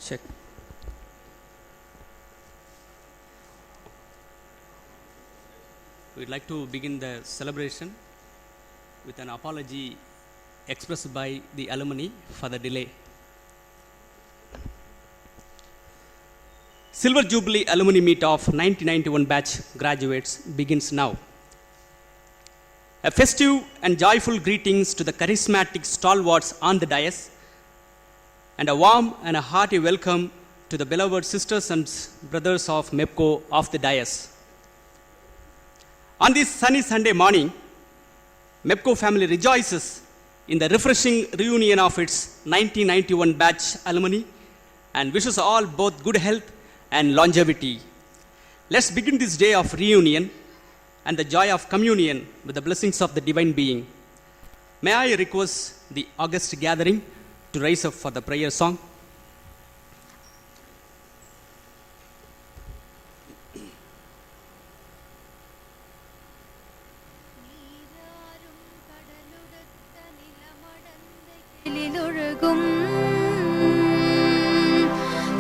Check. We'd like to begin the celebration with an apology expressed by the alumni for the delay. Silver Jubilee Alumni Meet of 1991 batch graduates begins now. A festive and joyful greetings to the charismatic stalwarts on the dais, and a warm and a hearty welcome to the beloved sisters and brothers of MEPCO of the dais. On this sunny Sunday morning, MEPCO family rejoices in the refreshing reunion of its 1991 batch alumni and wishes all both good health and longevity. Let's begin this day of reunion and the joy of communion with the blessings of the divine being. May I request the august gathering to rise up for the prayer song.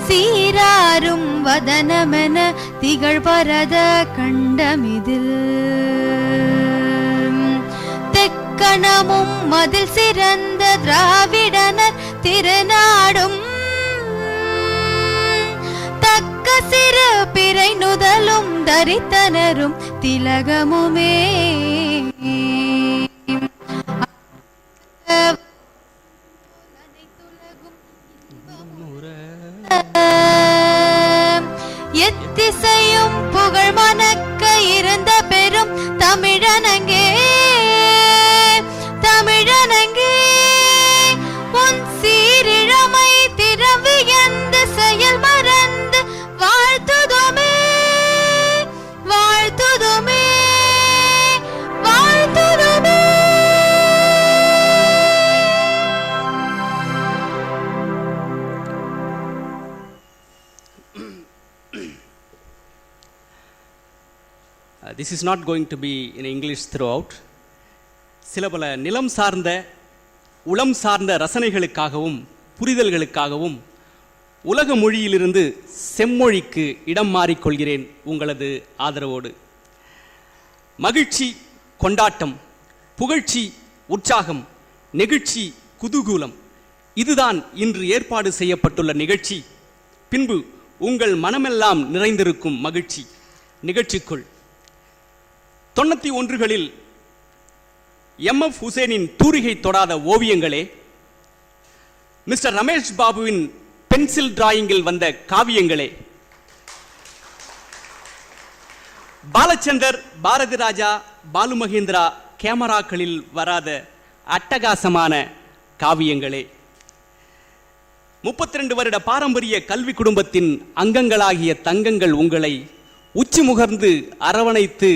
சீராரும் வதனமென திகழ் பரத கண்டமிதில் தெக்கணமும் மதில் சிறந்த திராவிடனர் திருநாடும் தக்க சிறு பிறை நுதலும் தரித்தனரும் திலகமுமே எத்திசையும் புகழ் மணக்க இருந்த பெரும் தமிழனங்கே தமிழனங்கே உன் சீரிழமை திறவியந்து செயல் மறந்து வாழ்த்துதுமே வாழ்த்துதுமே வாழ்த்துதுமே. This is not going to be in English throughout. சில பல நிலம் சார்ந்த உளம் சார்ந்த ரசனைகளுக்காகவும் புரிதல்களுக்காகவும் உலக மொழியிலிருந்து செம்மொழிக்கு இடம் மாறிக்கொள்கிறேன் உங்களது ஆதரவோடு. மகிழ்ச்சி கொண்டாட்டம், புகழ்ச்சி உற்சாகம், நெகிழ்ச்சி குதூகூலம், இதுதான் இன்று ஏற்பாடு செய்யப்பட்டுள்ள நிகழ்ச்சி. பின்பு உங்கள் மனமெல்லாம் நிறைந்திருக்கும் மகிழ்ச்சி. நிகழ்ச்சிக்குள் 91களில் எம்எஃப் ஹுசேனின் தூரிகை தொடாத ஓவியங்களே, மிஸ்டர் ரமேஷ் பாபுவின் பென்சில் டிராயிங்கில் வந்த காவியங்களே, பாலச்சந்தர், பாரதி ராஜா, பாலு மகேந்திரா கேமராக்களில் வராத அட்டகாசமான காவியங்களே, 32 வருட பாரம்பரிய கல்வி குடும்பத்தின் அங்கங்களாகிய தங்கங்கள் உங்களை உச்சி முகர்ந்து அரவணைத்து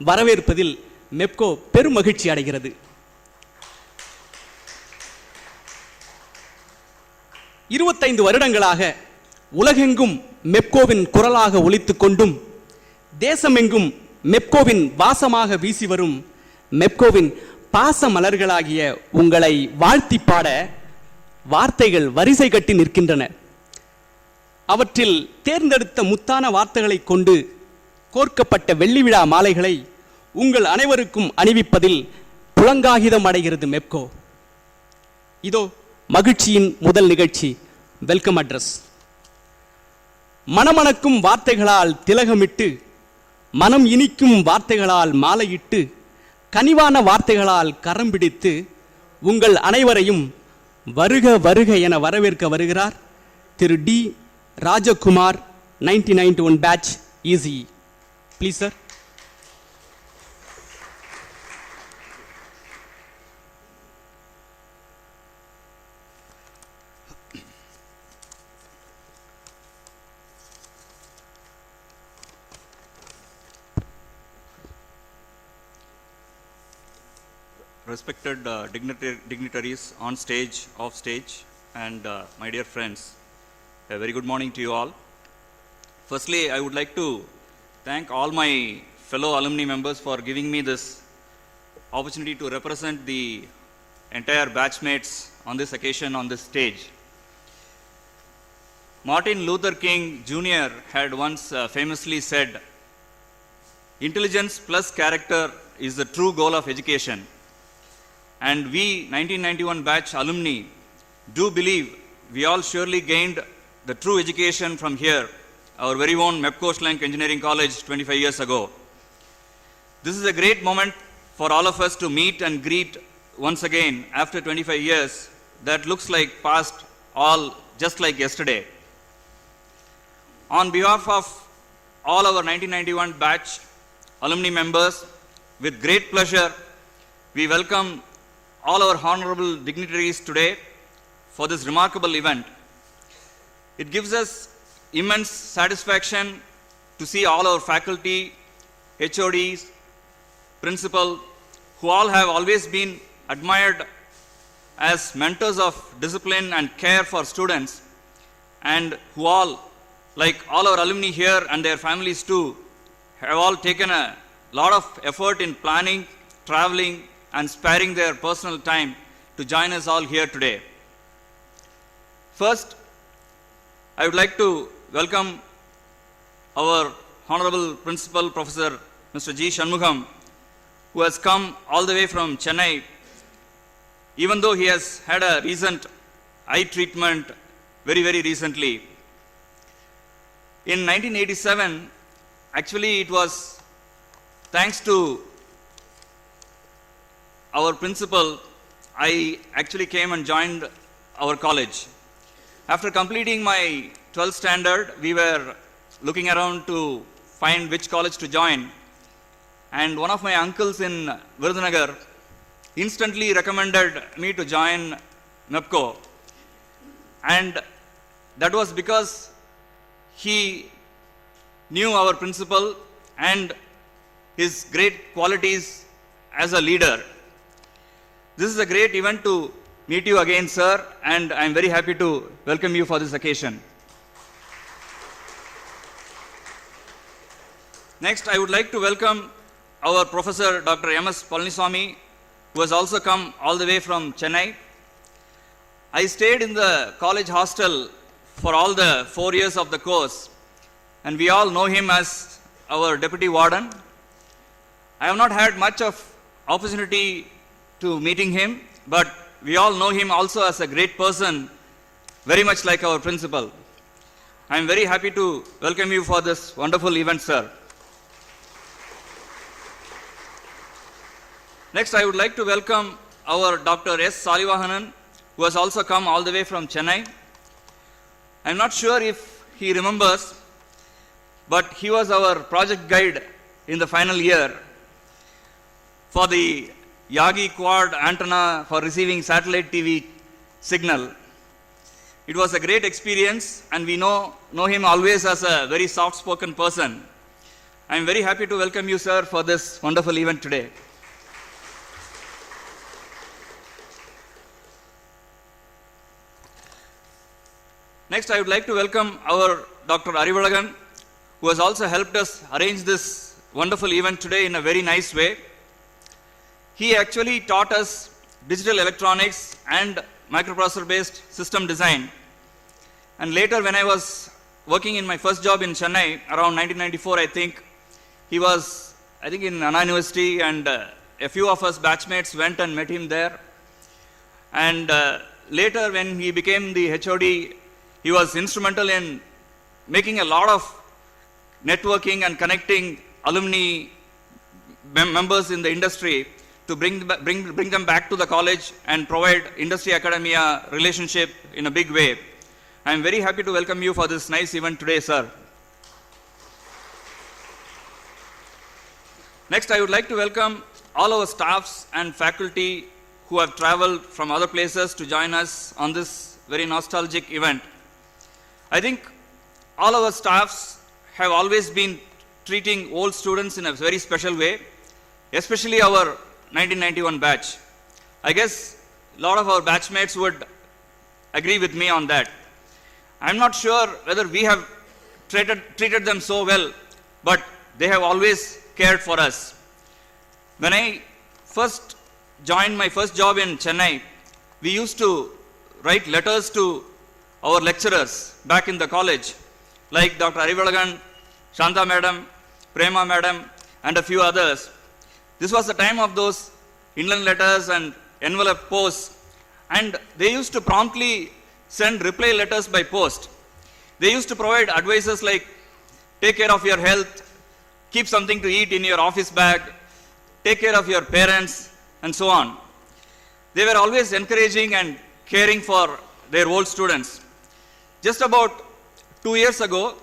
வரவேற்பதில் மெப்கோ பெரும் மகிழ்ச்சி அடைகிறது. 25 வருடங்களாக உலகெங்கும் மெப்கோவின் குரலாக ஒலித்துக் கொண்டும் தேசமெங்கும் மெப்கோவின் வாசமாக வீசி வரும் மெப்கோவின் பாச மலர்களாகிய உங்களை வாழ்த்தி பாட வார்த்தைகள் வரிசை கட்டி நிற்கின்றன. அவற்றில் தேர்ந்தெடுத்த முத்தான வார்த்தைகளை கொண்டு கோர்க்கப்பட்ட வெள்ளி விழா மாலைகளை உங்கள் அனைவருக்கும் அணிவிப்பதில் புலங்காகிதம் அடைகிறது மெப்கோ. இதோ மகிழ்ச்சியின் முதல் நிகழ்ச்சி, வெல்கம் அட்ரஸ். மணமணக்கும் வார்த்தைகளால் திலகமிட்டு, மனம் இனிக்கும் வார்த்தைகளால் மாலையிட்டு, கனிவான வார்த்தைகளால் கரம் பிடித்து உங்கள் அனைவரையும் வருக வருக என வரவேற்க வருகிறார் Thiru T Rajakumar, 1991 batch EC. Please, sir. Respected dignitaries on stage, off stage, and my dear friends, a very good morning to you all. Firstly, I would like to thank all my fellow alumni members for giving me this opportunity to represent the entire batchmates on this occasion on this stage. Martin Luther King Jr. had once famously said, "Intelligence plus character is the true goal of education." And we, 1991 batch alumni, do believe we all surely gained the true education from here, our very own mepco1991 Engineering College 25 years ago. This is a great moment for all of us to meet and greet once again after 25 years that looks like past all just like yesterday. On behalf of all our 1991 batch alumni members, with great pleasure, we welcome all our honorable dignitaries today for this remarkable event. It gives us immense satisfaction to see all our faculty, HODs, principal, who all have always been admired as mentors of discipline and care for students, and who all, like all our alumni here and their families too, have all taken a lot of effort in planning, traveling, and sparing their personal time to join us all here today. First, I would like to welcome our Honorable Principal Professor Mr. G. Shanmugam, who has come all the way from Chennai, even though he has had a recent eye treatment very, very recently. In 1987, actually it was thanks to our principal, I actually came and joined our college. After completing my 12th standard, we were looking around to find which college to join. And one of my uncles in Virudhunagar instantly recommended me to join MEPCO. And that was because he knew our principal and his great qualities as a leader. This is a great event to meet you again, sir, and I am very happy to welcome you for this occasion. Next, I would like to welcome our Professor Dr. M.S. Palaniswamy, who has also come all the way from Chennai. I stayed in the college hostel for all the 4 years of the course, and we all know him as our deputy warden. I have not had much of opportunity to meeting him, but we all know him also as a great person, very much like our principal. I am very happy to welcome you for this wonderful event, sir. Next, I would like to welcome our Dr. S. Salivahanan, who has also come all the way from Chennai. I am not sure if he remembers, but he was our project guide in the final year for the Yagi quad antenna for receiving satellite TV signal. It was a great experience, and we know him always as a very soft-spoken person. I am very happy to welcome you, sir, for this wonderful event today. Next, I would like to welcome our Dr. Arivalagan, who has also helped us arrange this wonderful event today in a very nice way. He actually taught us digital electronics and microprocessor-based system design. And later, when I was working in my first job in Chennai, around 1994, I think, he was, in Anna University, and a few of us batchmates went and met him there. And later, when he became the HOD, he was instrumental in making a lot of networking and connecting alumni members in the industry to bring them back to the college and provide industry-academia relationship in a big way. I am very happy to welcome you for this nice event today, sir. Next, I would like to welcome all our staffs and faculty who have traveled from other places to join us on this very nostalgic event. I think all our staffs have always been treating old students in a very special way, especially our 1991 batch. I guess a lot of our batchmates would agree with me on that. I'm not sure whether we have treated them so well, but they have always cared for us. When I first joined my first job in Chennai, we used to write letters to our lecturers back in the college, like Dr. Arivalagan, Shanta Madam, Prema Madam, and a few others. This was the time of those inland letters and envelope posts, and they used to promptly send reply letters by post. They used to provide advices like, take care of your health, keep something to eat in your office bag, take care of your parents, and so on. They were always encouraging and caring for their old students. Just about 2 years ago,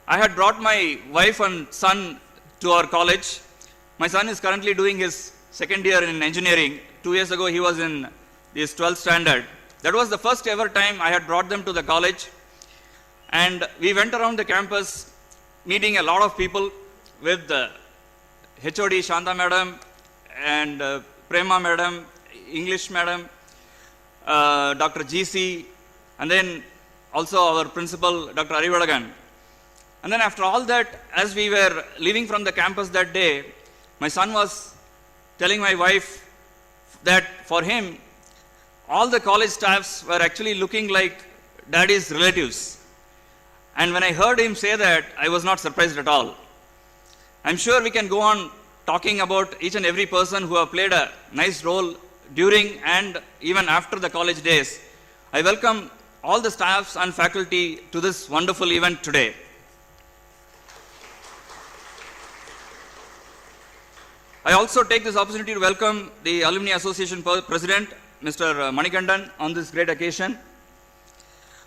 I had brought my wife and son to our college. My son is currently doing his second year in engineering. 2 years ago, he was in his 12th standard. That was the first ever time I had brought them to the college. And we went around the campus meeting a lot of people with HOD Shanta Madam and Prema Madam, English Madam, Dr. GC, and then also our principal, Dr. Arivalagan. And then after all that, as we were leaving from the campus that day, my son was telling my wife that for him, all the college staffs were actually looking like daddy's relatives. And when I heard him say that, I was not surprised at all. I'm sure we can go on talking about each and every person who have played a nice role during and even after the college days. I welcome all the staffs and faculty to this wonderful event today. I also take this opportunity to welcome the Alumni Association President, Mr. Manikandan, on this great occasion.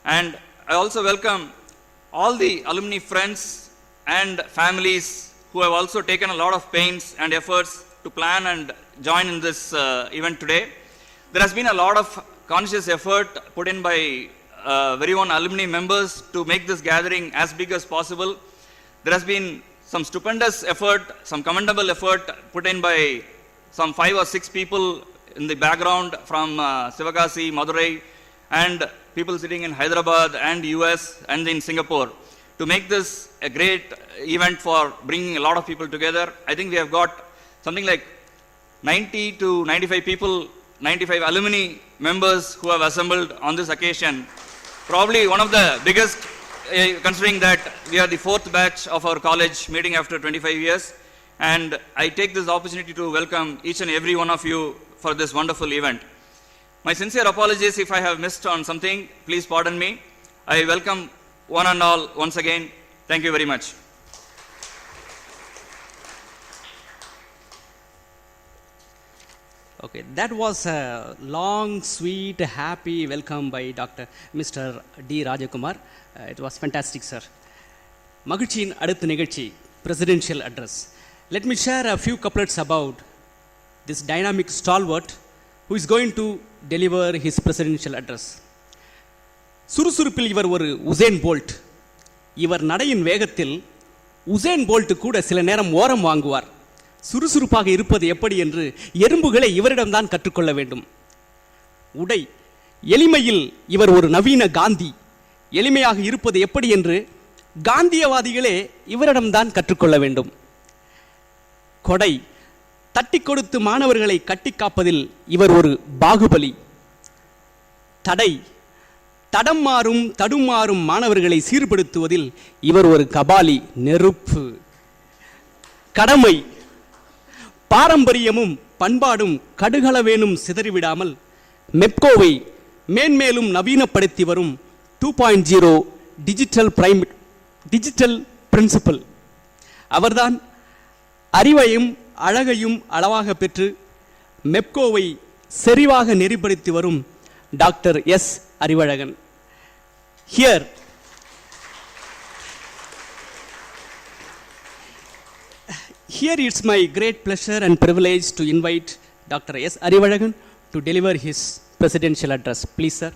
And I also welcome all the alumni friends and families who have also taken a lot of pains and efforts to plan and join in this event today. There has been a lot of conscious effort put in by very own alumni members to make this gathering as big as possible. There has been some stupendous effort, some commendable effort put in by some 5 or 6 people in the background from Sivakasi, Madurai, and people sitting in Hyderabad and US and in Singapore to make this a great event for bringing a lot of people together. I think we have got something like 90 to 95 people, 95 alumni members who have assembled on this occasion. Probably one of the biggest, considering that we are the 4th batch of our college meeting after 25 years. And I take this opportunity to welcome each and every one of you for this wonderful event. My sincere apologies if I have missed on something. Please pardon me. I welcome one and all once again. Thank you very much. Okay, that was a long, sweet, happy welcome by Mr. D. Rajakumar. It was fantastic, sir. Magichin Adutha Nigazhchi, Presidential Address. Let me share a few couplets about this dynamic stalwart who is going to deliver his presidential address. சுறுசுறுப்பில் இவர் ஒரு Hussain bolt. இவர் நடையின் வேகத்தில் Hussain bolt கூட சில நேரம் ஓரம் வாங்குவார். சுறுசுறுப்பாக இருப்பது எப்படி என்று எறும்புகளை இவரிடம்தான் கற்றுக்கொள்ள வேண்டும். உடை எளிமையில் இவர் ஒரு நவீன காந்தி. எளிமையாக இருப்பது எப்படி என்று காந்தியவாதிகளே இவரிடம்தான் கற்றுக்கொள்ள வேண்டும். கொடை தட்டி கொடுத்து மாணவர்களை கட்டி காப்பதில் இவர் ஒரு பாகுபலி. தடை தடம் மாறும் தடுமாறும் மாணவர்களை சீர்படுத்துவதில் இவர் ஒரு கபாலி, நெருப்பு. கடமை பாரம்பரியமும் பண்பாடும் கடுகளவேனும் சிதறிவிடாமல் மெப்கோவை மேன்மேலும் நவீனப்படுத்தி வரும் 2.0 டிஜிட்டல் பிரின்சிபல். அவர்தான் அறிவையும் அழகையும் அளவாக பெற்று மெப்கோவை செறிவாக நெறிப்படுத்தி வரும் doctor S Arivazhagan. Here it's my great pleasure and privilege to invite Dr. S. Arivalagan to deliver his presidential address. Please, sir.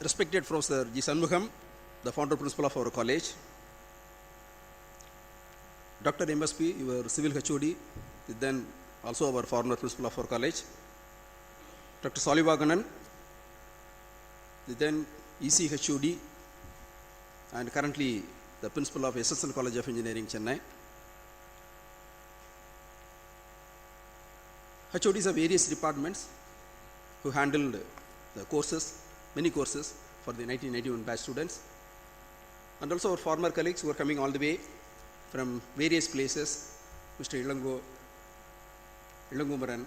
Respected Professor G. Sanmukham, the founder principal of our college, Dr. MSP, your civil HOD, then also our former principal of our college, Dr. Salivaganan, then EC HOD and currently the principal of SSL College of Engineering, Chennai. HODs of various departments who handled the courses, many courses for the 1991 batch students, and also our former colleagues who are coming all the way from various places, Mr. Ilangumaran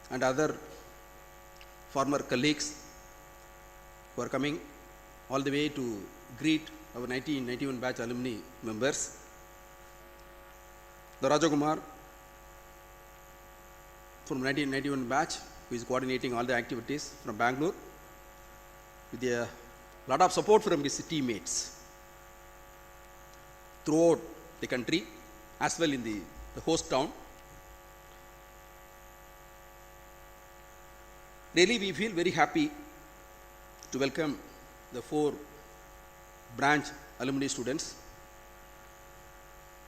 and other former colleagues who are coming all the way to greet our 1991 batch alumni members. The Rajakumar from 1991 batch, who is coordinating all the activities from Bangalore with a lot of support from his teammates throughout the country as well in the host town. Really, we feel very happy to welcome the 4 branch alumni students.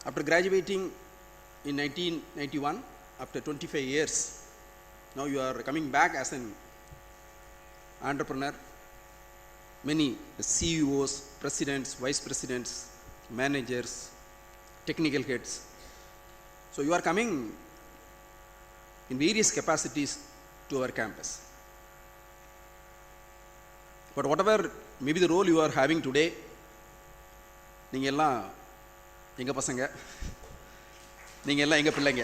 After graduating in 1991, after 25 years, now you are coming back as an entrepreneur. Many CEOs, presidents, vice presidents, managers, technical heads. So you are coming in various capacities to our campus. But whatever maybe the role you are having today, நீங்க எல்லாம் எங்க பசங்க, நீங்க எல்லாம் எங்க பிள்ளைங்க.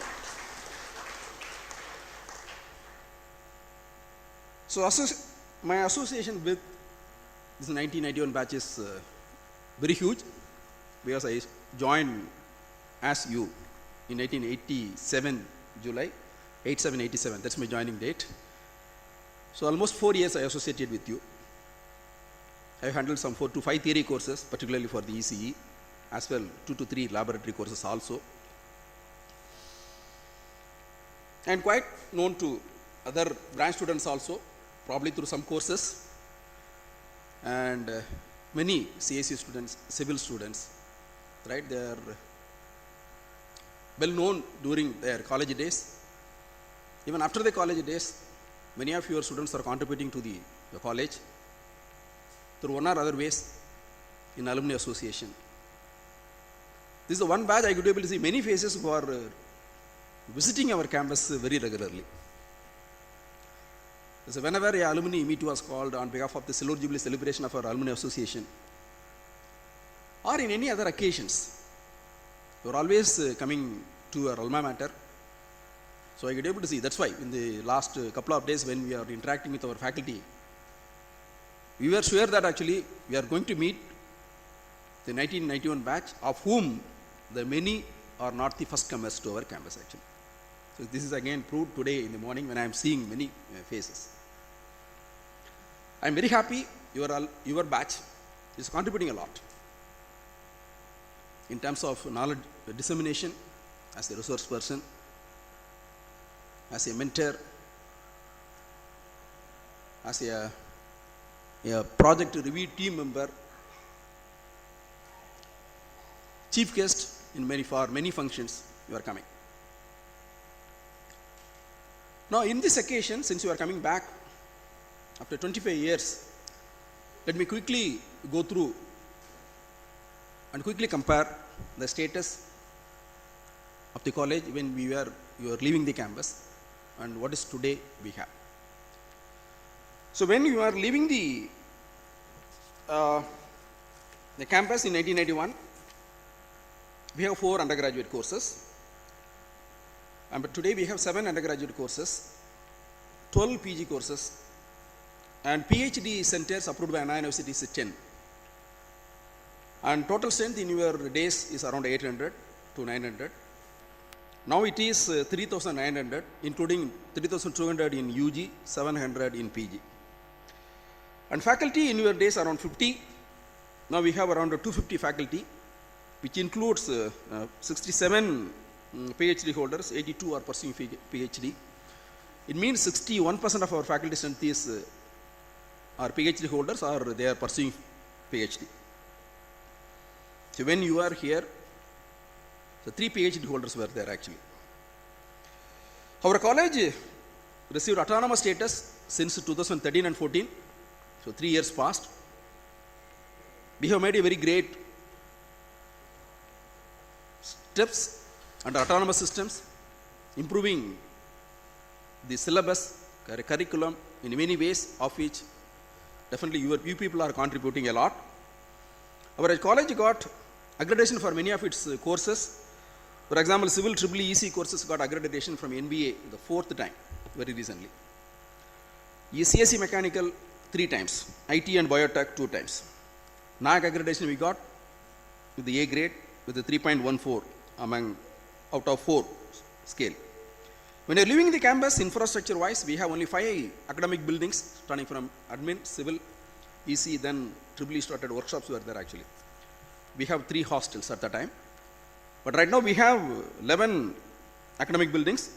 So my association with this 1991 batch is very huge because I joined as you in 1987 July 87. That's my joining date. So almost 4 years I associated with you. I have handled some 4 to 5 theory courses, particularly for the ECE, as well 2 to 3 laboratory courses also. And quite known to other branch students also, probably through some courses, and many CSE students, civil students, right? They are well known during their college days. Even after the college days, many of your students are contributing to the college through one or other ways in alumni association. This is the one batch I could be able to see many faces who are visiting our campus very regularly. So whenever a alumni meet was called on behalf of the Silver Jubilee celebration of our alumni association, or in any other occasions, you are always coming to our alma mater. So I get able to see. That's why in the last couple of days when we are interacting with our faculty, we were sure that actually we are going to meet the 1991 batch, of whom the many are not the first comers to our campus actually. So this is again proved today in the morning when I am seeing many faces. I am very happy your batch is contributing a lot in terms of knowledge dissemination, as a resource person, as a mentor, as a project review team member, chief guest for many functions you are coming. Now in this occasion, since you are coming back after 25 years, let me quickly go through and quickly compare the status of the college when you are leaving the campus and what is today we have. So when you are leaving the campus in 1991, we have 4 undergraduate courses. But today we have 7 undergraduate courses, 12 PG courses, and PhD centers approved by Anna University is 10. And total strength in your days is around 800 to 900. Now it is 3,900, including 3,200 in UG, 700 in PG. And faculty in your days around 50. Now we have around 250 faculty, which includes 67 PhD holders, 82 are pursuing PhD. It means 61% of our faculty strength is are PhD holders or they are pursuing PhD. So when you are here, so 3 PhD holders were there actually. Our college received autonomous status since 2013 and 14 So 3 years passed. We have made a very great steps under autonomous systems, improving the syllabus, curriculum in many ways, of which definitely you people are contributing a lot. Our college got accreditation for many of its courses. For example, Civil EEC courses got accreditation from NBA the 4th time, very recently. CSE Mechanical 3 times, IT and Biotech 2 times. NAAC accreditation we got with the A grade with the 3.14 among out of 4 scale. When you are leaving the campus, infrastructure wise, we have only 5 academic buildings, starting from admin, civil, EC, then EEE started workshops were there actually. We have 3 hostels at the time. But right now we have 11 academic buildings.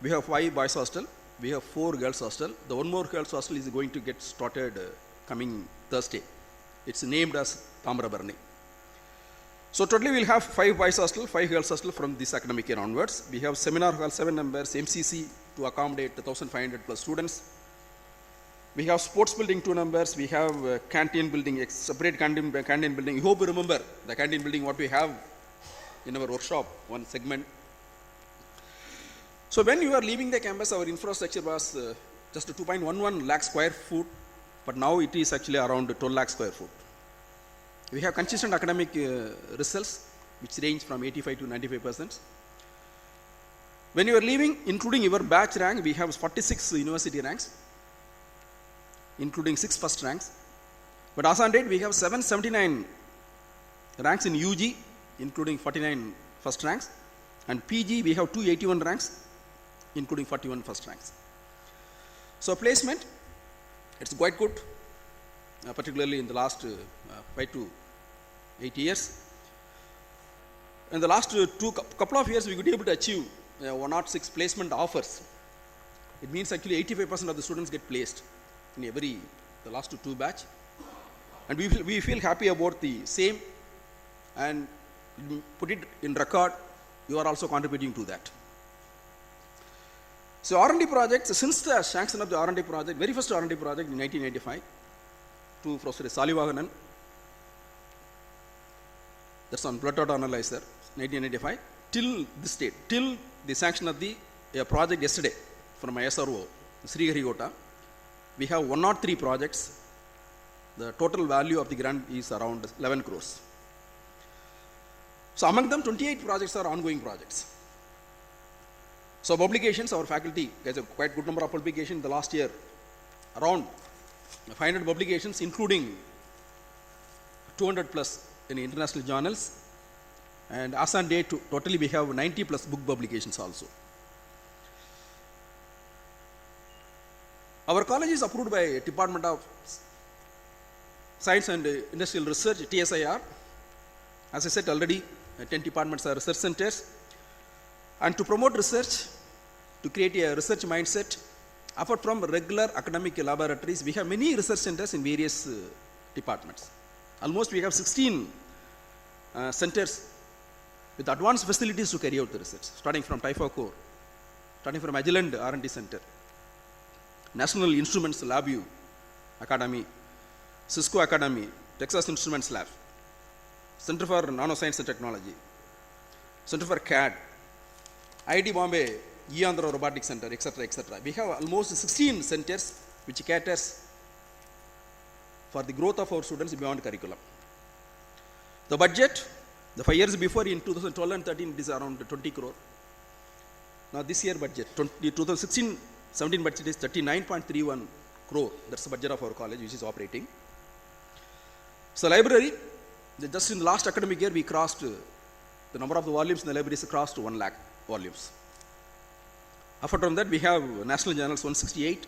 We have 5 boys hostel. We have 4 girls hostel. The one more girls hostel is going to get started coming Thursday. It's named as Tamrabarni. So totally we'll have 5 boys hostel, 5 girls hostel from this academic year onwards. We have seminar hall 7 members, MCC to accommodate 1,500 plus students. We have sports building 2 numbers. We have canteen building, separate canteen building. You hope you remember the canteen building what we have in our workshop, one segment. So when you are leaving the campus, our infrastructure was just 2.11 lakh square foot, but now it is actually around 12 lakh square foot. We have consistent academic results, which range from 85 to 95%. When you are leaving, including your batch rank, we have 46 university ranks, including 6 first ranks. But as on date, we have 779 ranks in UG, including 49 first ranks. And PG, we have 281 ranks, including 41 first ranks. So placement, it's quite good, particularly in the last 5 to 8 years. In the last couple of years, we could be able to achieve 106 placement offers. It means actually 85% of the students get placed in the last 2 batch. And we feel happy about the same, and put it in record, you are also contributing to that. So R&D projects, since the sanction of the R&D project, very first R&D project in 1985, to Professor Salivaganan, that's on blood dot analyzer, 1985, till this date, till the sanction of the project yesterday from my SRO, Sriharigota, we have 103 projects. The total value of the grant is around 11 crores. So among them, 28 projects are ongoing projects. So publications, our faculty has a quite good number of publications in the last year, around 500 publications, including 200 plus in international journals. And as on date, totally we have 90 plus book publications also. Our college is approved by Department of Science and Industrial Research, TSIR. As I said already, 10 departments are research centers. And to promote research, to create a research mindset, apart from regular academic laboratories, we have many research centers in various departments. Almost we have 16 centers with advanced facilities to carry out the research, starting from Taifa Core, starting from Agilent R&D Center, National Instruments LabVIEW Academy, Cisco Academy, Texas Instruments Lab, Center for Nanoscience and Technology, Center for CAD, IIT Bombay, Andhra Robotics Center, etc., etc. We have almost 16 centers which caters for the growth of our students beyond curriculum. The budget, the 5 years before in 2012 and 13, it is around 20 crore. Now this year budget, 2016-17 budget is 39.31 crore. That's the budget of our college which is operating. So library, just in the last academic year, we crossed the number of the volumes in the libraries crossed 1 lakh volumes. Apart from that, we have national journals 168.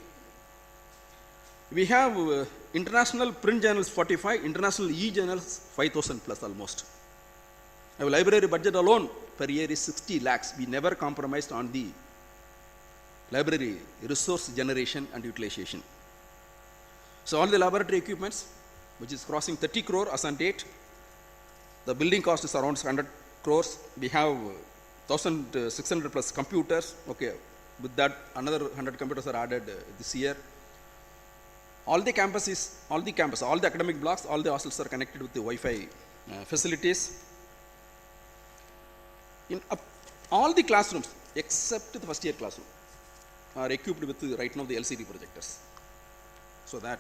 We have international print journals 45, international e-journals 5,000 plus almost. Our library budget alone per year is 60 lakhs. We never compromised on the library resource generation and utilization. So all the laboratory equipments, which is crossing 30 crore as on date, the building cost is around 100 crores. We have 1,600 plus computers. Okay, with that, another 100 computers are added this year. all the academic blocks, all the hostels are connected with the Wi-Fi facilities. In all the classrooms except the first year classroom are equipped with right now the LCD projectors, so that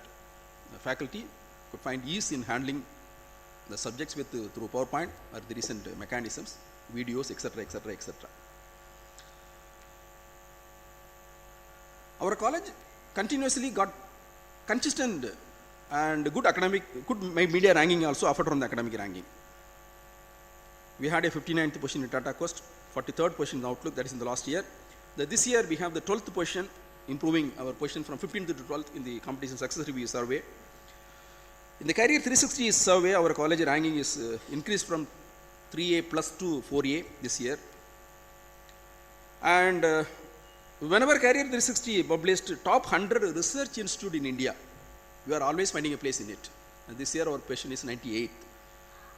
the faculty could find ease in handling the subjects with through PowerPoint or the recent mechanisms, videos, etc., etc., etc. Our college continuously got consistent and good media ranking also offered from the academic ranking. We had a 59th position in Tata Quest, 43rd position in Outlook, that is in the last year. This year we have the 12th position, improving our position from 15th to 12th in the competition success review survey. In the Career 360 survey, our college ranking is increased from 3A plus to 4A this year. And whenever Career 360 published top 100 research institute in India, we are always finding a place in it. And this year our position is 98th.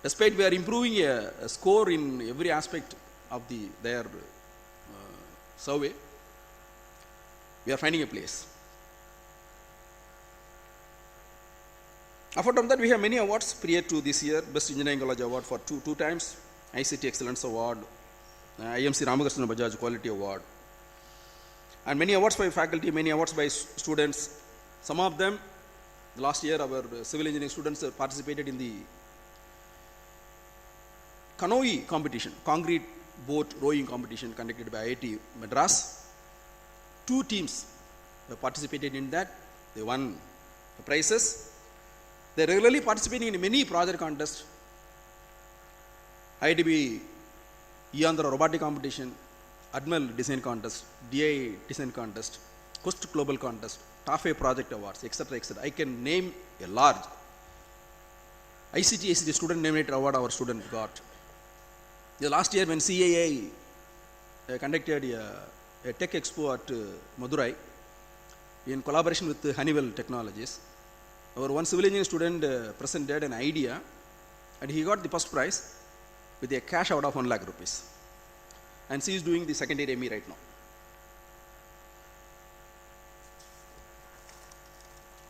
Despite we are improving a score in every aspect of their survey, we are finding a place. Apart from that, we have many awards prior to this year. Best Engineering College Award for two times, ICT Excellence Award, IMC Ramakrishna Bajaj Quality Award, and many awards by faculty, many awards by students. Some of them, last year our civil engineering students participated in the canoe competition, concrete boat rowing competition conducted by IIT Madras. 2 teams participated in that. They won the prizes. They are regularly participating in many project contests. IITB Eandhra Robotic Competition, Admiral Design Contest, DI Design Contest, Coast Global Contest, TAFE Project Awards, etc., etc. I can name a large. ICT is the Student Nominator Award our student got. The last year when CAI conducted a tech expo at Madurai in collaboration with Honeywell Technologies, our one civil engineering student presented an idea and he got the first prize with a cash out of 1 lakh rupees. And she is doing the second year ME right now.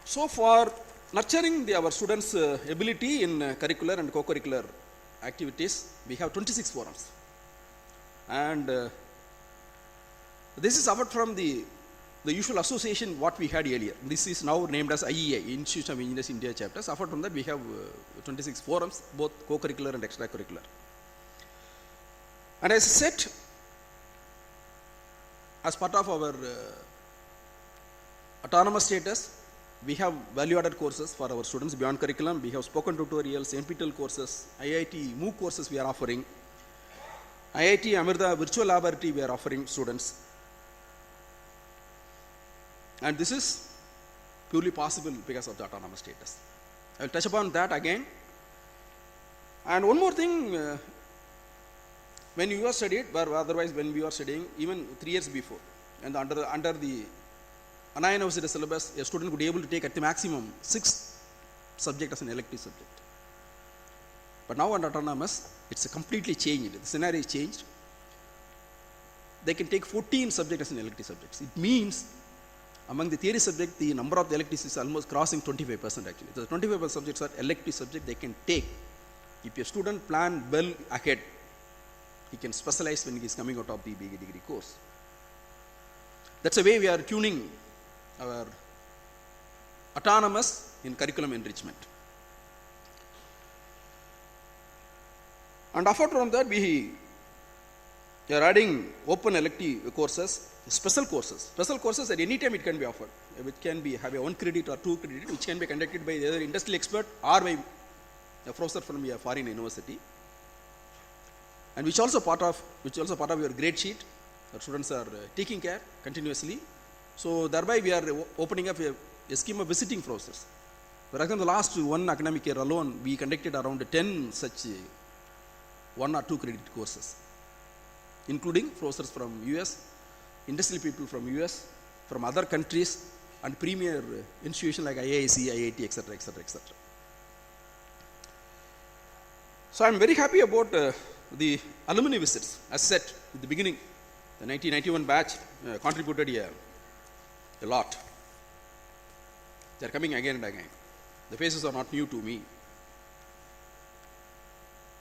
So for nurturing our students' ability in curricular and co-curricular activities, we have 26 forums. And this is apart from the usual association what we had earlier. This is now named as IEI, Institute of Engineers India chapters. Apart from that, we have 26 forums, both co-curricular and extracurricular. And as I said, as part of our autonomous status, we have value-added courses for our students beyond curriculum. We have spoken tutorials, NPTEL courses, IIT MOOC courses we are offering. IIT Amrita Virtual Laboratory we are offering students. And this is purely possible because of the autonomous status. I will touch upon that again. And one more thing, when you are studied, or otherwise when we are studying, even 3 years before, and under the Anna University syllabus, a student would be able to take at the maximum 6 subjects as an elective subject. But now under autonomous, it's completely changed. The scenario is changed. They can take 14 subjects as an elective subjects. It means among the theory subject, the number of the electives is almost crossing 25% actually. So 25% subjects are elective subjects they can take. If a student plan well ahead, he can specialize when he is coming out of the BA degree course. That's the way we are tuning our autonomous in curriculum enrichment. And apart from that, we are adding open elective courses, special courses. Special courses at any time it can be offered. It can be have a 1 credit or 2 credit, which can be conducted by either industrial expert or by a professor from a foreign university. And which also part of your grade sheet. Our students are taking care continuously. So thereby we are opening up a scheme of visiting professors. For example, the last one academic year alone, we conducted around 10 such 1 or 2 credit courses, including professors from US, industrial people from US, from other countries, and premier institutions like IIC, IIT, etc., etc., etc. So I am very happy about the alumni visits. As said at the beginning, the 1991 batch contributed a lot. They are coming again and again. The faces are not new to me.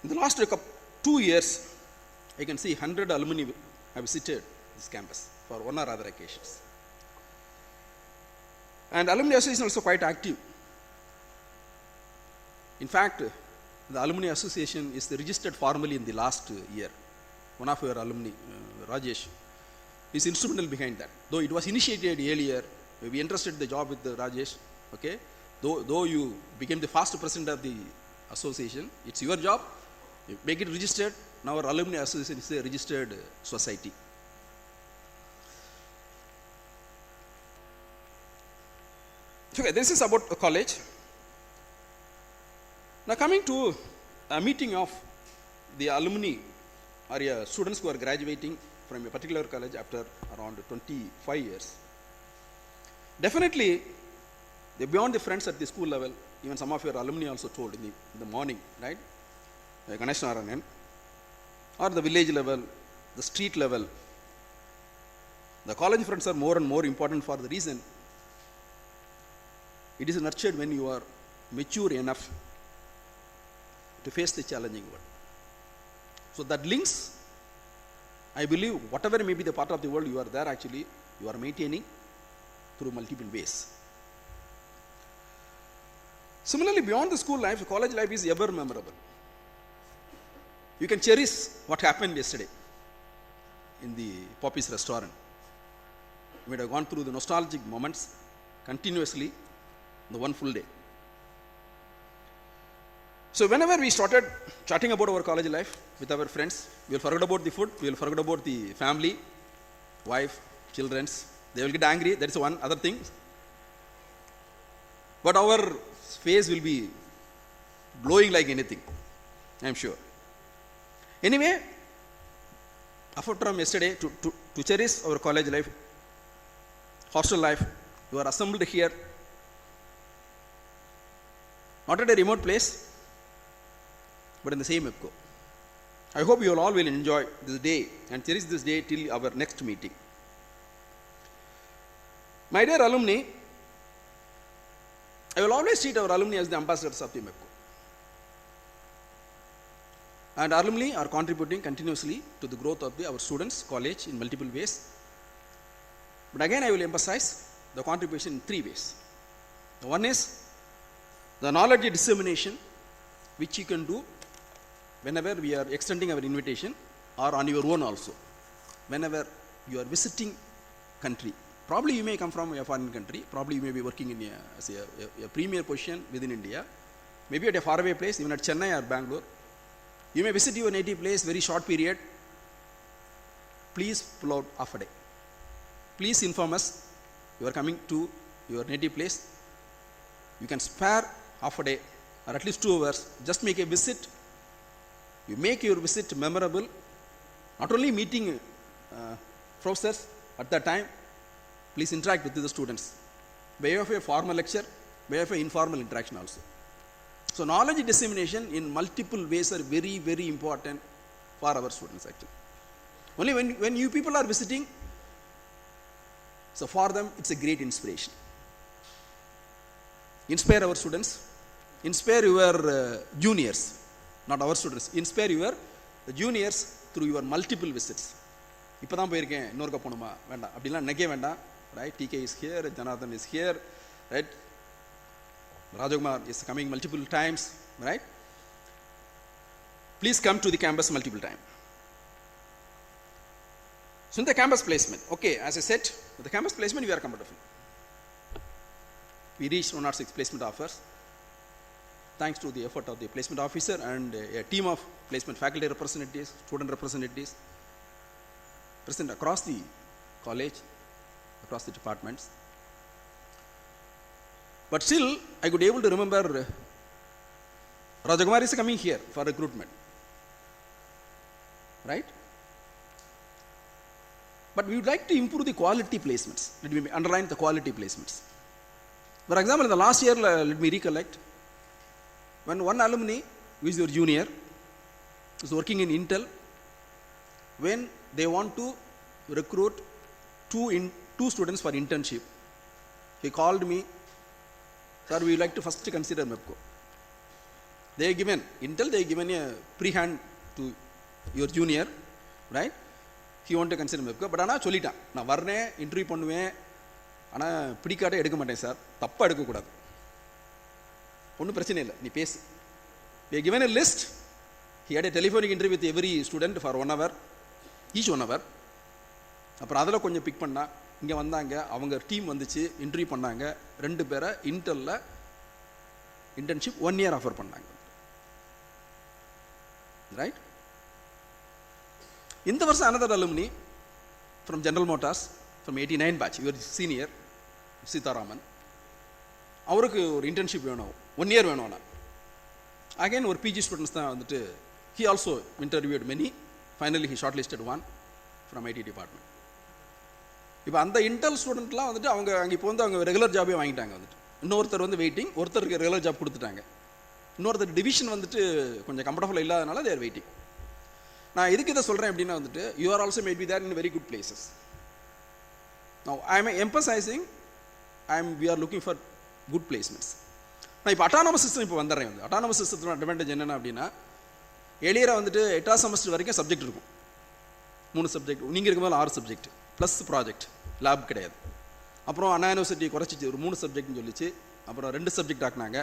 In the last 2 years, I can see 100 alumni have visited this campus for one or other occasions. And alumni association is also quite active. In fact, the alumni association is registered formally in the last year. One of your alumni, Rajesh, is instrumental behind that. Though it was initiated earlier, we entrusted the job with Rajesh. Okay, though you became the first president of the association, it's your job. You make it registered. Now our alumni association is a registered society. Okay, this is about the college. Now coming to a meeting of the alumni or students who are graduating from a particular college after around 25 years. Definitely, beyond the friends at the school level, even some of your alumni also told in the morning, right? Ganesh Narayan, or the village level, the street level. The college friends are more and more important for the reason it is nurtured when you are mature enough to face the challenging world. So that links, I believe, whatever may be the part of the world you are there, actually, you are maintaining through multiple ways. Similarly, beyond the school life, college life is ever memorable. You can cherish what happened yesterday in the Poppy's restaurant. We have gone through the nostalgic moments continuously the one full day. So whenever we started chatting about our college life with our friends, we will forget about the food, we will forget about the family, wife, children. They will get angry. That is one other thing. But our face will be glowing like anything, I am sure. Anyway, apart from yesterday, to cherish our college life, hostel life, you are assembled here, not at a remote place, but in the same mepco. I hope you all will enjoy this day and cherish this day till our next meeting. My dear alumni, I will always treat our alumni as the ambassadors of the mepco. And alumni are contributing continuously to the growth of our students' college in multiple ways. But again, I will emphasize the contribution in 3 ways. The one is the knowledge dissemination, which you can do whenever we are extending our invitation, or on your own also. Whenever you are visiting country, probably you may come from a foreign country, probably you may be working in as a premier position within India, maybe at a faraway place, even at Chennai or Bangalore. You may visit your native place very short period. Please pull out half a day. Please inform us you are coming to your native place. You can spare half a day or at least 2 hours. Just make a visit. You make your visit memorable. Not only meeting professors at that time, please interact with the students. By way of a formal lecture, by way of an informal interaction also. So knowledge dissemination in multiple ways are very, very important for our students actually. Only when you people are visiting, so for them it's a great inspiration. Inspire our students, inspire your juniors, not our students, inspire your juniors through your multiple visits. இப்பதான் போயிருக்கேன் இன்னொருக்க போணுமா வேண்டாம் அப்படிலாம் நினைக்க வேண்டாம், right? TK is here, Janardhan is here, right? Rajakumar is coming multiple times, right? Please come to the campus multiple times. So in the campus placement, okay, as I said, with the campus placement we are comfortable. We reached 106 placement offers thanks to the effort of the placement officer and a team of placement faculty representatives, student representatives present across the college, across the departments. But still, I could able to remember Rajakumar is coming here for recruitment, right? But we would like to improve the quality placements. Let me underline the quality placements. For example, in the last year, let me recollect, when one alumni who is your junior is working in Intel, when they want to recruit two students for internship, he called me sir, we would like to first consider MEPCO. They given, Intel, they given a pre-hand to your junior, right? He want to consider MEPCO, but ஆனால் சொல்லிட்டான், நான் வரனே interview பண்ணுவேன், ஆனால் பிடிக்காட்டே எடுக்க மாட்டேன் sir, தப்பாக எடுக்கக்கூடாது, ஒன்றும் பிரச்சனை இல்லை, நீ பேசு. We are given a list. He had a telephonic interview with every student for 1 hour, each 1 hour. அப்புறம் அதில் கொஞ்சம் பிக் பண்ணா, இங்கே வந்தாங்க, அவங்க டீம் வந்துச்சு, இன்டர்வியூ பண்ணாங்க, 2 பேரை இன்டெல்ல இன்டர்ன்ஷிப் 1 year ஆஃபர் பண்ணாங்க, ரைட்? இந்த வருஷம் another alumni from General Motors from 89 batch, your senior Sitharaman, அவருக்கு ஒரு இன்டர்ன்ஷிப் வேணும், 1 year வேணும். ஆனால் அகைன் ஒரு பிஜி ஸ்டூடெண்ட்ஸ் தான் வந்துட்டு, he also interviewed many, finally he shortlisted one from IT department. இப்போ அந்த இன்டெல் ஸ்டூடெண்ட்லாம் வந்துட்டு அவங்க அங்கே இப்போ வந்து அவங்க ரெகுலர் ஜாபே வாங்கிட்டாங்க வந்துட்டு, இன்னொருத்தர் வந்து வெயிட்டிங், ஒருத்தருக்கு ரெகுலர் ஜாப் கொடுத்துட்டாங்க, இன்னொருத்தர் டிவிஷன் வந்துட்டு கொஞ்சம் கம்ஃபர்டபுள் இல்லாதனால தேர் வெயிட்டிங். நான் எதுக்கு இதை சொல்கிறேன் அப்படின்னா வந்துட்டு, you are also made be there in very good places. Now I am emphasizing, we are looking for good placements. நான் இப்போ அட்டானமஸ் சிஸ்டம் இப்போ வந்துடுறேன். வந்து அட்டானமஸ் சிஸ்டத்தோட அட்வான்டேஜ் என்னென்ன அப்படின்னா, எளியராக வந்துட்டு 8ஆம் செமஸ்டர் வரைக்கும் சப்ஜெக்ட் இருக்கும், 3 சப்ஜெக்ட், நீங்கள் இருக்கும்போது 6 சப்ஜெக்ட் ப்ளஸ் ப்ராஜெக்ட், லேப் கிடையாது. அப்புறம் அண்ணா யூனிவர்சிட்டி குறைச்சிச்சு, ஒரு 3 சப்ஜெக்ட்னு சொல்லிச்சு, அப்புறம் 2 சப்ஜெக்ட் ஆக்குனாங்க.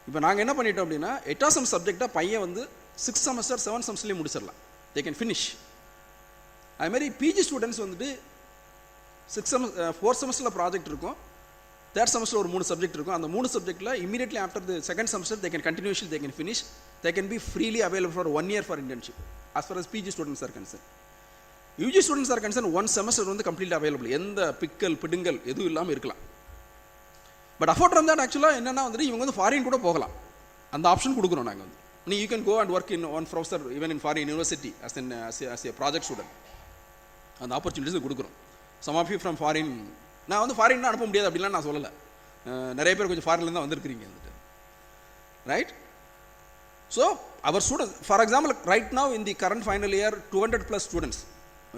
இப்போ நாங்கள் என்ன பண்ணிட்டோம் அப்படின்னா, 8ஆம் செமஸ்டர் சப்ஜெக்டாக பையன் வந்து 6 செமஸ்டர் 7 செமஸ்டர்லேயே முடிச்சிடலாம், தே கேன் ஃபினிஷ். அதுமாதிரி பிஜி ஸ்டூடெண்ட்ஸ் வந்துட்டு 4 செமஸ்டரில் ப்ராஜெக்ட் இருக்கும், 3rd செமஸ்டர் ஒரு 3 சப்ஜெக்ட் இருக்கும், அந்த 3 சப்ஜெக்டில் immediately after the 2nd semester they can continuation, they can finish, they can be freely available for 1 year for internship as far as PG students are concern. UG students are concern 1 semester வந்து complete available, எந்த பிக்கல் பிடுங்கல் எதுவும் இல்லாமல் இருக்கலாம். But afford from that ஆக்சுவலாக என்னென்னா வந்துட்டு இவங்க வந்து ஃபாரின் கூட போகலாம், அந்த ஆப்ஷன் கொடுக்குறோம் நாங்கள் வந்து. நீ you can go and work in one professor even in foreign university as a project student, அந்த ஆப்பர்ச்சுனிட்டிஸ் கொடுக்குறோம். Some of you from foreign, நான் வந்து ஃபாரின் அனுப்ப முடியாது அப்படின்லாம் நான் சொல்லலை, நிறைய பேர் கொஞ்சம் ஃபாரின்லேருந்து தான் வந்திருக்கிறீங்க வந்துட்டு, right? So our students, for example right now in the current final year 200+ students,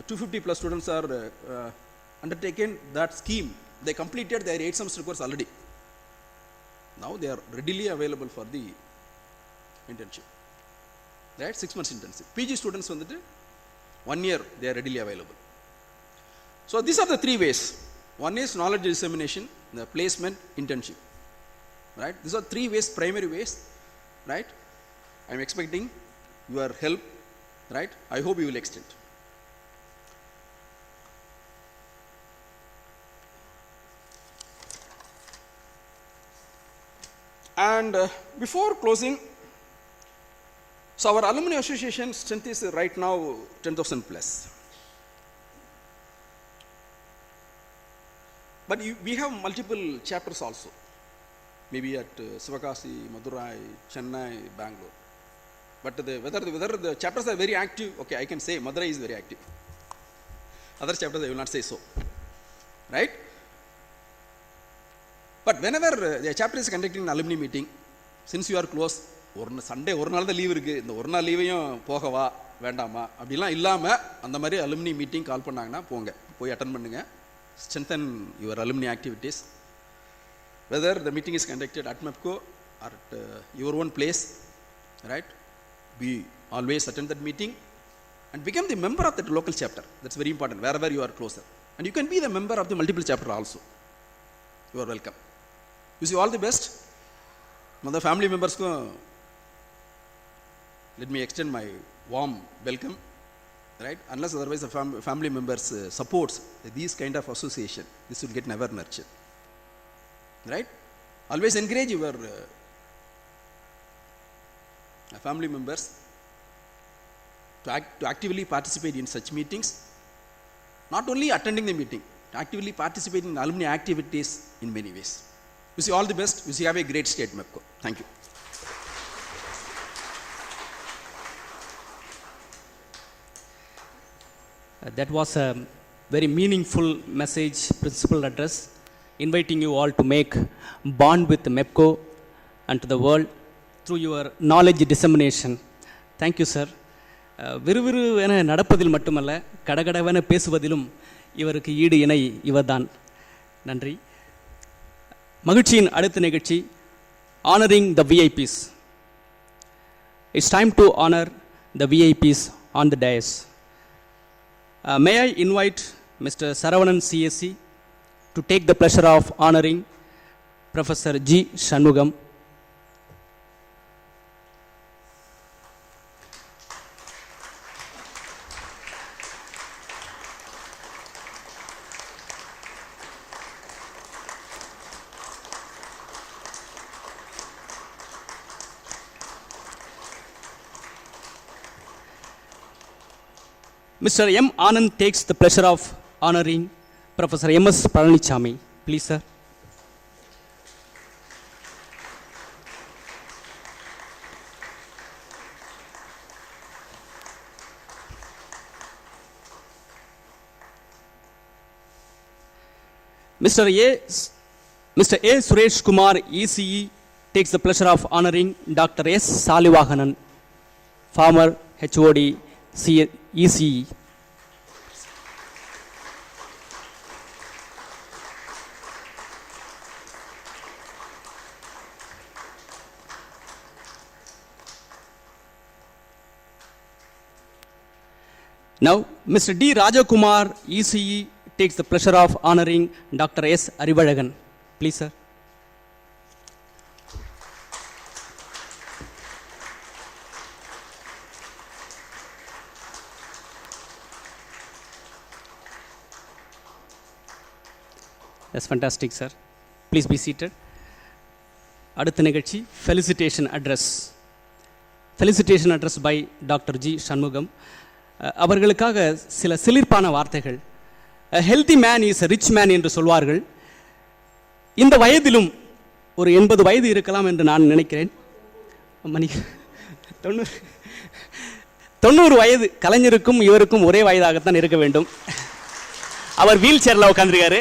250+ students are undertaken that scheme. They completed their 8 semester course already. Now they are readily available for the internship, right? 6 months internship. PG students வந்துட்டு 1 year they are readily available. So these are the 3 ways. One is knowledge dissemination, the placement, internship, right? These are 3 ways, primary ways, right? I am expecting your help, right? I hope you will extend. And before closing, so our alumni association strength is right now 10,000+. But we have multiple chapters also, maybe at Sivakasi, Madurai, Chennai, Bangalore. But whether the chapters are very active, okay, I can say Madurai is very active. Other chapters I will not say so, right? But whenever the chapter is conducting an alumni meeting, since you are close, ஒரு Sunday ஒரு நாள் தான் leave இருக்குது, இந்த ஒரு நாள் லீவையும் போகவா வேண்டாமா அப்படிலாம் இல்லாமல் அந்த மாதிரி அலுமினி மீட்டிங் கால் பண்ணாங்கன்னா போங்க, போய் அட்டன் பண்ணுங்கள், strengthen your alumni activities. Whether the meeting is conducted at MEPCO or at your own place, right? We always attend that meeting and become the member of that local chapter. That's very important, wherever you are closer. And you can be the member of the multiple chapter also. You are welcome. Wish you all the best. Mother family members ko let me extend my warm welcome, right? Unless otherwise the family members supports these kind of association, this will get never nurtured, right? Always encourage your family members to actively participate in such meetings, not only attending the meeting, to actively participate in alumni activities in many ways. Wish you all the best. Wish you have a great stay at MEPCO. Thank you. That was a very meaningful message, principal address, inviting you all to make bond with MEPCO and to the world through your knowledge dissemination. Thank you, sir. விறுவிறுவென நடப்பதில் மட்டுமல்ல, கடகடவென பேசுவதிலும் இவருக்கு ஈடு இணை இவர்தான். நன்றி. மகிழ்ச்சியின் அடுத்த நிகழ்ச்சி honoring the VIPs. It's time to honor the VIPs on the dais. May I invite Mr. Saravanan CSC to take the pleasure of honoring Professor G. Shanmugam. Mr. M. Anand takes the pleasure of honoring Professor M.S. Palanichami. Please, sir. Mr. A. Suresh Kumar, ECE, takes the pleasure of honoring Dr. S. Salivahanan, former HOD, ECE. Now, Mr. D. Rajakumar, ECE, takes the pleasure of honoring Dr. S. Arivalagan. Please, sir. That's fantastic, sir. Please be seated. அடுத்த நிகழ்ச்சி felicitation address. Felicitation address by Dr. G. Shanmugam. அவர்களுக்காக சில சிலிர்ப்பான வார்த்தைகள். A healthy man is a rich man என்று சொல்வார்கள். இந்த வயதிலும் ஒரு 80 வயது இருக்கலாம் என்று நான் நினைக்கிறேன். மணி 90 வயது கலைஞருக்கும் இவருக்கும் ஒரே வயதாகத்தான் இருக்க வேண்டும். அவர் வீல் சேரில் உட்காந்துருக்காரு.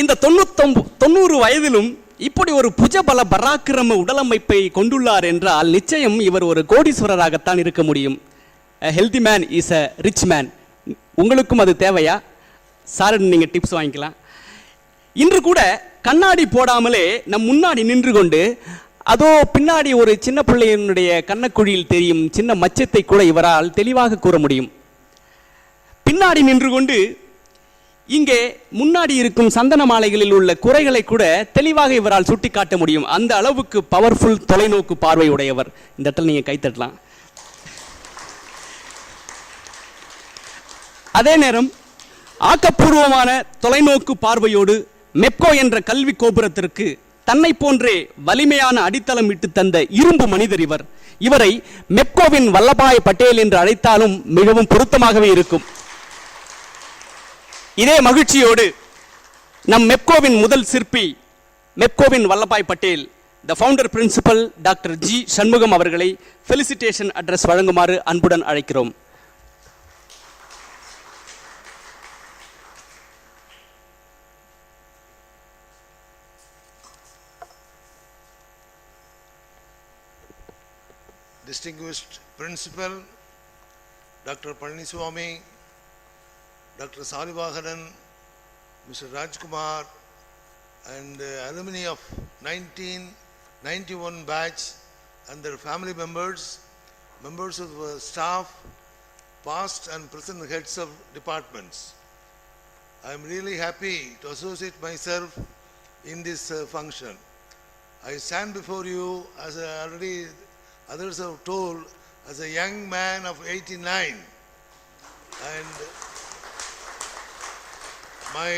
இந்த 90 வயதிலும் இப்படி ஒரு புஜபல பராக்கிரம உடலமைப்பை கொண்டுள்ளார் என்றால் நிச்சயம் இவர் ஒரு கோடீஸ்வரராகத்தான் இருக்க முடியும். Healthy man is a rich man. உங்களுக்கும் அது தேவையா? சார் நீங்கள் டிப்ஸ் வாங்கிக்கலாம். இன்று கூட கண்ணாடி போடாமலே நம் முன்னாடி நின்று கொண்டு அதோ பின்னாடி ஒரு சின்ன பிள்ளையினுடைய கண்ணக்குழியில் தெரியும் சின்ன மச்சத்தை கூட இவரால் தெளிவாக கூற முடியும். பின்னாடி நின்று கொண்டு இங்கே முன்னாடி இருக்கும் சந்தன மாலைகளில் உள்ள குறைகளை கூட தெளிவாக இவரால் சுட்டி காட்ட முடியும். அந்த அளவுக்கு பவர்ஃபுல் தொலைநோக்கு பார்வை உடையவர். இந்த இடத்துல நீங்க கைத்தட்டலாம். அதே நேரம் ஆக்கப்பூர்வமான தொலைநோக்கு பார்வையோடு மெப்கோ என்ற கல்வி கோபுரத்திற்கு தன்னை போன்றே வலிமையான அடித்தளம் இட்டு தந்த இரும்பு மனிதர் இவர். இவரை மெப்கோவின் வல்லபாய் பட்டேல் என்று அழைத்தாலும் மிகவும் பொருத்தமாகவே இருக்கும். இதே மகிழ்ச்சியோடு நம் மெப்கோவின் முதல் சிற்பி மெப்கோவின் Vallabhbhai Patel the founder principal doctor G Shanmugam அவர்களை ஃபெலிசிட்டேஷன் அட்ரஸ் வழங்குமாறு அன்புடன் அழைக்கிறோம். Distinguished Principal Dr. Palanichami, Dr. Salivahanan, Mr. Rajkumar, and alumni of 1991 batch and their family members, members of staff, past and present heads of departments. I am really happy to associate myself in this function. I stand before you as already others have told, as a young man of 89, and my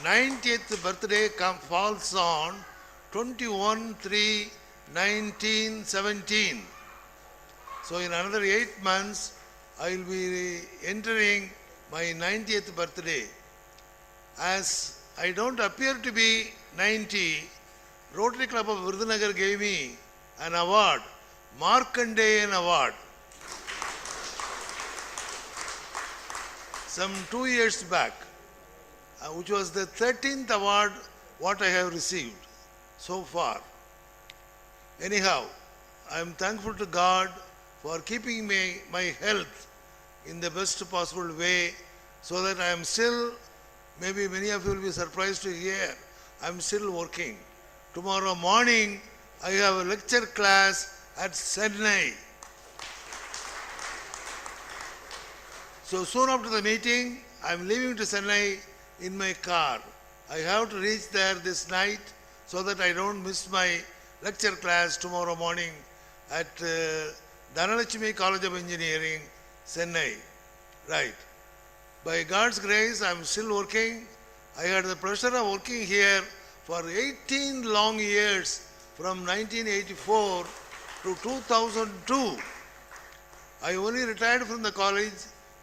90th birthday falls on 21/3/1917. So in another 8 months, I will be entering my 90th birthday. As I don't appear to be 90, Rotary Club of Virudhunagar gave me an award, Markandeyan Award, some 2 years back, which was the 13th award what I have received so far. Anyhow, I am thankful to God for keeping my health in the best possible way so that I am still maybe many of you will be surprised to hear, I'm still working. Tomorrow morning, I have a lecture class at Chennai. So soon after the meeting, I'm leaving to Chennai in my car. I have to reach there this night so that I don't miss my lecture class tomorrow morning at Dhanalakshmi College of Engineering, Chennai. Right. By God's grace, I'm still working. I had the pleasure of working here for 18 long years from 1984 to 2002. I only retired from the college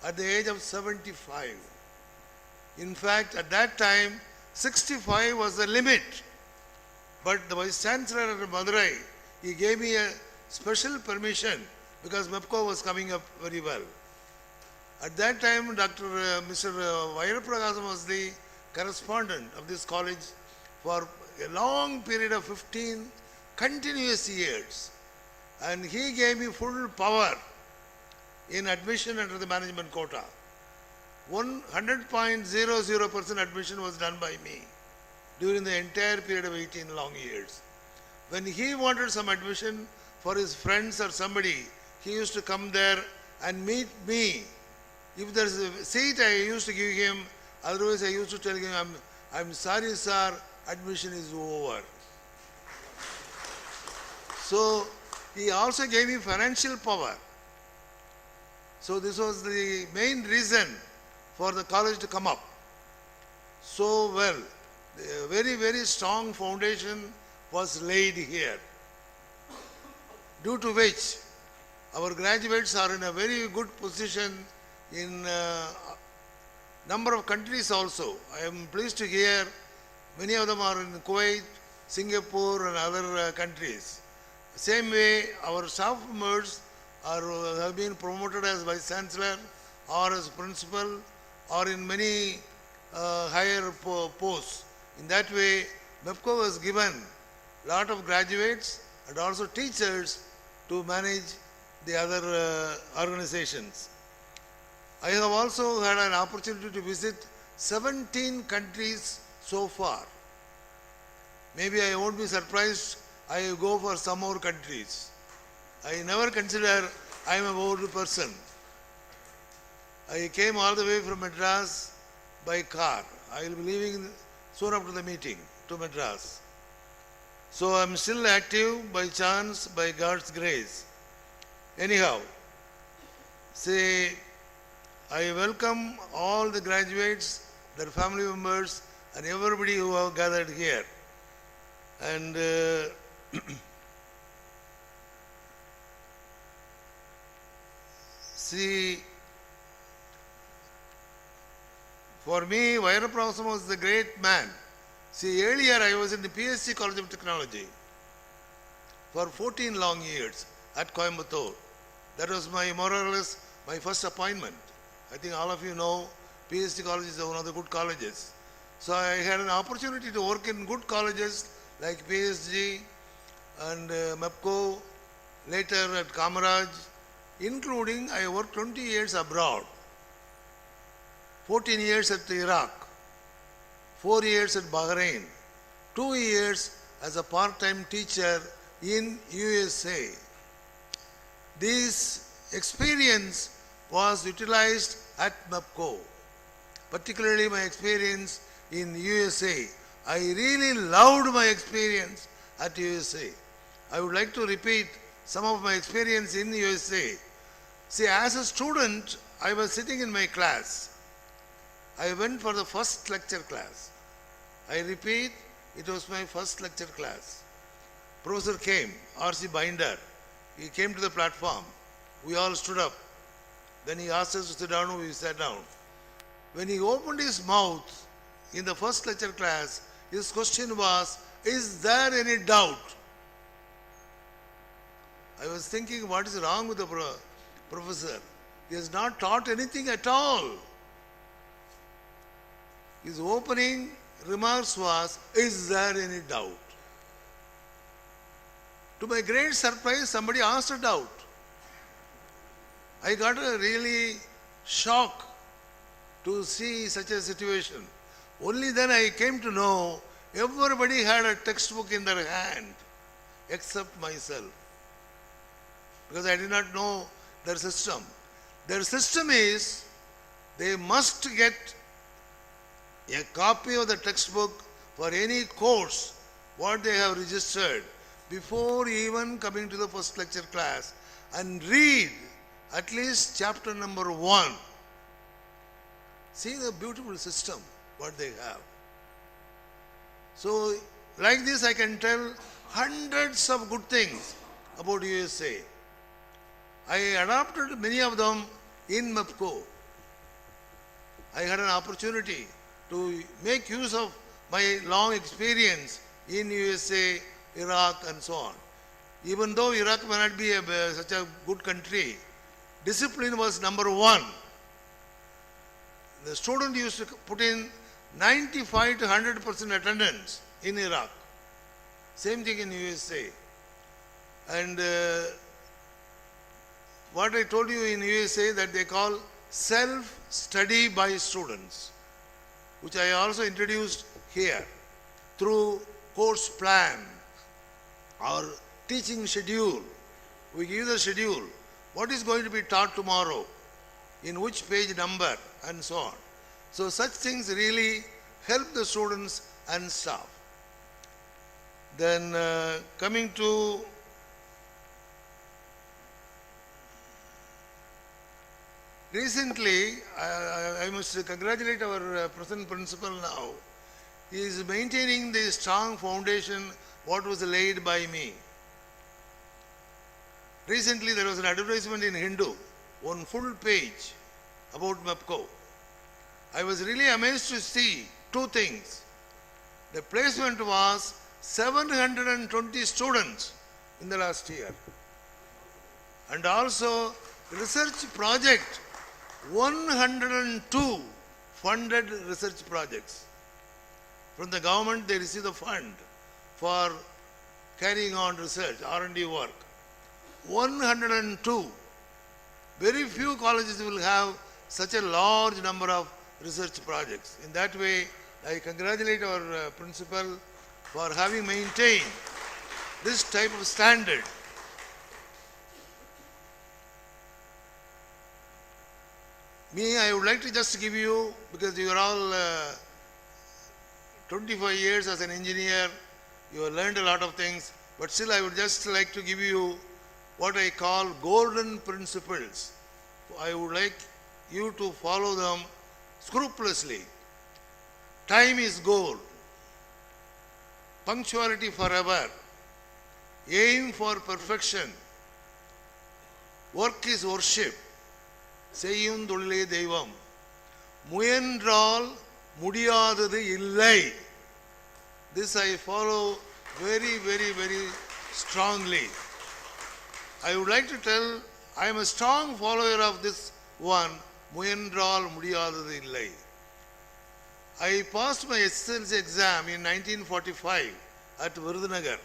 at the age of 75. In fact, at that time, 65 was the limit. But the Vice Chancellor at Madurai, he gave me a special permission because MEPCO was coming up very well. At that time, Mr. Vairapragazam was the correspondent of this college for a long period of 15 continuous years. And he gave me full power in admission under the management quota. 100.00% admission was done by me during the entire period of 18 long years. When he wanted some admission for his friends or somebody, he used to come there and meet me. If there's a seat, I used to give him. Otherwise, I used to tell him, I'm sorry, sir, admission is over. So, he also gave me financial power. So, this was the main reason for the college to come up so well. A very, very strong foundation was laid here, due to which our graduates are in a very good position in number of countries also. I am pleased to hear many of them are in Kuwait, Singapore and other countries. Same way, our staff members have been promoted as Vice Chancellor or as Principal or in many higher posts. In that way, MEPCO was given a lot of graduates and also teachers to manage the other organizations. I have also had an opportunity to visit 17 countries so far. Maybe I won't be surprised I go for some more countries. I never consider I am a bored person. I came all the way from Madras by car. I will be leaving soon after the meeting to Madras. So I am still active by chance, by God's grace. Anyhow, say, I welcome all the graduates, their family members, and everybody who have gathered here. And see, for me, Vairaprasam was the great man. See, earlier I was in the PhD College of Technology for 14 long years at Coimbatore. That was my, more or less, my first appointment. I think all of you know PhD College is one of the good colleges. So I had an opportunity to work in good colleges like PSG and MEPCO, later at Kamaraj, including I worked 20 years abroad. 14 years at Iraq, 4 years at Bahrain, 2 years as a part-time teacher in USA. This experience was utilized at MEPCO, particularly my experience in USA. I really loved my experience at USA. I would like to repeat some of my experience in USA. See, as a student, I was sitting in my class. I went for the first lecture class. I repeat, it was my first lecture class. Professor came, R.C. Binder. He came to the platform. We all stood up. Then he asked us to sit down, we sat down. When he opened his mouth in the first lecture class, his question was, is there any doubt? I was thinking, what is wrong with the professor? He has not taught anything at all. His opening remarks was, is there any doubt? To my great surprise, somebody asked a doubt. I got a really shock to see such a situation. Only then I came to know everybody had a textbook in their hand except myself, because I did not know their system. Their system is they must get a copy of the textbook for any course what they have registered before even coming to the first lecture class and read at least chapter number 1. See the beautiful system what they have. So like this I can tell hundreds of good things about USA. I adopted many of them in MEPCO. I had an opportunity to make use of my long experience in USA, Iraq and so on. Even though Iraq may not be such a good country, discipline was number 1. The student used to put in 95 to 100% attendance in Iraq. Same thing in USA. And what I told you in USA that they call self-study by students, which I also introduced here through course plan or teaching schedule. We give the schedule. What is going to be taught tomorrow? In which page number? And so on. So such things really help the students and staff. Then coming to recently, I must congratulate our present principal now. He is maintaining the strong foundation what was laid by me. Recently there was an advertisement in Hindu, one full page about MEPCO. I was really amazed to see two things. The placement was 720 students in the last year. And also research project, 102 funded research projects. From the government they receive the fund for carrying on research, R&D work. 102. Very few colleges will have such a large number of research projects. In that way, I congratulate our principal for having maintained this type of standard. Me, I would like to just give you, because you are all 25 years as an engineer, you have learned a lot of things, but still I would just like to give you what I call golden principles. I would like you to follow them scrupulously. Time is gold. Punctuality forever. Aim for perfection. Work is worship. செய்யும் தொழிலே தெய்வம். முயன்றால் முடியாதது இல்லை. This I follow very, very, very strongly. I would like to tell, I am a strong follower of this one, முயன்றால் முடியாதது இல்லை. I passed my SSLC exam in 1945 at Virudhunagar.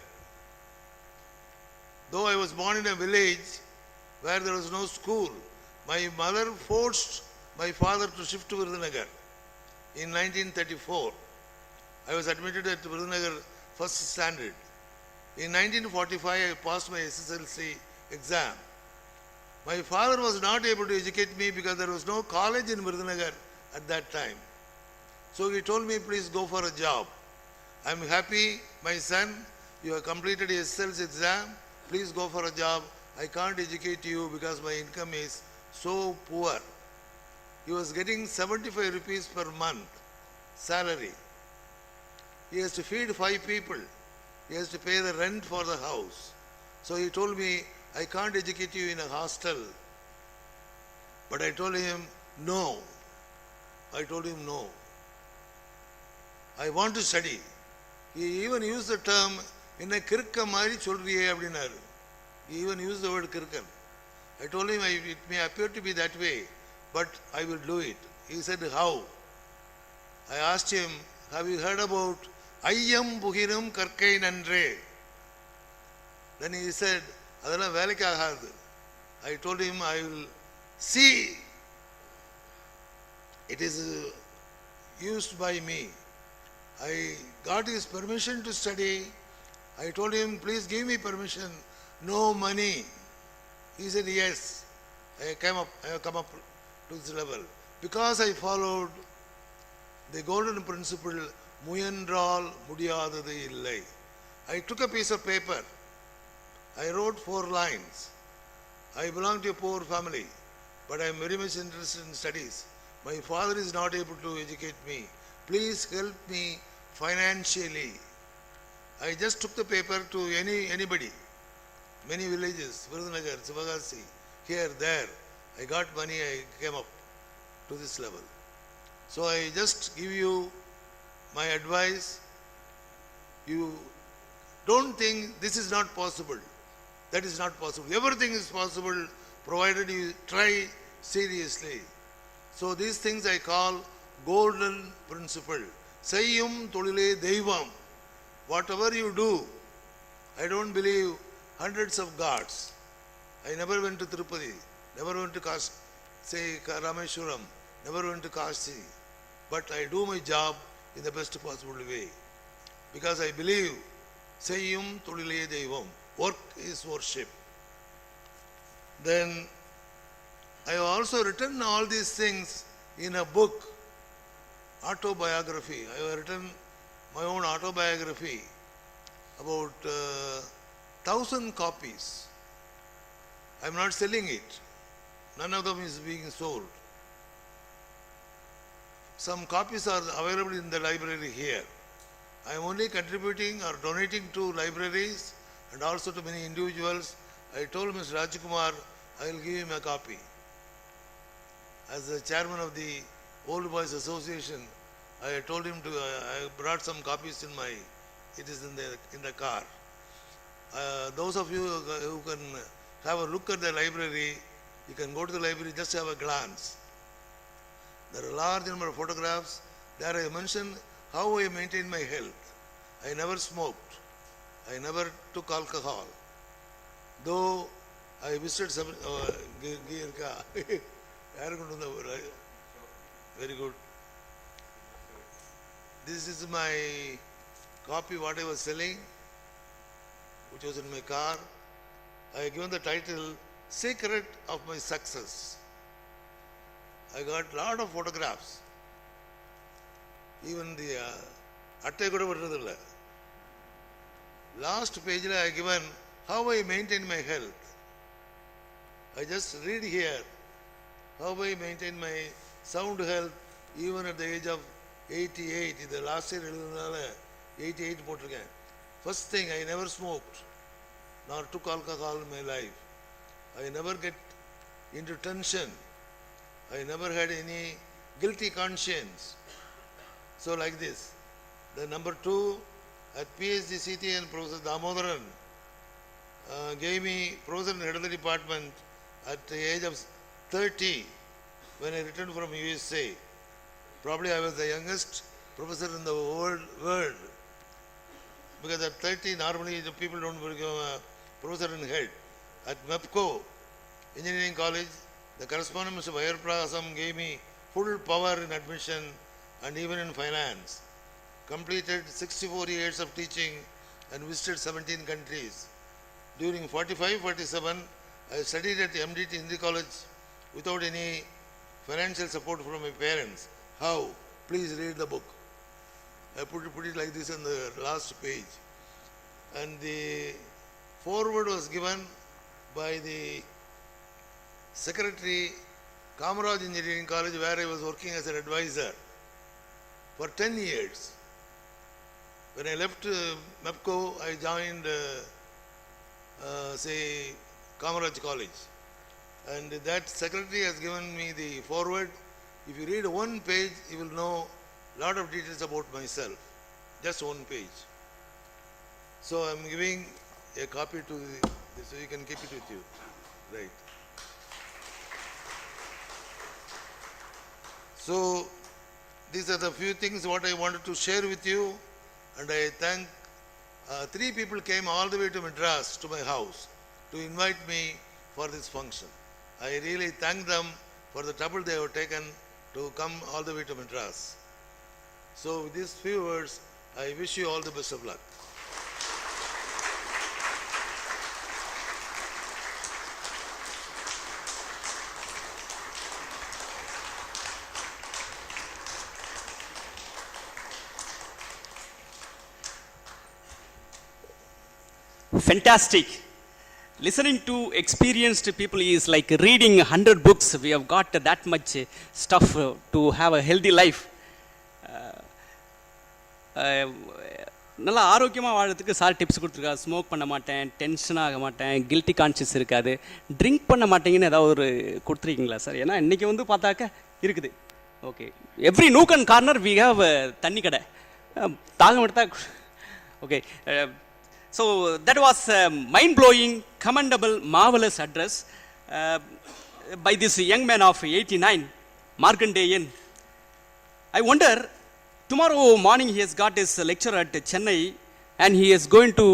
Though I was born in a village where there was no school, my mother forced my father to shift to Virudhunagar in 1934. I was admitted at Virudhunagar first standard. In 1945, I passed my SSLC exam. My father was not able to educate me because there was no college in Virudhunagar at that time. So he told me, please go for a job. I am happy, my son, you have completed your SSLC exam. Please go for a job. I can't educate you because my income is so poor. He was getting 75 rupees per month salary. He has to feed 5 people. He has to pay the rent for the house. So he told me, I can't educate you in a hostel. But I told him, no. I told him, no. I want to study. He even used the term, in a kirka mari solriye abdinaru. He even used the word kirkan. I told him, it may appear to be that way, but I will do it. He said, how? I asked him, have you heard about Ayyam Buhirum Karkai Nandre? Then he said, Adala Velika Hadu. I told him, I will see. It is used by me. I got his permission to study. I told him, please give me permission. No money. He said, yes. I have come up to this level. Because I followed the golden principle, முயன்றால் முடியாதது இல்லை. I took a piece of paper. I wrote 4 lines. I belong to a poor family, but I am very much interested in studies. My father is not able to educate me. Please help me financially. I just took the paper to anybody, many villages, Virudhunagar, Sivagasi, here, there. I got money, I came up to this level. So I just give you my advice. You don't think this is not possible. That is not possible. Everything is possible provided you try seriously. So these things I call golden principle. Sayyum tolile deivam. Whatever you do, I don't believe hundreds of gods. I never went to Tirupati, never went to Rameshwaram, never went to Kashi. But I do my job in the best possible way. Because I believe Sayyum tolile deivam. Work is worship. Then I have also written all these things in a book, autobiography. I have written my own autobiography, about 1,000 copies. I am not selling it. None of them is being sold. Some copies are available in the library here. I am only contributing or donating to libraries and also to many individuals. I told Mr. Rajkumar, I will give him a copy. As the chairman of the Old Boys Association, I told him to, I brought some copies in my, it is in the car. Those of you who can have a look at the library, you can go to the library, just have a glance. There are a large number of photographs. There I mentioned how I maintain my health. I never smoked. I never took alcohol. Though I visited some very good. This is my copy what I was selling, which was in my car. I have given the title Secret of My Success. I got a lot of photographs. Even the atte kuda vidradilla. Last page I have given how I maintain my health. I just read here how I maintain my sound health even at the age of 88. The last year 88 போட்டிருக்கேன். First thing, I never smoked nor took alcohol in my life. I never get into tension. I never had any guilty conscience. So like this. The number 2 at PhD CT and Professor Damodaran gave me Professor and Head of the Department at the age of 30 when I returned from USA. Probably I was the youngest professor in the world. Because at 30 normally the people don't become a professor and head. At MEPCO Engineering College, the correspondent Mr. Vayar Prasam gave me full power in admission and even in finance. Completed 64 years of teaching and visited 17 countries. During 45-47, I studied at the MDT Hindi College without any financial support from my parents. How? Please read the book. I put it like this on the last page. And the foreword was given by the secretary, Kamaraj Engineering College, where I was working as an advisor for 10 years. When I left MEPCO, I joined, Kamaraj College. And that secretary has given me the foreword. If you read one page, you will know a lot of details about myself. Just one page. So I am giving a copy to this, so you can keep it with you. Right. So these are the few things what I wanted to share with you, and I thank 3 people came all the way to Madras to my house to invite me for this function. I really thank them for the trouble they have taken to come all the way to Madras. So with these few words, I wish you all the best of luck. Fantastic. Listening to experienced people is like reading 100 books. We have got that much stuff to have a healthy life. நல்லா ஆரோக்கியமாக வாழறதுக்கு sir tips கொடுத்துருக்கா. Smoke பண்ண மாட்டேன், tension ஆக மாட்டேன், guilty conscious இருக்காது, drink பண்ண மாட்டேங்கன்னு ஏதாவது ஒரு கொடுத்துருக்கீங்களா சார்? ஏன்னா இன்றைக்கி வந்து பார்த்தாக்க இருக்குது. Okay, every nook and corner we have தண்ணி கடை, தாகம் எடுத்தா. Okay, so that was a mind-blowing, commendable, marvelous address by this young man of 89, Markandeyan. I wonder, tomorrow morning he has got his lecture at Chennai and he is going to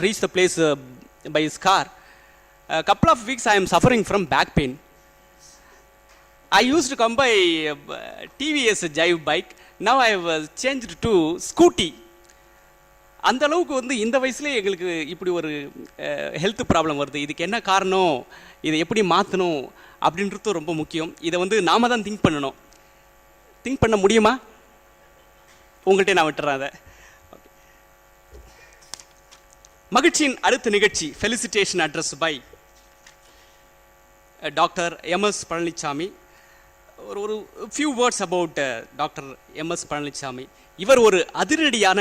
reach the place by his car. A couple of weeks I am suffering from back pain. I used to come by TVS Jive bike. Now I have changed to Scooty. அந்த அளவுக்கு வந்து இந்த வயசுலேயே எங்களுக்கு இப்படி ஒரு health problem வருது. இதுக்கு என்ன காரணம், இதை எப்படி மாற்றணும் அப்படின்றது ரொம்ப முக்கியம். இதை வந்து நாம தான் திங்க் பண்ணணும். திங்க் பண்ண முடியுமா? உங்கள்கிட்ட நான் விட்டுறேன் அதை. மகிழ்ச்சியின் அடுத்த நிகழ்ச்சி felicitation address by doctor MS Palanisamy. ஒரு few words about doctor MS Palanisamy. இவர் ஒரு அதிரடியான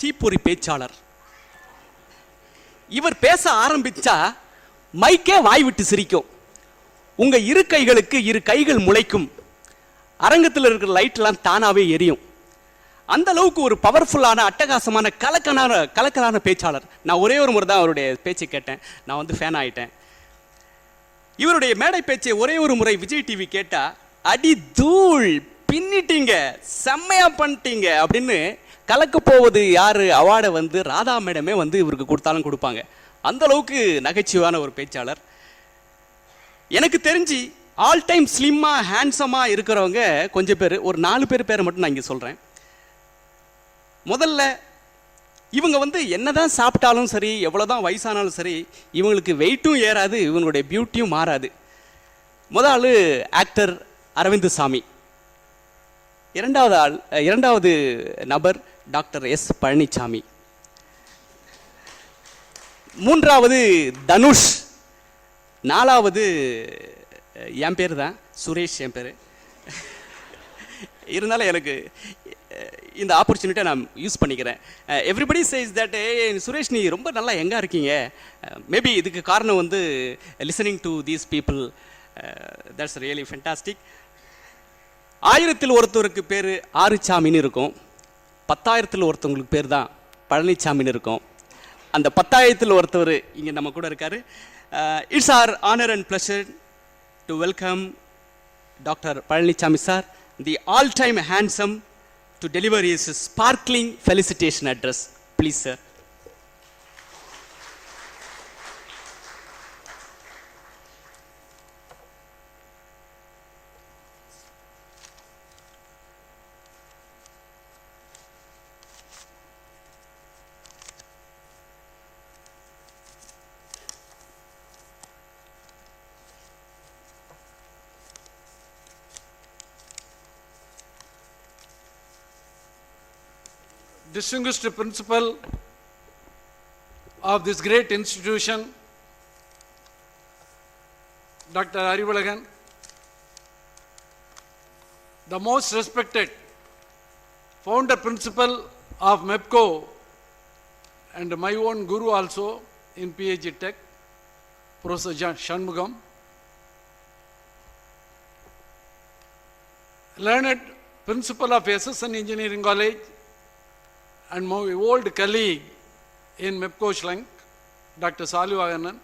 தீப்பொறி பேச்சாளர். இவர் பேச ஆரம்பிச்சா மைக்கே வாய் விட்டு சிரிக்கும். உங்க இரு கைகளுக்கு இரு கைகள் முளைக்கும். அரங்கத்தில் இருக்கிற லைட்லாம் தானாவே எரியும். அந்த அளவுக்கு ஒரு பவர்ஃபுல்லான, அட்டகாசமான, கலக்கலான பேச்சாளர். நான் ஒரே ஒரு முறை தான் அவருடைய பேச்சை கேட்டேன். நான் வந்து ஃபேன் ஆயிட்டேன். இவருடைய மேடை பேச்சை ஒரே ஒரு முறை விஜய் டிவி கேட்டா, அடி தூள் பின்னிட்டீங்க, செம்மையா பண்ணிட்டீங்க அப்படின்னு கலக்க போவது யாரு அவார்டை வந்து ராதா மேடமே வந்து இவருக்கு கொடுத்தாலும் கொடுப்பாங்க. அந்த அளவுக்கு நகைச்சுவான ஒரு பேச்சாளர். எனக்கு தெரிஞ்சு ஆல் டைம் ஸ்லிம்மா ஹேண்ட்ஸமா இருக்கிறவங்க கொஞ்சம் பேர், ஒரு 4 பேரை மட்டும் நான் இங்கே சொல்றேன். முதல்ல இவங்க வந்து என்னதான் சாப்பிட்டாலும் சரி, எவ்வளோதான் வயசானாலும் சரி, இவங்களுக்கு வெயிட்டும் ஏறாது, இவங்களுடைய பியூட்டியும் மாறாது. முதல் ஆக்டர் அரவிந்த் சாமி. இரண்டாவது நபர் டாக்டர் எஸ் பழனிசாமி. மூன்றாவது தனுஷ். நாலாவது என் பேர் தான் சுரேஷ், என் பேர். இருந்தாலும் எனக்கு இந்த ஆப்பர்ச்சுனிட்டியை நான் யூஸ் பண்ணிக்கிறேன். எவ்ரிபடி சேஸ் தட் சுரேஷ் நீ ரொம்ப நல்லா எங்கே இருக்கீங்க. மேபி இதுக்கு காரணம் வந்து listening to these people. That's really fantastic. 1000 ஒருத்தருக்கு பேர் ஆறுசாமின்னு இருக்கும். 10,000 ஒருத்தவங்களுக்கு பேர் தான் பழனிசாமின்னு இருக்கும். அந்த 10,000 ஒருத்தவர் இங்கே நம்ம கூட இருக்காரு. It's our honour and pleasure to welcome doctor Palanisamy sir, the all time handsome, to deliver is sparkling felicitation address. Please sir. Distinguished principal of this great institution, Dr. Arivalagan, the most respected founder principal of MEPCO and my own guru also in PhD Tech, Professor Shanmugam, learned principal of SSN Engineering College, and my old colleague in MEPCO Schlank, Dr. Salivaganan,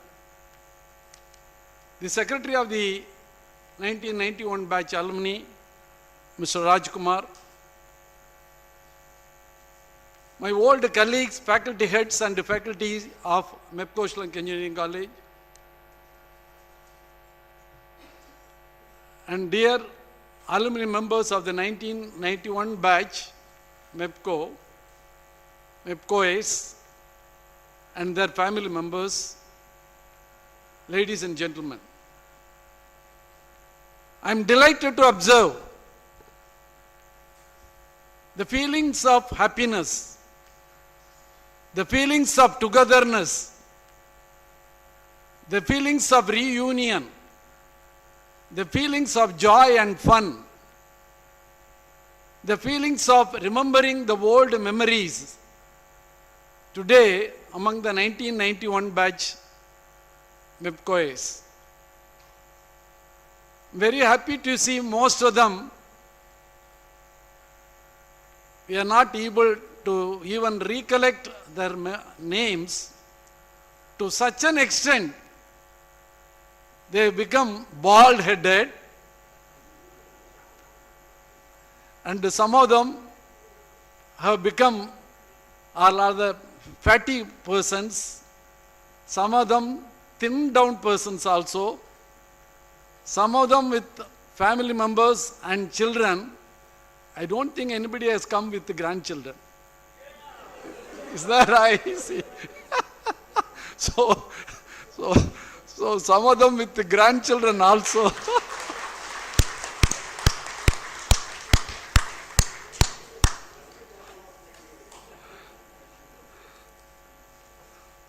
the secretary of the 1991 batch alumni, Mr. Rajkumar, my old colleagues, faculty heads and faculties of MEPCO Schlank Engineering College, and dear alumni members of the 1991 batch MEPCO, MEPCOs and their family members, ladies and gentlemen, I am delighted to observe the feelings of happiness, the feelings of togetherness, the feelings of reunion, the feelings of joy and fun, the feelings of remembering the old memories today among the 1991 batch MEPCOs. Very happy to see most of them. We are not able to even recollect their names to such an extent they become bald-headed, and some of them have become are rather fatty persons, some of them thin down persons also, some of them with family members and children. I don't think anybody has come with the grandchildren. Is that right? See? So some of them with the grandchildren also.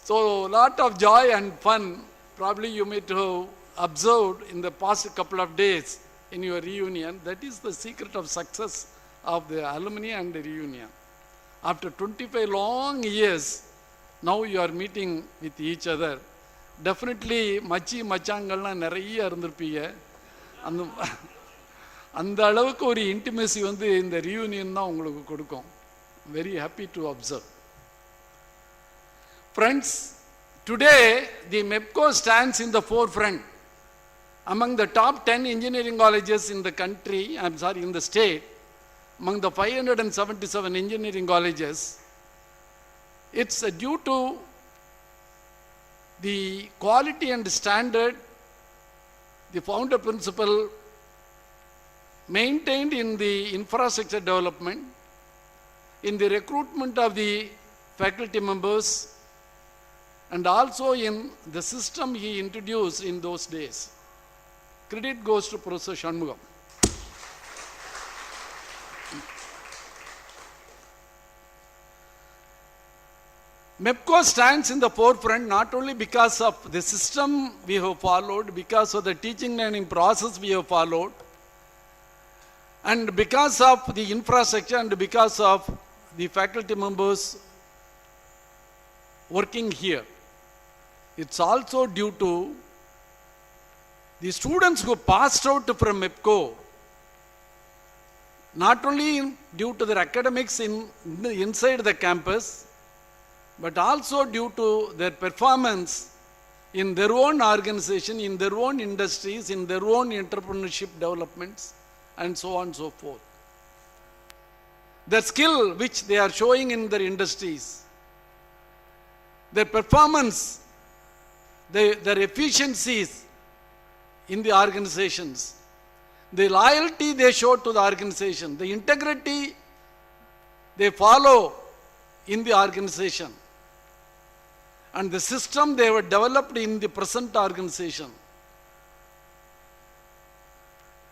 So, lot of joy and fun, probably you may have observed in the past couple of days in your reunion. That is the secret of success of the alumni and the reunion. After 25 long years, now you are meeting with each other. Definitely, மச்சி மச்சாங்கள்லாம் நிறைய இருந்திருப்பீங்க. அந்த அளவுக்கு ஒரு intimacy வந்து இந்த reunion தான் உங்களுக்கு கொடுக்கும். Very happy to observe. Friends, today the MEPCO stands in the forefront among the top 10 engineering colleges in the country, in the state, among the 577 engineering colleges. It's due to the quality and standard, the founder principle maintained in the infrastructure development, in the recruitment of the faculty members, and also in the system he introduced in those days. Credit goes to Professor Shanmugam. MEPCO stands in the forefront not only because of the system we have followed, because of the teaching learning process we have followed, and because of the infrastructure and because of the faculty members working here. It's also due to the students who passed out from MEPCO, not only due to their academics inside the campus, but also due to their performance in their own organization, in their own industries, in their own entrepreneurship developments, and so on and so forth. The skill which they are showing in their industries, their performance, their efficiencies in the organizations, the loyalty they show to the organization, the integrity they follow in the organization, and the system they were developed in the present organization,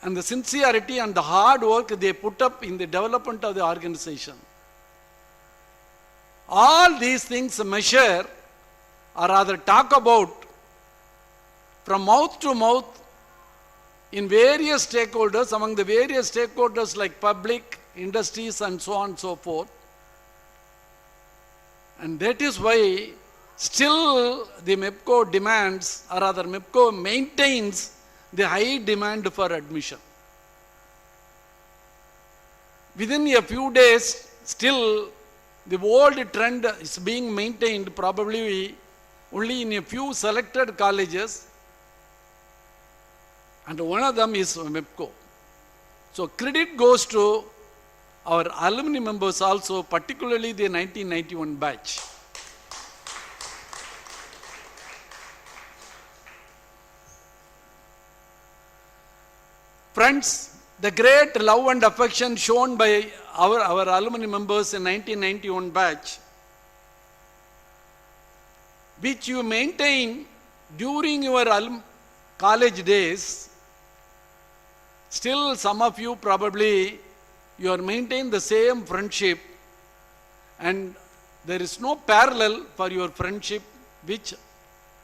and the sincerity and the hard work they put up in the development of the organization. All these things measure or rather talk about from mouth to mouth in various stakeholders, among the various stakeholders like public, industries, and so on and so forth. And that is why still the MEPCO demands, or rather MEPCO maintains the high demand for admission. Within a few days, still the old trend is being maintained probably only in a few selected colleges, and one of them is MEPCO. So credit goes to our alumni members also, particularly the 1991 batch. Friends, the great love and affection shown by our alumni members in 1991 batch which you maintain during your college days, still some of you probably you are maintaining the same friendship, and there is no parallel for your friendship which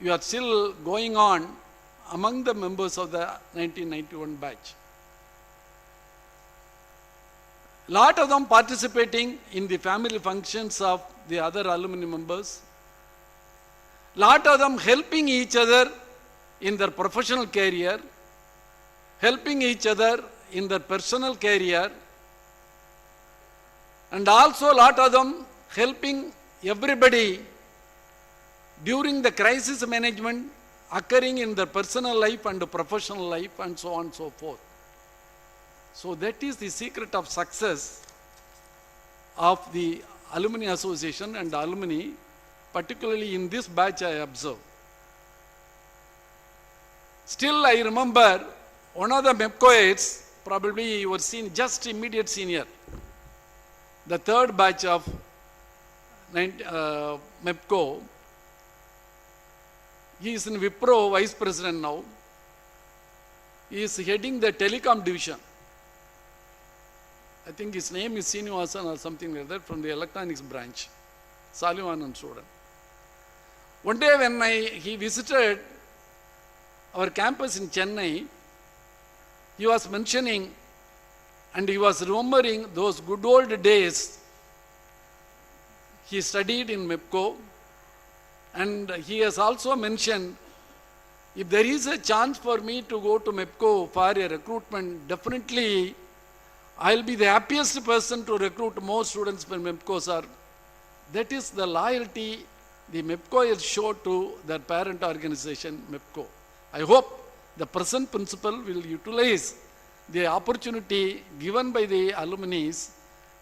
you are still going on among the members of the 1991 batch. Lot of them participating in the family functions of the other alumni members. Lot of them helping each other in their professional career, helping each other in their personal career, and also lot of them helping everybody during the crisis management occurring in their personal life and professional life, and so on and so forth. So that is the secret of success of the Alumni Association and alumni, particularly in this batch I observe. Still I remember one of the mepcoites, probably you were seen just immediate senior, the third batch of MEPCO. He is in Wipro vice president now. He is heading the telecom division. I think his name is Srinivasan or something like that, from the electronics branch. Salivan student. One day when he visited our campus in Chennai, he was mentioning and he was remembering those good old days. He studied in MEPCO, and he has also mentioned, if there is a chance for me to go to MEPCO for a recruitment, definitely I will be the happiest person to recruit more students for MEPCO, sir. That is the loyalty the MEPCO show to their parent organization, MEPCO. I hope the present principal will utilize the opportunity given by the alumni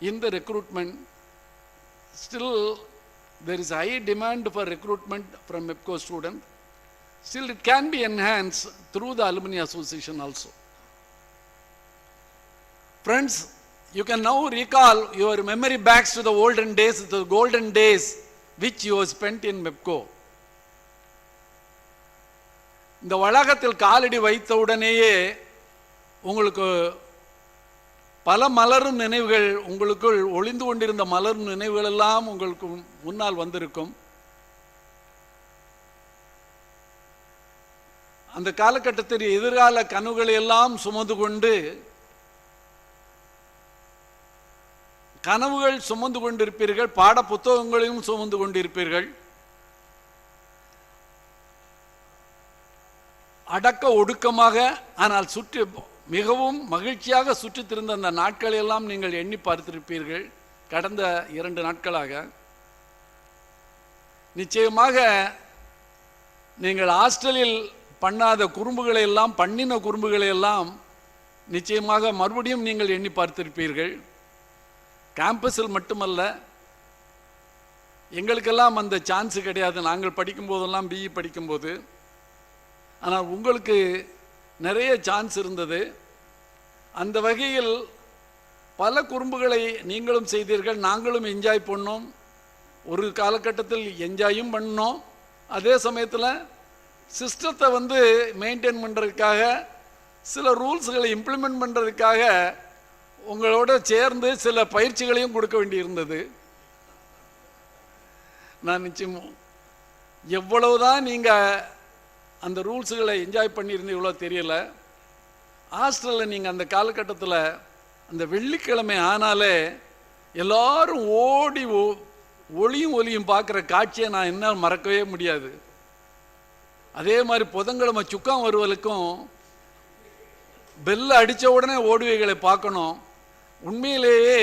in the recruitment. Still, there is high demand for recruitment from MEPCO students. Still, it can be enhanced through the Alumni Association also. Friends, you can now recall your memory back to the olden days, the golden days which you have spent in MEPCO. இந்த வளாகத்தில் காலடி வைத்த உடனேயே உங்களுக்கு பல மலரும் நினைவுகள், உங்களுக்குள் ஒளிந்து கொண்டிருந்த மலரும் நினைவுகள் எல்லாம் உங்களுக்கு முன்னால் வந்திருக்கும். அந்த காலகட்டத்தில் எதிர்கால கனவுகளை எல்லாம் சுமந்து கொண்டு கனவுகள் சுமந்து கொண்டிருப்பீர்கள், பாட புத்தகங்களையும் சுமந்து கொண்டிருப்பீர்கள். அடக்க ஒடுக்கமாக ஆனால் சுற்றி மிகவும் மகிழ்ச்சியாக சுற்றித் திரிந்த அந்த நாட்களை எல்லாம் நீங்கள் எண்ணி பார்த்திருப்பீர்கள். கடந்த 2 நாட்களாக நிச்சயமாக நீங்கள் ஹாஸ்டலில் பண்ணாத குறும்புகளை எல்லாம், பண்ணின குறும்புகளை எல்லாம் நிச்சயமாக மறுபடியும் நீங்கள் எண்ணி பார்த்திருப்பீர்கள். கேம்பஸில் மட்டுமல்ல, எங்களுக்கெல்லாம் அந்த சான்ஸ் கிடையாது. நாங்கள் படிக்கும்போதெல்லாம் பிஇ படிக்கும்போது, ஆனால் உங்களுக்கு நிறைய சான்ஸ் இருந்தது. அந்த வகையில் பல குறும்புகளை நீங்களும் செய்தீர்கள், நாங்களும் என்ஜாய் பண்ணோம். ஒரு காலகட்டத்தில் என்ஜாயும் பண்ணோம், அதே சமயத்தில் சிஸ்டத்தை மெயின்டைன் பண்ணுறதுக்காக, சில ரூல்ஸ்களை இம்ப்ளிமெண்ட் பண்ணுறதுக்காக உங்களோட சேர்ந்து சில பயிற்சிகளையும் கொடுக்க வேண்டியிருந்தது. நான் நிச்சயம் எவ்வளவுதான் நீங்கள் அந்த ரூல்ஸுகளை என்ஜாய் பண்ணியிருந்தீங்களோ தெரியல. ஹாஸ்டலில் நீங்கள் அந்த காலகட்டத்தில் அந்த வெள்ளிக்கிழமை ஆனாலே எல்லாரும் ஓடி ஒளியும் ஒலியும் பார்க்குற காட்சியை நான் என்னால் மறக்கவே முடியாது. அதே மாதிரி புதன்கிழமை சுக்கம் வருவதற்கும் பெல்ல அடித்த உடனே ஓடுவைகளை பார்க்கணும். உண்மையிலேயே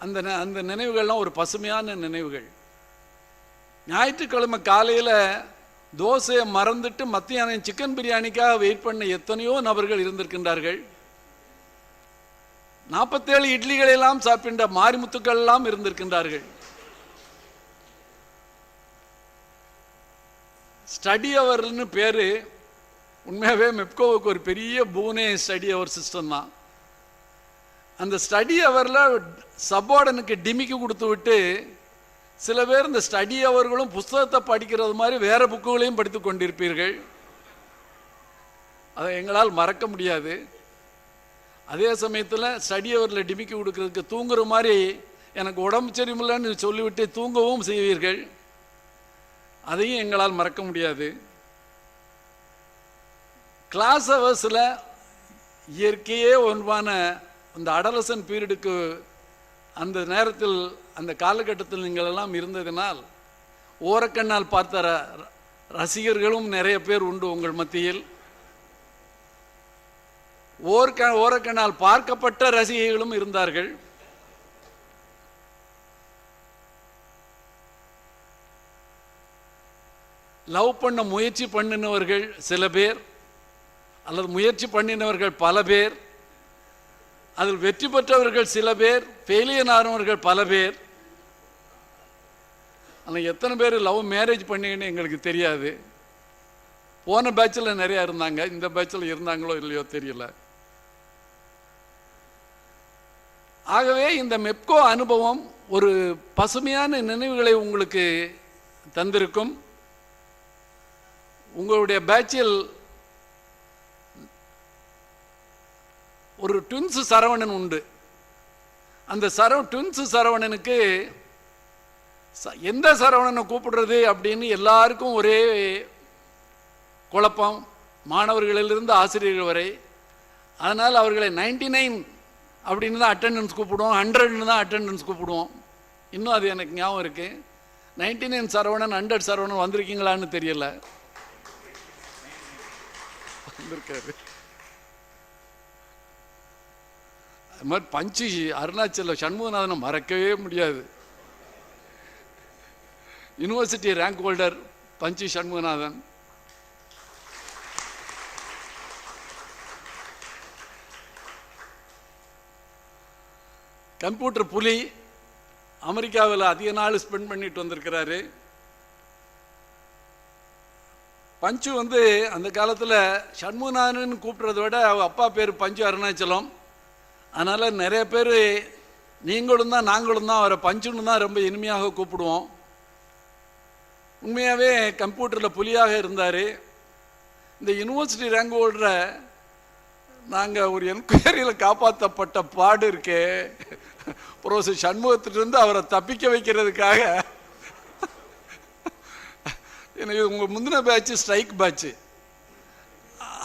அந்த நினைவுகள்லாம் ஒரு பசுமையான நினைவுகள். ஞாயிற்றுக்கிழமை காலையில் தோசையை மறந்துட்டு மத்தியானம் சிக்கன் பிரியாணிக்காக வெயிட் பண்ண எத்தனையோ நபர்கள் இருந்திருக்கின்றார்கள். 47 இட்லிகளெல்லாம் சாப்பிட்ட மாரிமுத்துக்கள் எல்லாம் இருந்திருக்கின்றார்கள். ஸ்டடி அவர்னு பேரு. உண்மையாகவே மெப்கோவுக்கு ஒரு பெரிய பூனே ஸ்டடி அவர் சிஸ்டம் தான். அந்த ஸ்டடி அவரில் சப்பார்டனுக்கு டிமிக்கு கொடுத்து விட்டு சில பேர் இந்த ஸ்டடி அவர்களும் புஸ்தகத்தை படிக்கிறது மாதிரி வேற புக்குகளையும் படித்து கொண்டிருப்பீர்கள். அதை எங்களால் மறக்க முடியாது. அதே சமயத்தில் ஸ்டடி அவரில் டிமிக்கி கொடுக்கறதுக்கு தூங்குற மாதிரி எனக்கு உடம்பு சரியில்லைன்னு சொல்லிவிட்டு தூங்கவும் செய்வீர்கள். அதையும் எங்களால் மறக்க முடியாது. கிளாஸ் ஹவர்ஸில் இயற்கையே ஒன்றான அந்த அடலசன் பீரியடுக்கு அந்த நேரத்தில் அந்த காலகட்டத்தில் நீங்கள் எல்லாம் இருந்ததினால் ஓரக்கண்ணால் பார்த்த ரசிகர்களும் நிறைய பேர் உண்டு உங்கள் மத்தியில். ஓரக்கண்ணால் பார்க்கப்பட்ட ரசிகைகளும் இருந்தார்கள். லவ் பண்ண முயற்சி பண்ணினவர்கள் சில பேர், அல்லது முயற்சி பண்ணினவர்கள் பல பேர், அதில் வெற்றி பெற்றவர்கள் சில பேர், ஃபெயிலியர் ஆனவர்கள் பல பேர். ஆனால் எத்தனை பேர் லவ் மேரேஜ் பண்ணிங்கன்னு எங்களுக்கு தெரியாது. போன பேட்சில் நிறையா இருந்தாங்க, இந்த பேட்சில் இருந்தாங்களோ இல்லையோ தெரியல. ஆகவே இந்த மெப்கோ அனுபவம் ஒரு பசுமையான நினைவுகளை உங்களுக்கு தந்திருக்கும். உங்களுடைய பேட்சில் ஒரு ட்வின்ஸ் சரவணன் உண்டு. அந்த ட்வின்ஸ் சரவணனுக்கு எந்த சரவணனை கூப்பிடுறது அப்படின்னு எல்லாருக்கும் ஒரே குழப்பம், மாணவர்களிலிருந்து ஆசிரியர்கள் வரை. அதனால் அவர்களை 99 அப்படின்னு தான் அட்டெண்டன்ஸ் கூப்பிடுவோம், 100ன்னு தான் அட்டெண்டன்ஸ் கூப்பிடுவோம். இன்னும் அது எனக்கு ஞாபகம் இருக்கு. 99 சரவணன் 100 சரவணன் வந்திருக்கீங்களான்னு தெரியல. வந்திருக்காரு. அது மாதிரி பஞ்சு அருணாச்சல சண்முகநாதனை மறக்கவே முடியாது. யூனிவர்சிட்டி ரேங்க் ஹோல்டர் பஞ்சு சண்முகநாதன். கம்ப்யூட்டர் புலி, அமெரிக்காவில் அதிக நாள் ஸ்பெண்ட் பண்ணிட்டு வந்திருக்கிறாரு. பஞ்சு அந்த காலத்தில் சண்முகநாதன் கூப்பிட்றத விட அவங்க அப்பா பேர் பஞ்சு அருணாச்சலம். அதனால் நிறைய பேர் நீங்களும் தான் நாங்களும் தான் அவரை பஞ்சுன்னு தான் ரொம்ப இனிமையாக கூப்பிடுவோம். உண்மையாகவே கம்ப்யூட்டரில் புலியாக இருந்தார். இந்த யூனிவர்சிட்டி ரேங்க் ஹோல்டரை நாங்கள் ஒரு என்கொயரியில் காப்பாற்றப்பட்ட பாடு இருக்கே, ப்ரொஃபஸர் சண்முகத்திலிருந்து அவரை தப்பிக்க வைக்கிறதுக்காக. எனக்கு உங்கள் முந்தின பேட்ச் ஸ்ட்ரைக் பேட்ச்,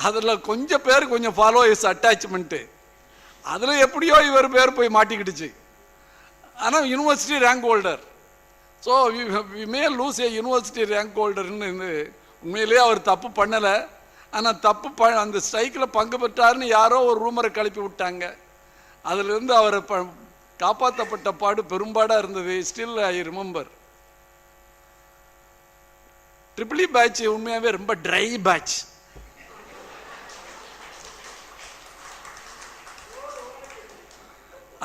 அதில் கொஞ்சம் பேர் கொஞ்சம் ஃபாலோயர்ஸ் அட்டாச்மெண்ட்டு, அதில் எப்படியோ இவர் பேர் போய் மாட்டிக்கிடுச்சு. ஆனால் university rank holder. So we may lose a university rank ஹோல்டர்னு. உண்மையிலேயே அவர் தப்பு பண்ணலை, ஆனால் அந்த ஸ்ட்ரைக்கில் பங்கு பெற்றாருன்னு யாரோ ஒரு ரூமரை கிளப்பி விட்டாங்க. அதிலிருந்து அவரை காப்பாற்றப்பட்ட பாடு பெரும்பாடாக இருந்தது. Still I remember. Triple E batch உண்மையாகவே ரொம்ப ட்ரை பேட்ச்.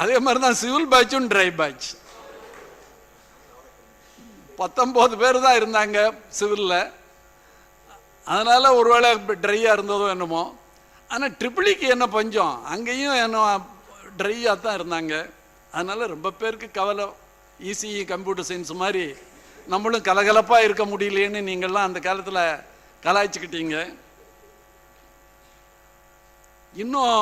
அதே மாதிரி தான் சிவில் பேட்சும் ட்ரை பேட்ச். 19 பேர் தான் இருந்தாங்க சிவிலில். அதனால் ஒருவேளை ட்ரையாக இருந்ததோ என்னமோ. ஆனால் ட்ரிபிளிக்கு என்ன பஞ்சம், அங்கேயும் என்ன ட்ரையாக தான் இருந்தாங்க. அதனால் ரொம்ப பேருக்கு கவலை. இசிஇ கம்ப்யூட்டர் சயின்ஸ் மாதிரி நம்மளும் கலகலப்பாக இருக்க முடியலேன்னு நீங்கள்லாம் அந்த காலத்தில் கலாய்ச்சிக்கிட்டீங்க. இன்னும்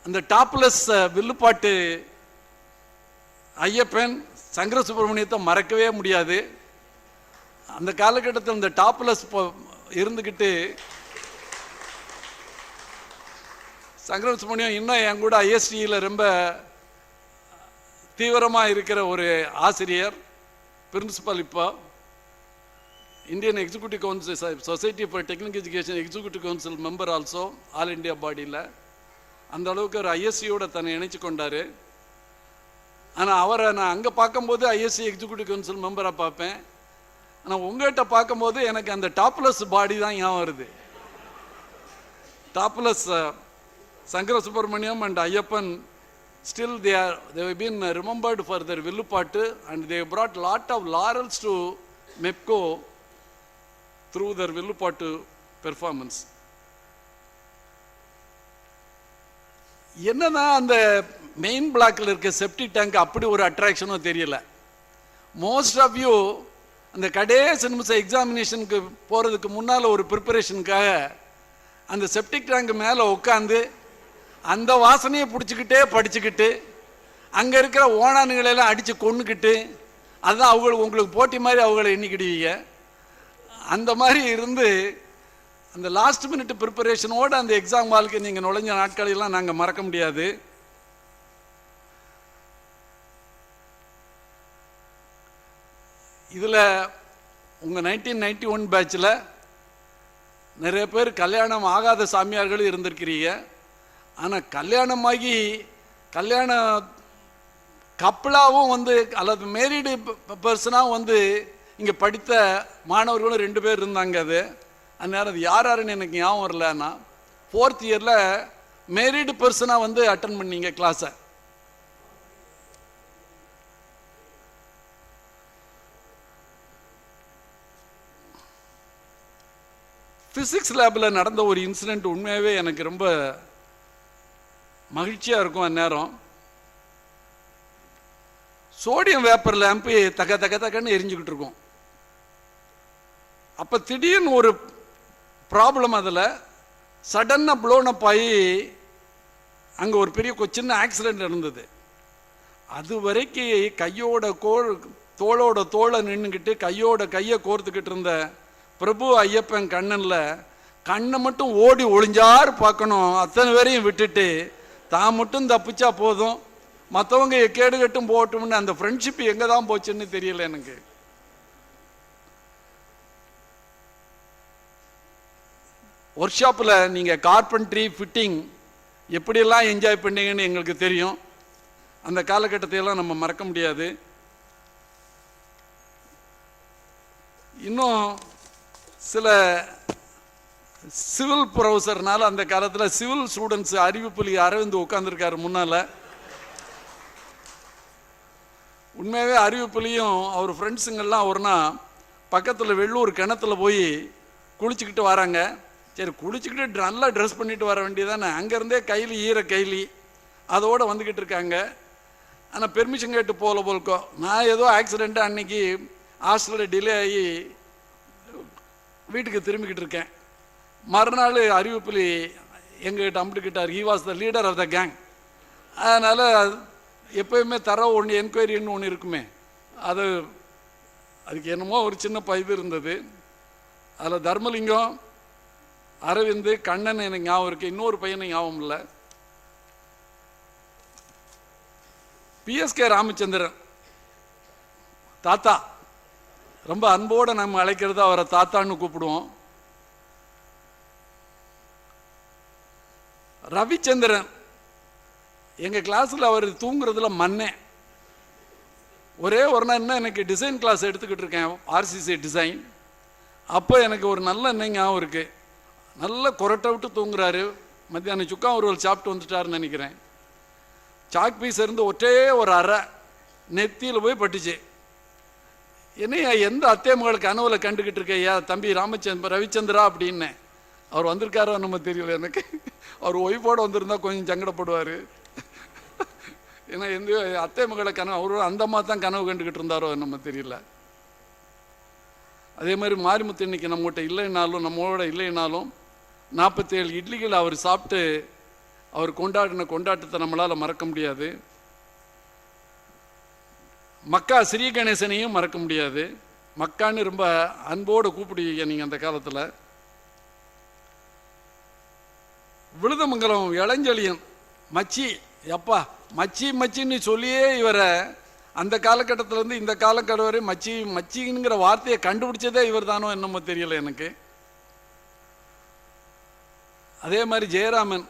அந்த டாப்லெஸ் வில்லுப்பாட்டு ஐயப்பன் சங்கர சுப்பிரமணியத்தை மறக்கவே முடியாது. அந்த காலகட்டத்தில் இந்த டாப்லெஸ் இருந்துக்கிட்டு சங்கர சுப்பிரமணியம் இன்னும் என் கூட ஐஎஸ்டியில் ரொம்ப தீவிரமாக இருக்கிற ஒரு ஆசிரியர், பிரின்சிபல். இப்போ Indian executive council, society for technical education executive council member also, all India பாடியில். அந்த அளவுக்கு ஒரு ஐஎஸ்சியோட தன்னை இணைச்சு கொண்டார். ஆனால் அவரை நான் அங்கே பார்க்கும்போது ஐஎஸ்சி எக்ஸிக்யூட்டிவ் கவுன்சில் மெம்பராக பார்ப்பேன். ஆனால் உங்கள்கிட்ட பார்க்கும்போது எனக்கு அந்த டாப்லெஸ் பாடி தான் ஞாபகம் வருது. டாப்லெஸ் Sankara Subramaniam and Ayyappan, still they have been remembered for their villupaattu, and they brought lot of laurels to MEPCO through their villupaattu performance. என்னதான் அந்த மெயின் பிளாக்ல இருக்க செப்டி டேங்க் அப்படி ஒரு அட்ராக்ஷனும் தெரியல. மோஸ்ட் ஆஃப் யூ அந்த கடைசி நிமிஷம் எக்ஸாமினேஷனுக்கு போகிறதுக்கு முன்னால் ஒரு ப்ரிப்பரேஷனுக்காக அந்த செப்டிக் டேங்க் மேலே உட்காந்து அந்த வாசனையை பிடிச்சிக்கிட்டே படிச்சுக்கிட்டு அங்கே இருக்கிற ஓணானுகளெல்லாம் அடித்து கொண்டுக்கிட்டு அதுதான் உங்களுக்கு போட்டி மாதிரி அவங்கள எண்ணிக்கிடுவீங்க. அந்த மாதிரி இருந்து அந்த லாஸ்ட் மினிட் ப்ரிப்பரேஷனோடு அந்த எக்ஸாம் ஹாலுக்கு நீங்கள் நுழைஞ்ச நாட்களெல்லாம் நாங்கள் மறக்க முடியாது. இதில் உங்கள் 1991 பேட்சில் நிறைய பேர் கல்யாணம் ஆகாத சாமியார்களும் இருந்திருக்கிறீங்க. ஆனால் கல்யாணமாகி கல்யாண கப்பலாகவும் வந்து அல்லது மேரீடு பர்சனாகவும் வந்து இங்கே படித்த மாணவர்களும் 2 பேர் இருந்தாங்க. அந்நேரம் அது யாருன்னு எனக்கு ஞாபகம் வரலன்னா 4th இயரில் மேரீடு பர்சனாக வந்து அட்டன் பண்ணீங்க கிளாஸை. ஃபிசிக்ஸ் லேபில் நடந்த ஒரு இன்சிடெண்ட் உண்மையாகவே எனக்கு ரொம்ப மகிழ்ச்சியாக இருக்கும். அந்நேரம் சோடியம் வேப்பர் லேம்பு தக்க தக்க தக்கன்னு எரிஞ்சுக்கிட்டு இருக்கும். அப்போ திடீர்னு ஒரு ப்ராப்ளம், அதில் சடனாக ப்ளோன் அப் ஆகி அங்கே ஒரு பெரிய சின்ன ஆக்சிடெண்ட் இருந்தது. அது வரைக்கும் கையோட தோளோட தோளை நின்றுக்கிட்டு கையோட கையை கோர்த்துக்கிட்டு இருந்த பிரபு ஐயப்பன் கண்ணை மட்டும் ஓடி ஒளிஞ்சாரு பார்க்கணும். அத்தனை பேரையும் விட்டுட்டு தான் மட்டும் தப்பிச்சா போதும், மற்றவங்க கேடு கட்டும் போட்டோம்னு அந்த ஃப்ரெண்ட்ஷிப் எங்கே தான் போச்சுன்னு தெரியல எனக்கு. ஒர்க் ஷாப்பில் நீங்கள் கார்பென்ட்ரி ஃபிட்டிங் எப்படியெல்லாம் என்ஜாய் பண்ணீங்கன்னு எங்களுக்கு தெரியும். அந்த காலகட்டத்தையெல்லாம் நம்ம மறக்க முடியாது. இன்னும் சில சிவில் ப்ரொஃபஸர்னால அந்த காலத்தில் சிவில் ஸ்டூடெண்ட்ஸ் அறிவிப்புலி அரவிந்த் உட்காந்துருக்காரு முன்னால். உண்மையாகவே அறிவிப்புலையும் அவர் ஃப்ரெண்ட்ஸுங்கெல்லாம் ஒரு நாள் பக்கத்தில் வெள்ளூர் கிணத்துல போய் குளிச்சுக்கிட்டு வராங்க. சரி, குளிச்சுக்கிட்டு நல்லா ட்ரெஸ் பண்ணிட்டு வர வேண்டியதானே, அங்கேருந்தே கைலி ஈர கைலி அதோடு வந்துக்கிட்டு இருக்காங்க. ஆனால் பெர்மிஷன் கேட்டு போலக்கோ நான் ஏதோ ஆக்சிடெண்ட்டு அன்னைக்கு ஹாஸ்டலில் டிலே ஆகி வீட்டுக்கு திரும்பிக்கிட்டு இருக்கேன். மறுநாள் அறிவிப்புலி எங்ககிட்ட அம்பிட்டுக்கிட்டார். He was the leader of the gang. அதனால் எப்போயுமே ஒன்று என்கொயரின்னு ஒன்று இருக்குமே, அதுக்கு என்னமோ ஒரு சின்ன இது இருந்தது. அதில் தர்மலிங்கம், அரவிந்த், கண்ணன் எனக்கு ஞாபகம் இருக்குது, இன்னொரு பையனை ஞாபகம் இல்லை. பிஎஸ்கே ராமச்சந்திரன் தாத்தா, ரொம்ப அன்போடு நம்ம அழைக்கிறது அவரை தாத்தான்னு கூப்பிடுவோம். ரவிச்சந்திரன் எங்கள் கிளாஸில் அவர் தூங்குறதுல மண்ணே. ஒரே ஒரு நாள் என்ன, எனக்கு டிசைன் கிளாஸ் எடுத்துக்கிட்டு இருக்கேன், ஆர்சிசி டிசைன். அப்போ எனக்கு ஒரு நல்ல ஞாபகம் இருக்குது. நல்ல கொரட்டை விட்டு தூங்குறாரு. மத்தியானம் சுக்கா ஒருவள் சாப்பிட்டு வந்துட்டாருன்னு நினைக்கிறேன். சாக் பீஸ் இருந்து ஒற்றே ஒரு அறை நெத்தியில் போய் பட்டுச்சு. என்னையா எந்த அத்தை மகள் கனவுல கண்டுக்கிட்டு இருக்கையா தம்பி ரவிச்சந்திரா அப்படின்னு. அவர் வந்திருக்காரோ நம்ம தெரியல எனக்கு. அவர் ஒய்ஃபோடு வந்திருந்தா கொஞ்சம் சங்கடப்படுவார். ஏன்னா எந்த அத்தை மகளை கனவு அவரோட அந்த மாதிரி தான் கனவு கண்டுக்கிட்டு இருந்தாரோ நம்ம தெரியல. அதே மாதிரி மாரிமுத்து இன்னைக்கு நம்மளோட இல்லைனாலும் 47 இட்லிகள் அவர் சாப்பிட்டு அவர் கொண்டாடின கொண்டாட்டத்தை நம்மளால் மறக்க முடியாது. மக்கா ஸ்ரீ கணேசனையும் மறக்க முடியாது. மக்கான்னு ரொம்ப அன்போடு கூப்பிடுவீங்க நீங்கள் அந்த காலத்தில். விழுதமங்கலம் இளஞ்செழியன் மச்சி, எப்பா மச்சின்னு சொல்லியே இவரை அந்த காலகட்டத்திலேருந்து இந்த காலகட்டம் வரை மச்சிங்கிற வார்த்தையை கண்டுபிடிச்சதே இவர் தானோ என்னமோ தெரியல எனக்கு. அதே மாதிரி ஜெயராமன்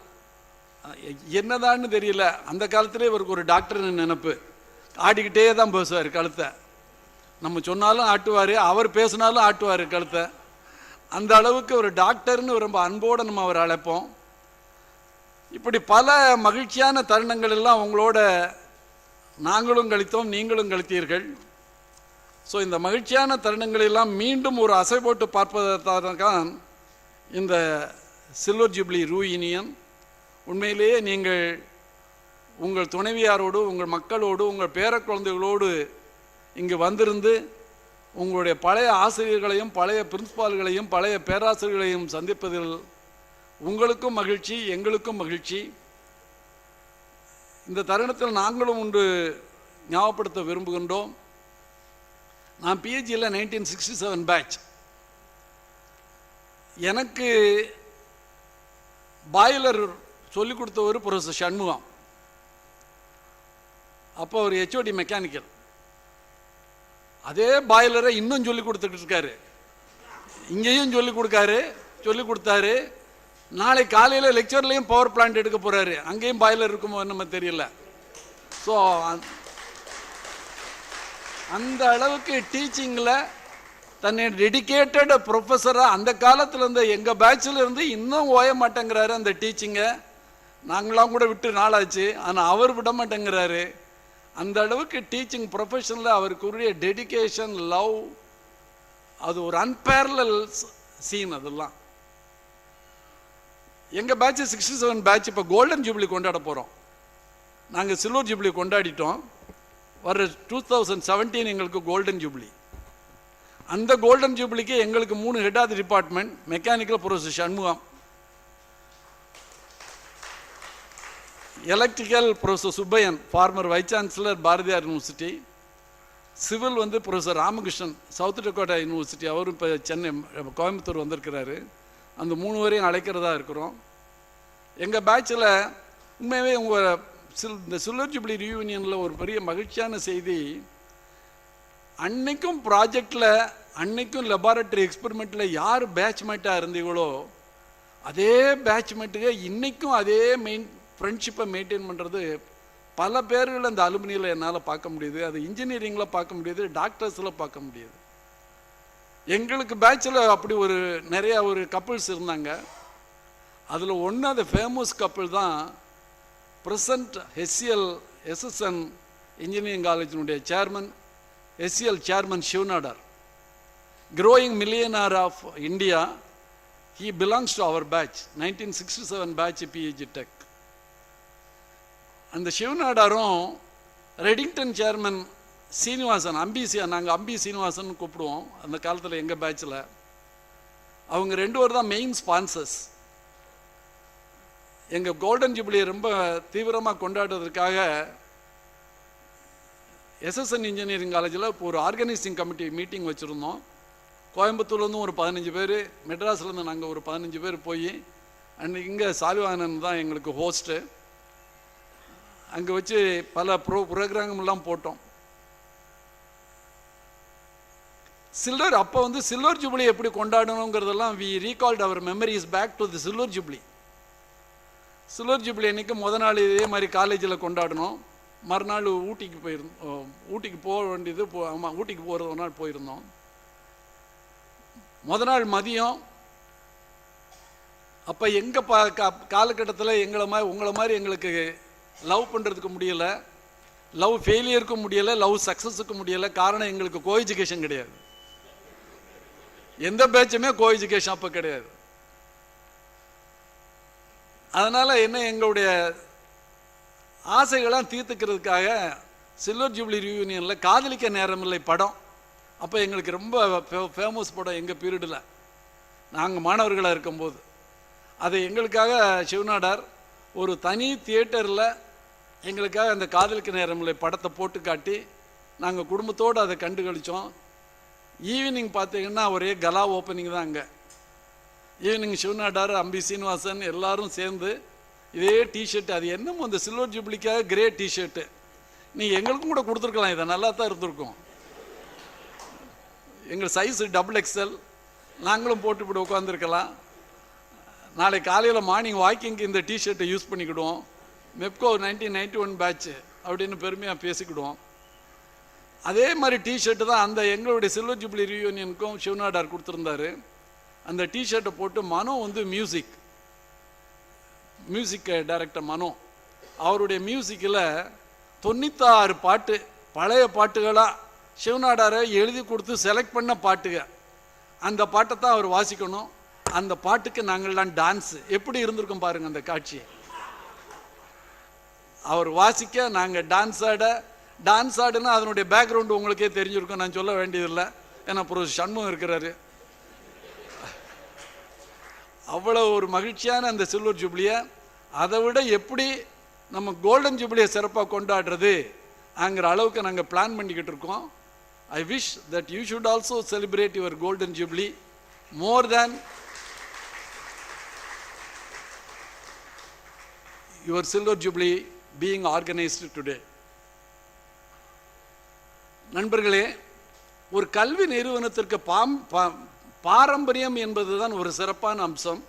என்னதான்னு தெரியல, அந்த காலத்திலே இவருக்கு ஒரு டாக்டர்னு நினைப்பு. ஆடிக்கிட்டே தான் பேசுவார் கழுத்தை. நம்ம சொன்னாலும் ஆட்டுவார், அவர் பேசினாலும் ஆட்டுவார் கழுத்தை. அந்த அளவுக்கு ஒரு டாக்டர்னு ரொம்ப அன்போடு நம்ம அவர் அழைப்போம். இப்படி பல மகிழ்ச்சியான தருணங்கள் எல்லாம் உங்களோட நாங்களும் கழித்தோம், நீங்களும் கழித்தீர்கள். ஸோ இந்த மகிழ்ச்சியான தருணங்களெல்லாம் மீண்டும் ஒரு அசை போட்டு பார்ப்பதற்காக இந்த சில்வர் ஜூப்ளி ரூயூனியன். உண்மையிலேயே நீங்கள் உங்கள் துணைவியாரோடு, உங்கள் மக்களோடு, உங்கள் பேர குழந்தைகளோடு இங்கு வந்திருந்து உங்களுடைய பழைய ஆசிரியர்களையும் பழைய பிரின்சிபால்களையும் பழைய பேராசிரியர்களையும் சந்திப்பதில் உங்களுக்கும் மகிழ்ச்சி, எங்களுக்கும் மகிழ்ச்சி. இந்த தருணத்தில் நாங்களும் ஒன்று ஞாபகப்படுத்த விரும்புகின்றோம். நான் பிஹெச்டியில் 1967 பேட்ச். எனக்கு பாய்லர் சொல்லிக் கொடுத்தவர் ப்ரொஃபஸர் சண்முகம். அப்போ ஒரு ஹெச்ஓடி மெக்கானிக்கல். அதே பாய்லரை இன்னும் சொல்லி கொடுத்துட்டு இருக்காரு, இங்கேயும் சொல்லி கொடுத்தாரு. நாளை காலையில் லெக்சர்லையும் பவர் பிளான்ட் எடுக்க போறாரு, அங்கேயும் பாய்லர் இருக்குமோ நம்ம தெரியல. ஸோ அந்த அளவுக்கு டீச்சிங்கில் தன்னை டெடிக்கேட்டட் ப்ரொஃபஸராக அந்த காலத்தில் இருந்த எங்கள் பேட்சில் இருந்து இன்னும் ஓய மாட்டேங்கிறாரு அந்த டீச்சிங்கை. நாங்களாம் கூட விட்டு நாளாச்சு, ஆனால் அவர் விட மாட்டேங்கிறாரு. அந்த அளவுக்கு டீச்சிங் ப்ரொஃபஷனில் அவருக்குரிய டெடிக்கேஷன், லவ், அது ஒரு அன்பேரலல் சீன். அதெல்லாம் எங்கள் பேட்ச் 67 பேட்ச் இப்போ கோல்டன் ஜூப்ளி கொண்டாட போகிறோம். நாங்கள் சில்வர் ஜூப்ளி கொண்டாடிட்டோம். வர 2017 எங்களுக்கு கோல்டன் ஜூப்ளி. அந்த கோல்டன் ஜூப்ளிக்கு எங்களுக்கு 3 head of the department. Mechanical professor Shanmugam, electrical professor Subbaiyan, former vice chancellor Bharathiar university, civil professor Ramakrishnan, South Dakota university, அவரும் இப்போ சென்னை கோயம்புத்தூர் வந்திருக்கிறாரு. அந்த 3 வரையும் அழைக்கிறதா இருக்கிறோம். எங்கள் பேட்சில் உண்மையாகவே இந்த சில்வர் ஜூப்ளி ரியூனியனில் ஒரு பெரிய மகிழ்ச்சியான செய்தி. அன்னைக்கும் ப்ராஜெக்டில், அன்னைக்கும் லெபார்டரி எக்ஸ்பெரிமெண்ட்டில் யார் பேட்ச்மேட்டாக இருந்தீங்களோ அதே பேட்ச்மேட்டுக்கு இன்றைக்கும் அதே ஃப்ரெண்ட்ஷிப்பை மெயின்டைன் பண்ணுறது பல பேர்கள் அந்த அலுமினியில் என்னால் பார்க்க முடியுது. அது இன்ஜினியரிங்கில் பார்க்க முடியுது, டாக்டர்ஸில் பார்க்க முடியுது. எங்களுக்கு பேட்சில் அப்படி நிறையா கப்புள்ஸ் இருந்தாங்க. அதில் ஒன்று அந்த ஃபேமஸ் கப்புள் தான் present SSN engineering காலேஜினுடைய chairman, SCL chairman Shiv Nadar, growing millionaire of India. He belongs to our batch, 1967 batch PhD Tech. அந்த சிவநாடாரும் ரெடிங்டன் சேர்மன் சீனிவாசன், நாங்கள் அம்பி சீனிவாசன் கூப்பிடுவோம் அந்த காலத்தில் எங்கள் பேட்சில். அவங்க 2 பேர் தான் மெயின் ஸ்பான்சர்ஸ். எங்கள் கோல்டன் ஜூப்ளியை ரொம்ப தீவிரமாக கொண்டாடுறதுக்காக SSN இன்ஜினியரிங் காலேஜில் இப்போ ஒரு ஆர்கனைசிங் கமிட்டி மீட்டிங் வச்சுருந்தோம். கோயம்புத்தூர்லேருந்து ஒரு 15 பேர், மெட்ராஸ்லேருந்து நாங்கள் ஒரு 15 பேர் போய் அன்றைக்கி இங்கே சாலிவானன் தான் எங்களுக்கு ஹோஸ்ட்டு. அங்கே வச்சு பல ப்ரோக்ராம்லாம் போட்டோம். அப்போ சில்வர் ஜூப்ளி எப்படி கொண்டாடணுங்கிறதெல்லாம் we recalled our memories back to the silver jubilee. Silver jubilee அன்றைக்கி முதல் நாள் இதே மாதிரி காலேஜில் கொண்டாடணும். மறுநாள் ஊட்டிக்கு போயிருந்தோம். ஊட்டிக்கு போக வேண்டியது ஆமாம், ஊட்டிக்கு போகிறது ஒரு நாள் போயிருந்தோம். முதல் நாள் மதியம். அப்போ எங்கள் காலகட்டத்தில் உங்களை மாதிரி எங்களுக்கு லவ் பண்ணுறதுக்கு முடியலை, லவ் ஃபெயிலியருக்கும் முடியலை, லவ் சக்ஸஸுக்கும் முடியலை. காரணம் எங்களுக்கு கோ எஜுகேஷன் கிடையாது. எந்த பேட்சுமே கோ எஜுகேஷன் அப்போ கிடையாது. அதனால் எங்களுடைய ஆசைகளாம் தீர்த்துக்கிறதுக்காக சில்வர் ஜூப்ளி ரியூனியனில் காதலிக்க நேரமில்லை படம் அப்போ எங்களுக்கு ரொம்ப ஃபேமஸ் படம் எங்கள் பீரியடில் நாங்கள் மாணவர்களாக இருக்கும்போது. அதை எங்களுக்காக சிவநாடார் ஒரு தனி தியேட்டரில் எங்களுக்காக அந்த காதலிக்க நேரமில்லை படத்தை போட்டு காட்டி நாங்கள் குடும்பத்தோடு அதை கண்டு கழித்தோம். ஈவினிங் பார்த்தீங்கன்னா ஒரே கலா ஓப்பனிங் தான். அங்கே ஈவினிங் சிவநாடார், அம்பி சீனிவாசன் எல்லாரும் சேர்ந்து இதே டிஷர்ட், அது என்னமோ அந்த சில்வர் ஜூப்ளிக்காக கிரே டிஷர்ட்டு, நீங்கள் எங்களுக்கும் கூட கொடுத்துருக்கலாம், இதை நல்லா தான் இருந்திருக்கும். எங்கள் சைஸு XXL, நாங்களும் போட்டு இப்படி உட்காந்துருக்கலாம். நாளை காலையில் மார்னிங் வாக்கிங்க்கு இந்த டிஷர்ட்டை யூஸ் பண்ணிக்கிடுவோம். மெப்கோ 1991 பேட்ச் அப்படின்னு பெருமையாக பேசிக்கிடுவோம். அதே மாதிரி டிஷர்ட்டு தான் அந்த எங்களுடைய சில்வர் ஜூப்ளி ரியூனியனுக்கும் சிவநாடார் கொடுத்துருந்தாரு. அந்த டிஷர்ட்டை போட்டு மனோ மியூசிக் டைரக்டர் மனோ, அவருடைய மியூசிக்கில் 96 பாட்டு பழைய பாட்டுகளாக சிவநாடாரை எழுதி கொடுத்து செலக்ட் பண்ண பாட்டுக. அந்த பாட்டை தான் அவர் வாசிக்கணும். அந்த பாட்டுக்கு நாங்கள்லாம் டான்ஸு எப்படி இருந்திருக்கோம் பாருங்கள் அந்த காட்சி. அவர் வாசிக்க நாங்கள் டான்ஸ் ஆட, டான்ஸ் ஆடுனா அதனுடைய பேக்ரவுண்டு உங்களுக்கே தெரிஞ்சிருக்கும், நான் சொல்ல வேண்டியதில்லை. ஏன்னா ப்ரொஃபஸர் சண்முகம் இருக்கிறாரு. அவ்வளோ ஒரு மகிழ்ச்சியான அந்த சில்வர் ஜூப்ளியை அதை விட எப்படி நம்ம கோல்டன் ஜூப்ளியை சிறப்பாக கொண்டாடுறது அங்கிற அளவுக்கு நாங்கள் பிளான் பண்ணிக்கிட்டு இருக்கோம். I wish that you should also celebrate your golden jubilee more than your silver jubilee being organised today. நண்பர்களே, ஒரு கல்வி நிறுவனத்திற்கு பாரம்பரியம் என்பதுதான் ஒரு சிறப்பான அம்சம்.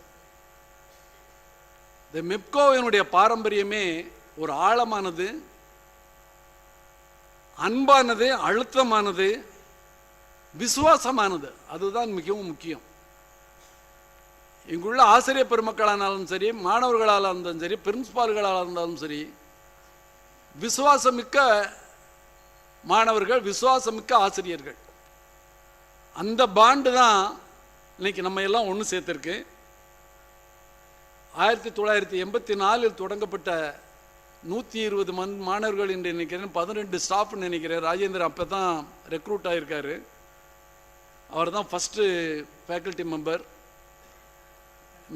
இந்த மெப்கோவினுடைய பாரம்பரியமே ஒரு ஆழமானது, அன்பானது, அழுத்தமானது, விசுவாசமானது. அதுதான் மிகவும் முக்கியம். இங்குள்ள ஆசிரியர் பெருமக்களானாலும் சரி, மாணவர்களாக இருந்தாலும் சரி, பிரின்சிபால்களாக இருந்தாலும் சரி, விசுவாசமிக்க மாணவர்கள், விசுவாசமிக்க ஆசிரியர்கள். அந்த பாண்டு தான் இன்னைக்கு நம்ம எல்லாம் ஒன்று சேர்த்திருக்கு. 1984 தொடங்கப்பட்ட 120 மாணவர்கள் என்று நினைக்கிறேன், 12 ஸ்டாஃப்னு நினைக்கிறேன். ராஜேந்திரன் அப்போ தான் ரெக்ரூட் ஆகியிருக்காரு. அவர் தான் ஃபஸ்ட்டு ஃபேக்கல்ட்டி மெம்பர்.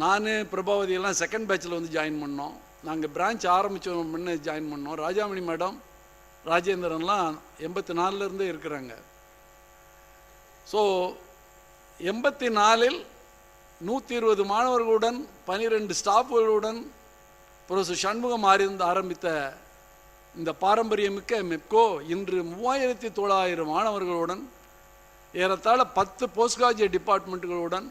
நான் பிரபாவதி எல்லாம் செகண்ட் பேட்சில் வந்து ஜாயின் பண்ணோம். நாங்கள் பிரான்ச் ஆரம்பித்த முன்னே ஜாயின் பண்ணோம். ராஜாமணி மேடம், ராஜேந்திரன்லாம் 84 இருக்கிறாங்க. ஸோ 84 120 மாணவர்களுடன் 12 ஸ்டாஃப்களுடன் ப்ரொஃபஸர் சண்முகம் ஆரம்பித்த இந்த பாரம்பரியமிக்க மெப்கோ இன்று 3900 மாணவர்களுடன், ஏறத்தாழ 10 போஸ்ட் கிராஜுவேட் டிபார்ட்மெண்ட்டுகளுடன்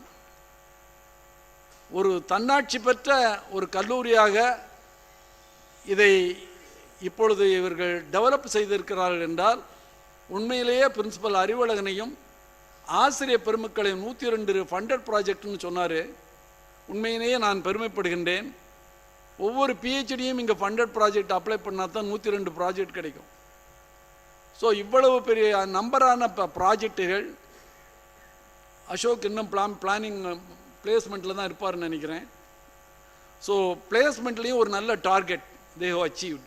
ஒரு தன்னாட்சி பெற்ற ஒரு கல்லூரியாக இதை இப்பொழுது இவர்கள் டெவலப் செய்திருக்கிறார்கள் என்றால், உண்மையிலேயே பிரின்சிபல் அறிவழகனையும் ஆசிரியர் பெருமக்களையும் 102 ஃபண்டட் ப்ராஜெக்ட்னு சொன்னார். உண்மையிலேயே நான் பெருமைப்படுகின்றேன். ஒவ்வொரு பிஹெச்டியும் இங்கே ஃபண்டட் ப்ராஜெக்ட் அப்ளை பண்ணால் தான் 102 ப்ராஜெக்ட் கிடைக்கும். ஸோ இவ்வளவு பெரிய நம்பரான ப்ராஜெக்டுகள். அசோக் இன்னும் பிளானிங் பிளேஸ்மெண்ட்டில் தான் இருப்பார்னு நினைக்கிறேன். ஸோ பிளேஸ்மெண்ட்லேயும் ஒரு நல்ல target they have achieved.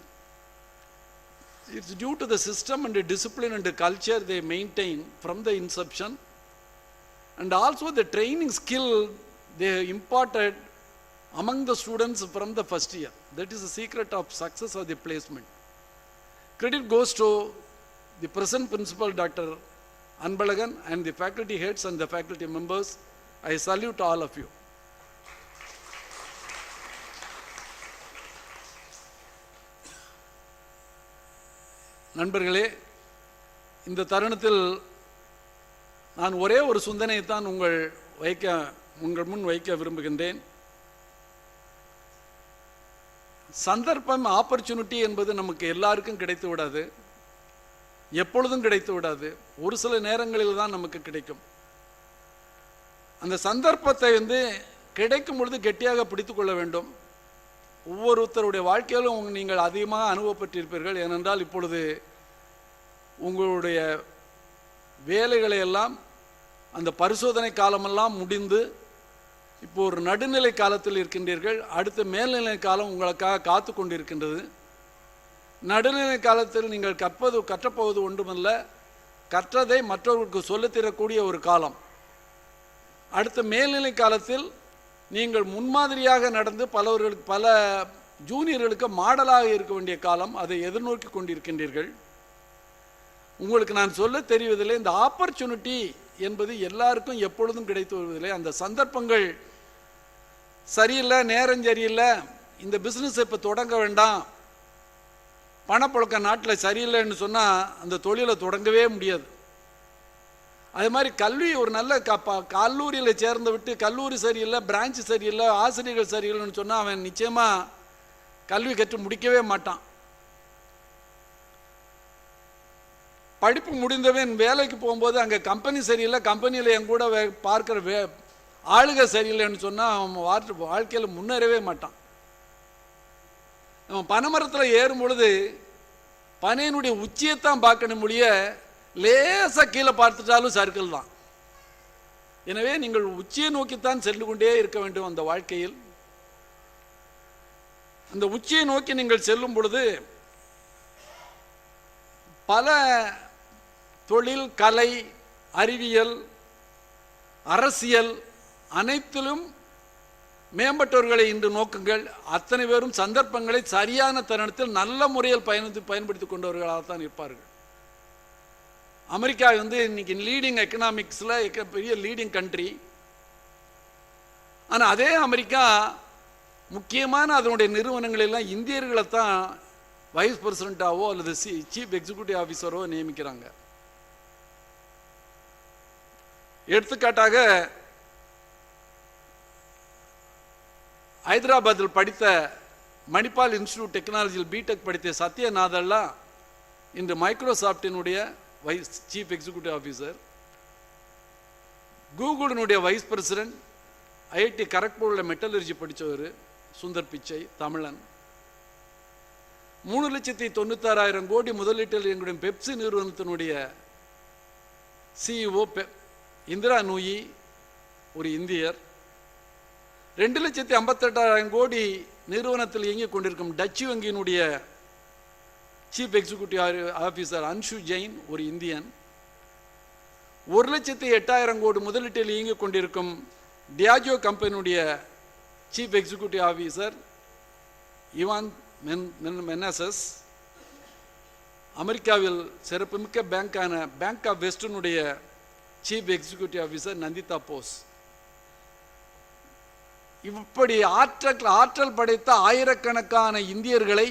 It's due to the system and the discipline and the culture they maintain from the inception, and also the training skill they have imparted among the students from the first year. That is the secret of success of the placement. Credit goes to the present principal, Dr. Anbalagan, and the faculty heads and the faculty members. I salute all of you. நண்பர்களே, இந்த தருணத்தில் நான் ஒரே ஒரு சிந்தனையைத்தான் உங்கள் முன் வைக்க விரும்புகின்றேன். சந்தர்ப்பம், ஆப்பர்ச்சுனிட்டி என்பது நமக்கு எல்லாருக்கும் கிடைத்து விடாது, எப்பொழுதும் கிடைத்து விடாது. ஒரு சில நேரங்களில் தான் நமக்கு கிடைக்கும். அந்த சந்தர்ப்பத்தை கிடைக்கும் பொழுது கெட்டியாக பிடித்து கொள்ள வேண்டும். ஒவ்வொருத்தருடைய வாழ்க்கையிலும் நீங்கள் அதிகமாக அனுபவப்பட்டிருப்பீர்கள். ஏனென்றால் இப்பொழுது உங்களுடைய வேலைகளை எல்லாம், அந்த பரிசோதனை காலமெல்லாம் முடிந்து இப்போ ஒரு நடுநிலை காலத்தில் இருக்கின்றீர்கள். அடுத்த மேல்நிலை காலம் உங்களுக்காக காத்து கொண்டிருக்கின்றது. நடுநிலை காலத்தில் நீங்கள் கற்றப்போவது ஒன்றுமல்ல, கற்றதை மற்றவர்களுக்கு சொல்லித்தரக்கூடிய ஒரு காலம். அடுத்த மேல்நிலை காலத்தில் நீங்கள் முன்மாதிரியாக நடந்து பல ஜூனியர்களுக்கு மாடலாக இருக்க வேண்டிய காலம். அதை எதிர்நோக்கி கொண்டிருக்கின்றீர்கள். உங்களுக்கு நான் சொல்ல தெரிவதில்லை, இந்த ஆப்பர்ச்சுனிட்டி என்பது எல்லாருக்கும் எப்பொழுதும் கிடைத்து வருவதில்லை. அந்த சந்தர்ப்பங்கள் சரியில்லை, நேரம் சரியில்லை, இந்த பிஸ்னஸ் இப்போ தொடங்க வேண்டாம், பணப்புழக்க நாட்டில் சரியில்லைன்னு சொன்னால் அந்த தொழிலை தொடங்கவே முடியாது. அது மாதிரி கல்வி ஒரு நல்ல கல்லூரியில் சேர்ந்து விட்டு கல்லூரி சரியில்லை, பிரான்ச்சு சரியில்லை, ஆசிரியர்கள் சரியில்லைன்னு சொன்னால் அவன் நிச்சயமாக கல்வி கற்று முடிக்கவே மாட்டான். படிப்பு முடிந்தவன் வேலைக்கு போகும்போது அங்கே கம்பெனி சரியில்லை, கம்பெனியில் என் கூட பார்க்குற ஆளுக சரியில்லைன்னு சொன்னால் அவன் வாழ்க்கையில் முன்னேறவே மாட்டான். நம்ம பனைமரத்தில் ஏறும் பொழுது பனையினுடைய உச்சியைத்தான் பார்க்கணும் முடிய லேசாக கீழே பார்த்துட்டாலும் சர்க்கிள் தான். எனவே நீங்கள் உச்சியை நோக்கித்தான் சென்று கொண்டே இருக்க வேண்டும். அந்த வாழ்க்கையில் அந்த உச்சியை நோக்கி நீங்கள் செல்லும் பொழுது பல தொழில், கலை, அறிவியல், அரசியல் அனைத்திலும் மேம்பட்டவர்களை இன்று நோக்குங்கள். அத்தனை பேரும் சந்தர்ப்பங்களை சரியான தருணத்தில் நல்ல முறையில் பயன்படுத்திக் கொண்டவர்களாகத்தான் இருப்பார்கள். அமெரிக்கா இன்னைக்கு லீடிங் எக்கனாமிக்ஸில் பெரிய லீடிங் கண்ட்ரி. ஆனால் அதே அமெரிக்கா முக்கியமான அதனுடைய நிறுவனங்கள் எல்லாம் இந்தியர்களை தான் வைஸ் பிரசிடென்ட்டாவோ அல்லது சீஃப் எக்ஸிக்யூட்டிவ் ஆஃபீஸரோ நியமிக்கிறாங்க. எடுத்துக்காட்டாக ஹைதராபாத்தில் படித்த மணிப்பால் இன்ஸ்டிடியூட் டெக்னாலஜியில் பிடெக் படித்த சத்யநாதெல்லாம் இன்று மைக்ரோசாஃப்டினுடைய வைஸ் சீஃப் எக்ஸிக்யூட்டிவ் ஆஃபீஸர். கூகுளினுடைய வைஸ் பிரசிடென்ட் ஐஐடி கரக்பூரில் மெட்டலர்ஜி படித்தவர் சுந்தர் பிச்சை, தமிழன். 3,96,000 கோடி முதலீட்டில் எங்களுடைய பெப்சி நிறுவனத்தினுடைய சிஇஓ இந்திரா நூயி ஒரு இந்தியர். 2,58,000 கோடி நிறுவனத்தில் இயங்கிக் கொண்டிருக்கும் டச்சு வங்கியினுடைய chief executive officer Anshu Jain ஒரு இந்தியன். 1,08,000 கோடி முதலீட்டில் இயங்கிக் கொண்டிருக்கும் டியாஜோ கம்பெனியுடைய chief executive officer Ivan Menezes. அமெரிக்காவில் சிறப்புமிக்க பேங்கான பேங்க் ஆஃப் வெஸ்டர்னுடைய chief executive officer Nandita Bose. இப்படி ஆற்றல் படைத்த ஆயிரக்கணக்கான இந்தியர்களை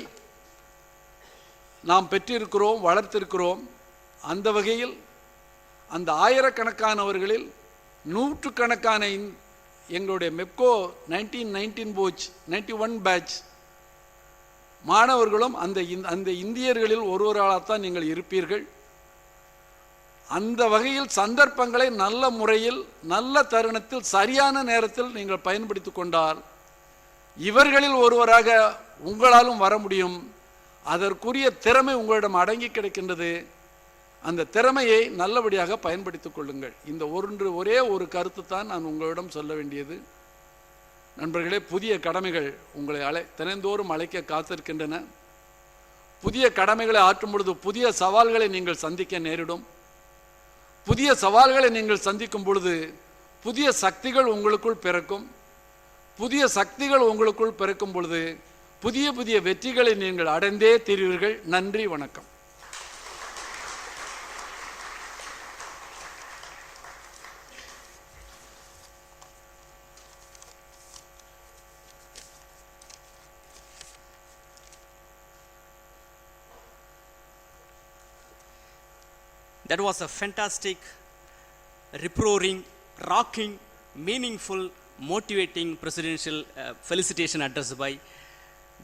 நாம் பெற்றிருக்கிறோம், வளர்த்திருக்கிறோம். அந்த வகையில் அந்த ஆயிரக்கணக்கானவர்களில் நூற்றுக்கணக்கான எங்களுடைய மெப்கோ 1991 பேட்ச் மாணவர்களும் அந்த இந்தியர்களில் ஒருவராகத்தான் நீங்கள் இருப்பீர்கள். அந்த வகையில் சந்தர்ப்பங்களை நல்ல முறையில் நல்ல தருணத்தில் சரியான நேரத்தில் நீங்கள் பயன்படுத்திக் கொண்டால் இவர்களில் ஒருவராக உங்களாலும் வர முடியும். அதற்குரிய திறமை உங்களிடம் அடங்கி கிடைக்கின்றது. அந்த திறமையை நல்லபடியாக பயன்படுத்திக் கொள்ளுங்கள். இந்த ஒரே ஒரு கருத்து தான் நான் உங்களிடம் சொல்ல வேண்டியது. நண்பர்களே, புதிய கடமைகள் உங்களை தினந்தோறும் அழைக்க காத்திருக்கின்றன. புதிய கடமைகளை ஆற்றும் பொழுது புதிய சவால்களை நீங்கள் சந்திக்க நேரிடும். புதிய சவால்களை நீங்கள் சந்திக்கும் பொழுது புதிய சக்திகள் உங்களுக்குள் பிறக்கும். புதிய சக்திகள் உங்களுக்குள் பிறக்கும் பொழுது புதிய புதிய வெற்றிகளை நீங்கள் அடைந்தே தீர்வீர்கள். நன்றி, வணக்கம். That was a fantastic, rip-roaring, rocking, meaningful, motivating presidential felicitation address by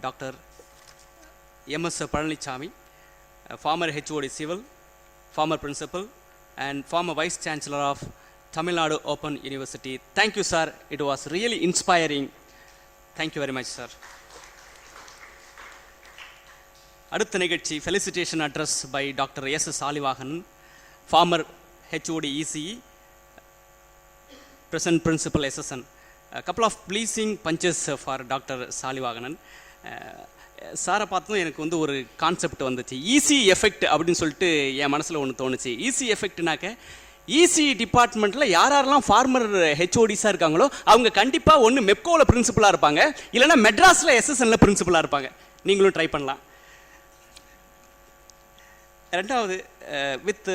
Dr. M.S. Palanichami, former HOD Civil, former Principal, and former Vice Chancellor of Tamil Nadu Open University. Thank you, sir. It was really inspiring. Thank you very much, sir. அடுத்த நிகழ்ச்சி felicitation address by Dr. S. Salivagan, former HOD ECE, present Principal SSN. A couple of pleasing punches for Dr. Salivaganan. சாரை பார்த்ததும் எனக்கு ஒரு concept வந்துச்சு. Easy effect அப்படின்னு சொல்லிட்டு என் மனசில் ஒன்று தோணுச்சு. ஈசி எஃபெக்ட்னாக்க ஈசி டிபார்ட்மெண்ட்டில் யாரெல்லாம் ஃபார்மர் ஹெச்ஓடிஸாக இருக்காங்களோ அவங்க கண்டிப்பாக ஒன்று மெப்கோவில் பிரின்சிபலாக இருப்பாங்க, இல்லைன்னா மெட்ராஸில் எஸ்எஸ்என்ல பிரின்சிபலாக இருப்பாங்க. நீங்களும் ட்ரை பண்ணலாம். ரெண்டாவது, வித்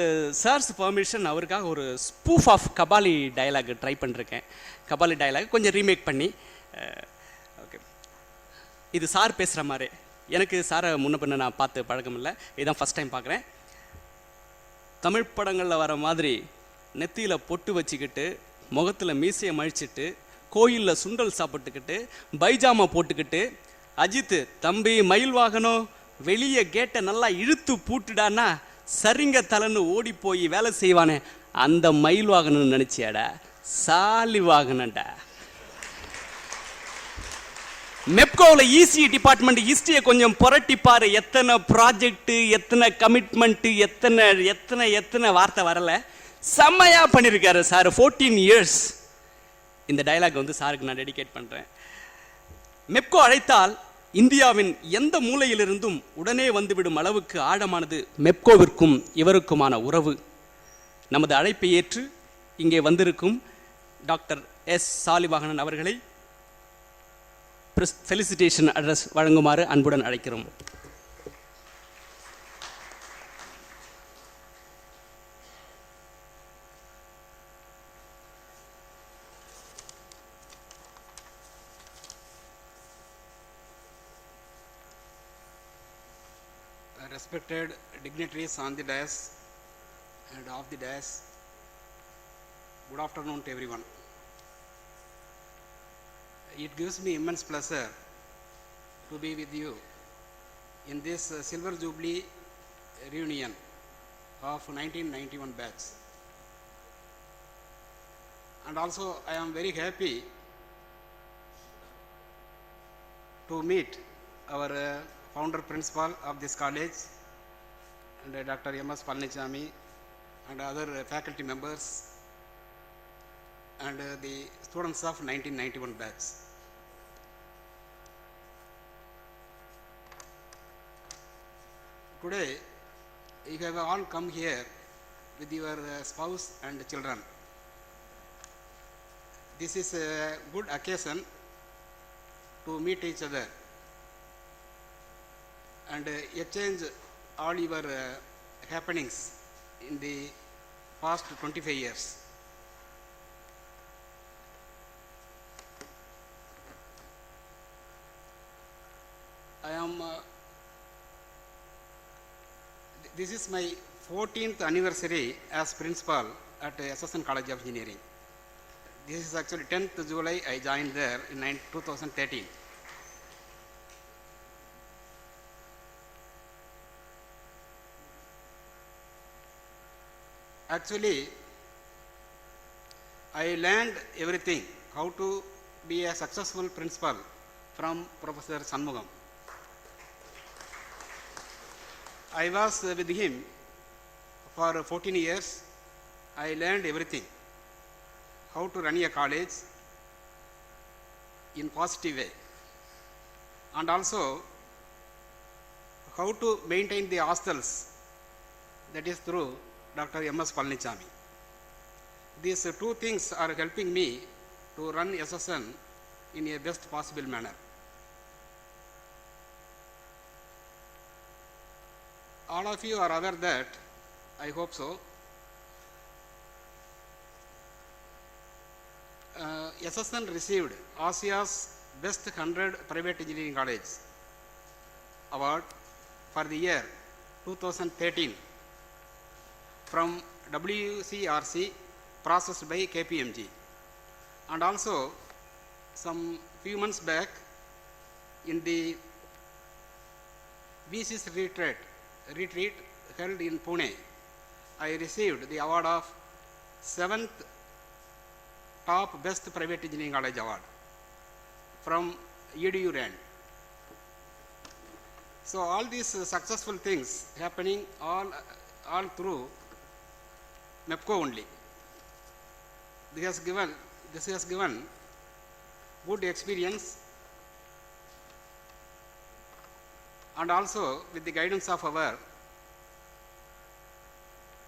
சார்ஸ் பர்மிஷன் அவருக்காக ஒரு spoof of Kabali dialogue try பண்ணிருக்கேன். கபாலி டயலாக் கொஞ்சம் ரீமேக் பண்ணி. ஓகே, இது சார் பேசுகிற மாதிரி. எனக்கு சாரை முன்ன பின்ன நான் பார்த்து பழக்கம் இல்லை, இதுதான் ஃபஸ்ட் டைம் பார்க்குறேன். தமிழ் படங்களில் வர மாதிரி நெத்தியில் பொட்டு வச்சுக்கிட்டு, முகத்தில் மீசையை மழிச்சிட்டு, கோயிலில் சுண்டல் சாப்பிட்டுக்கிட்டு, பைஜாமா போட்டுக்கிட்டு, அஜித் தம்பி மயில் வாகனம் வெளியே கேட்டை நல்லா இழுத்து பூட்டுடான்னா சரிங்க தலைன்னு ஓடி போய் வேலை செய்வானே அந்த மயில் வாகனம்னு நினைச்சியாடா? சாலி வாகனம்டா. மெப்கோவில் இசி டிபார்ட்மெண்ட் ஹிஸ்டரியை கொஞ்சம் புரட்டிப்பாரு. எத்தனை ப்ராஜெக்ட், எத்தனை கமிட்மெண்ட், எத்தனை வார்த்தை வரல, செம்மையா பண்ணியிருக்காரு சார். 14 இயர்ஸ். இந்த டைலாக் சாருக்கு நான் டெடிகேட் பண்றேன். மெப்கோ அழைத்தால் இந்தியாவின் எந்த மூலையிலிருந்தும் உடனே வந்துவிடும் அளவுக்கு ஆழமானது மெப்கோவிற்கும் இவருக்குமான உறவு. நமது அழைப்பை ஏற்று இங்கே வந்திருக்கும் டாக்டர் எஸ் சாலிவாகனன் அவர்களை ஃபெலிசிட்டேஷன் அட்ரஸ் வழங்குமாறு அன்புடன் அழைக்கிறோம். Respected dignitaries on the dais and off the dais, good afternoon to everyone. It gives me immense pleasure to be with you in this Silver Jubilee reunion of 1991 batch. And also I am very happy to meet our founder principal of this college and Dr. M.S. Palnichami and other faculty members and the students of 1991 batch. Today you have all come here with your spouse and children. This is a good occasion to meet each other and exchange all your happenings in the past 25 years. I am this is my 14th anniversary as principal at SSN College of Engineering. This is actually 10th July I joined there in 2013. Actually, I learned everything, how to be a successful principal from Professor Shanmugam. I was with him for 14 years. I learned everything, how to run a college in positive way, and also how to maintain the hostels, that is through Dr. M.S. Palnichami. These two things are helping me to run SSN in a best possible manner. All of you are aware that, I hope so, SSN received Asia's Best 100 Private Engineering College Award for the year 2013 from WCRC processed by KPMG. And also some few months back in the VC's retreat held in Pune, I received the award of 7th top best private engineering college award from EDU RAND. So all these successful things happening all through MEPCO only. This has given good experience, and also with the guidance of our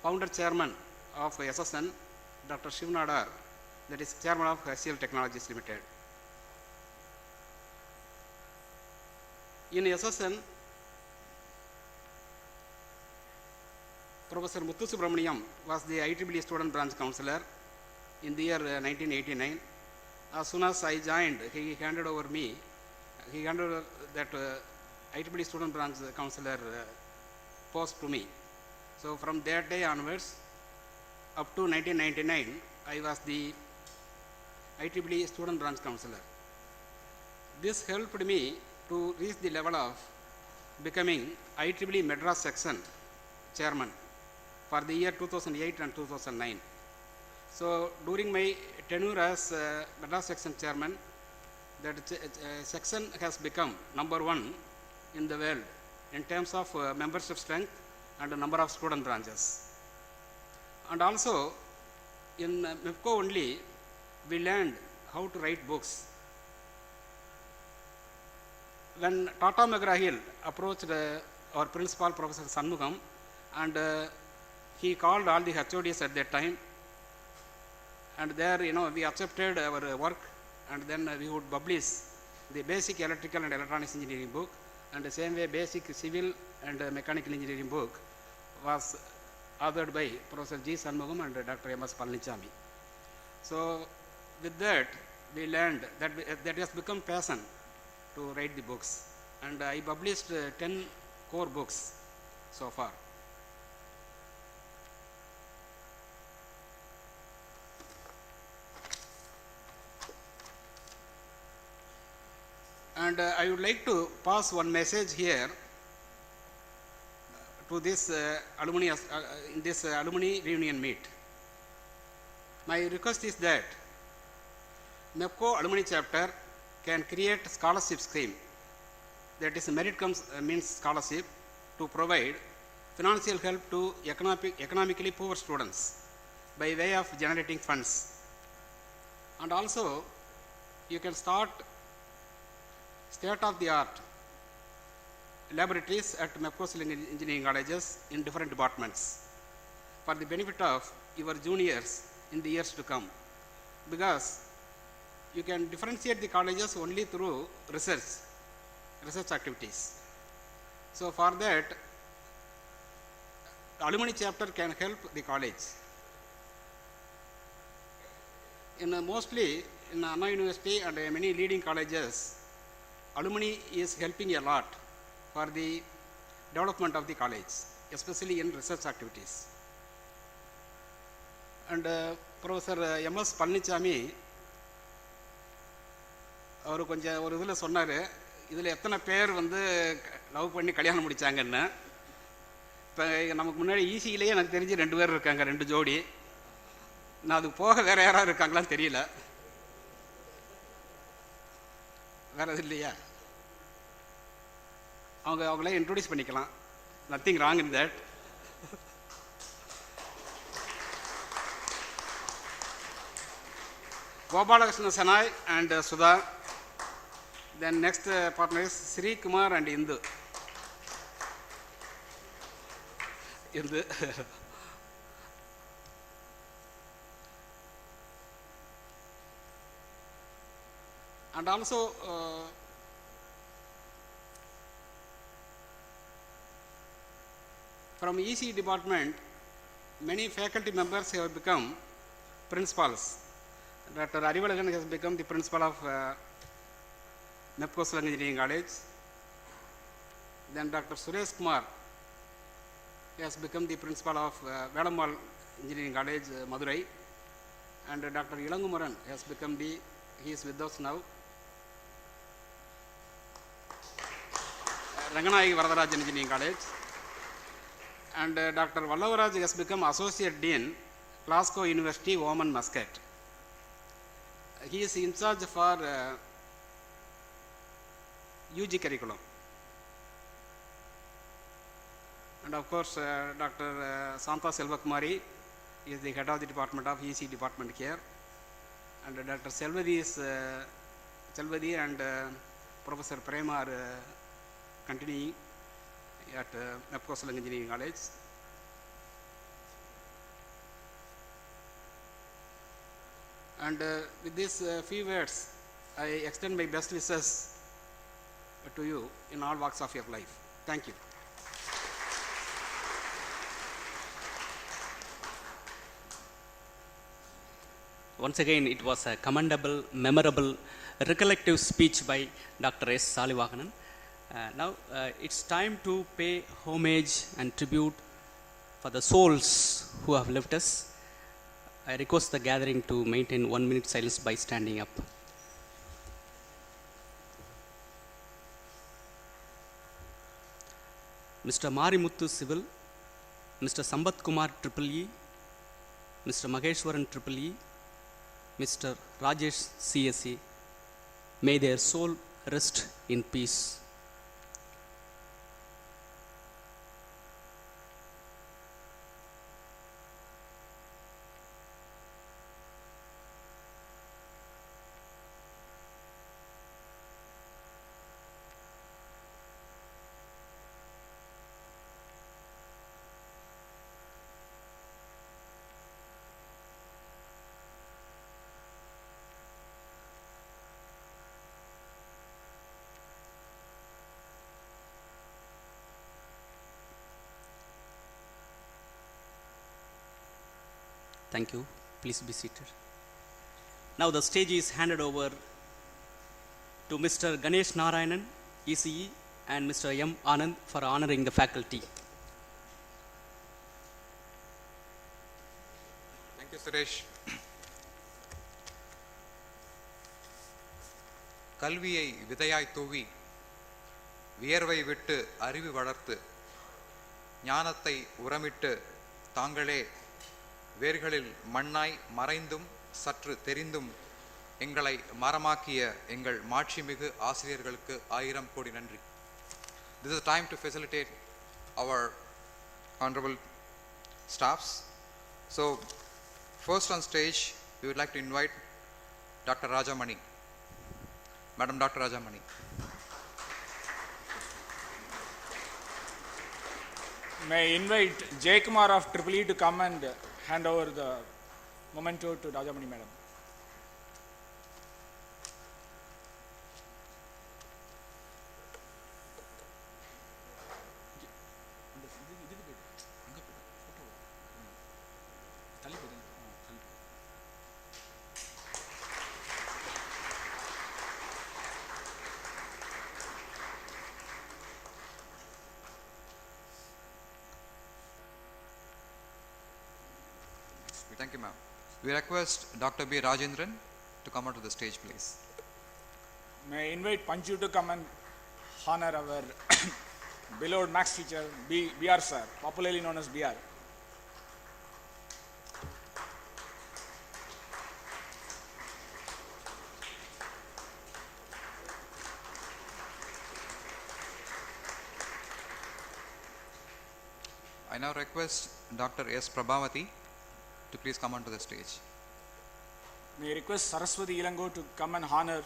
founder chairman of SSN, Dr. Shiv Nadar, that is chairman of HCL Technologies Limited. In SSN, Professor Muthu Subramaniam was the IEEE student branch counselor in the year 1989. As soon as I joined, he handed over that IEEE student branch counselor post to me. So from that day onwards, up to 1999, I was the IEEE student branch counselor. This helped me to reach the level of becoming IEEE Madras section chairman for the year 2008 and 2009. So during my tenure as Madras section chairman, that section has become #1 in the world in terms of membership strength and number of student branches. And also in MEPCO only, we learned how to write books. when Tata McGraw-Hill approached our principal, Professor Sanmugam, and he called all the HODs at that time, and there, we accepted our work, and then we would publish the basic electrical and electronics engineering book, and the same way basic civil and mechanical engineering book was authored by Professor G. Sanmugam and Dr. M.S. Palnichami. So with that, we learned that has become passion to write the books, and I published 10 core books so far. And I would like to pass one message here to this alumni in this alumni reunion meet. My request is that MEPCO alumni chapter can create scholarship scheme, that is merit comes means scholarship, to provide financial help to economically poor students by way of generating funds. And also you can start state-of-the-art laboratories at MEPCO engineering colleges in different departments for the benefit of your juniors in the years to come, because you can differentiate the colleges only through research activities. So for that, alumni chapter can help the college. Mostly in Anna University and many leading colleges, alumni is helping a lot for the development of the college, especially in research activities. And Professor M.S. Palnichami, அவர் கொஞ்சம் ஒரு இதில் சொன்னார், இதில் எத்தனை பேர் love பண்ணி கல்யாணம் முடித்தாங்கன்னு. இப்போ நமக்கு முன்னாடி ஈஸியிலேயே எனக்கு தெரிஞ்சு 2 பேர் இருக்காங்க, 2 ஜோடி. நான் அதுக்கு போக வேறு யாராவது இருக்காங்களான்னு தெரியல. வேறு எது இல்லையா? அவங்களே இன்ட்ரோடியூஸ் பண்ணிக்கலாம். Nothing wrong in that. Gopalakrishna Sanai and Sudha. Then next partner is Sri Kumar and Indu. And also from EC department, many faculty members have become principals. Dr. Arivalagan has become the principal of MEPCO Engineering College. Then Dr. Suresh Kumar has become the principal of Vedamal Engineering College, Madurai. And Dr. Ilangumaran has become he is with us now. Ranganayaki Varadarajan Engineering College. And Dr. Vallavaraj has become Associate Dean, Glasgow University, Oman, Muscat. He is in charge for UG curriculum. And of course, Dr. Santa Selvakumari is the head of the department of EC department here. And Dr. Selvadi and Professor Prema are continuing at MEPCO Engineering College. And with these few words, I extend my best wishes to you in all walks of your life. Thank you. Once again, it was a commendable, memorable, recollective speech by Dr. S. Salivakanan. Now it's time to pay homage and tribute for the souls who have left us. I request the gathering to maintain 1 minute silence by standing up. Mr. Marimuthu Civil, Mr. Sambat Kumar Triple E, Mr. Maheshwaran Triple E, Mr. Rajesh CSE, may their soul rest in peace. Thank you. Please be seated. Now the stage is handed over to Mr. Ganesh Narayanan, ECE, and Mr. M. Anand for honoring the faculty. Thank you, Suresh. கல்வியை விதையாய் தூவி வியர்வை விட்டு அறிவு வளர்த்து ஞானத்தை உரமிட்டு தாங்களே வேர்களில் மண்ணாய் மறைந்தும் சற்று தெரிந்தும் எங்களை மரமாக்கிய எங்கள் மாட்சிமிகு ஆசிரியர்களுக்கு 1000 கோடி நன்றி. This is a time to facilitate our honorable staffs. So, first on stage, we would like to invite Dr. Rajamani. Madam Dr. Rajamani. May I invite Jay Kumar of EEE to come and hand over the memento to Rajamani Madam. Thank you, ma'am. We request Dr. B. Rajendran to come onto the stage, please. May I invite Panchu to come and honor our beloved maths teacher, BR sir, popularly known as BR. I now request Dr. S. Prabhavati to please come onto the stage. May I request Saraswati Ilango to come and honor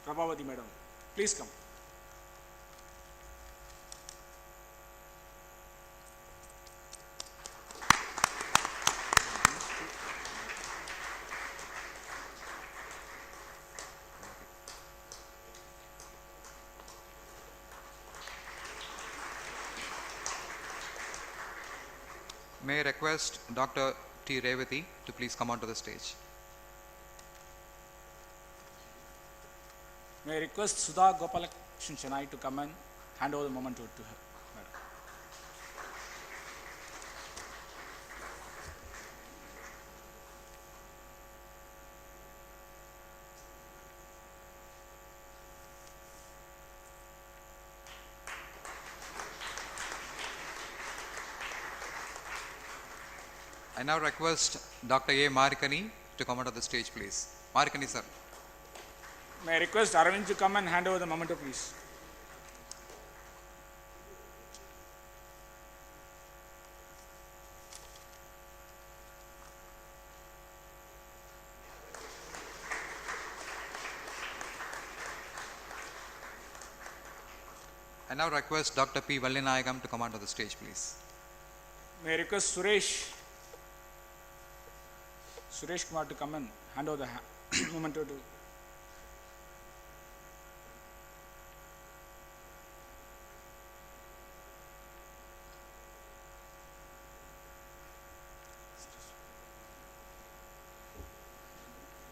Prabhavati Madam. Please come. May I request Dr. T. Revati to please come onto the stage. May I request Sudha Gopalakrishnan Chennai to come and hand over the memento to her. Madam. I now request Dr. A. Marikani to come onto the stage, please. Marikani, sir. May I request Aravind to come and hand over the memento, please. I now request Dr. P. Vallinayagam to come onto the stage, please. May I request Suresh Kumar to come and hand over the memento to.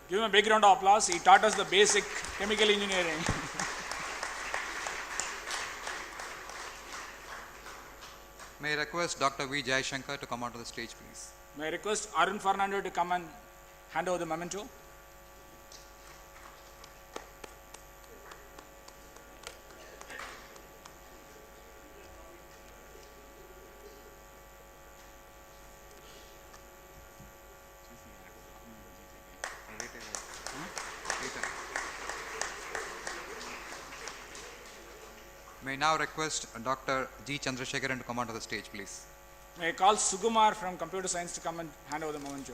Give him a big round of applause. He taught us the basic chemical engineering. May I request Dr. V. Jayashankar to come onto the stage, please. May I request Arun Fernando to come and hand over the memento? May I now request Dr. G. Chandrasekharan to come onto the stage, please. May I call Sugumar from Computer Science to come and hand over the memento?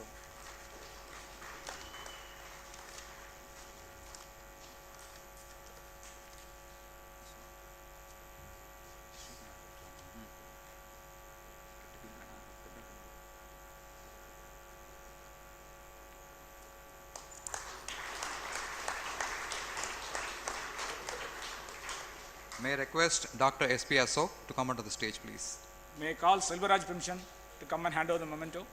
May I request Dr. S.P. Asok to come onto the stage, please. May I call Selvaraj Primshan to come and hand over the memento?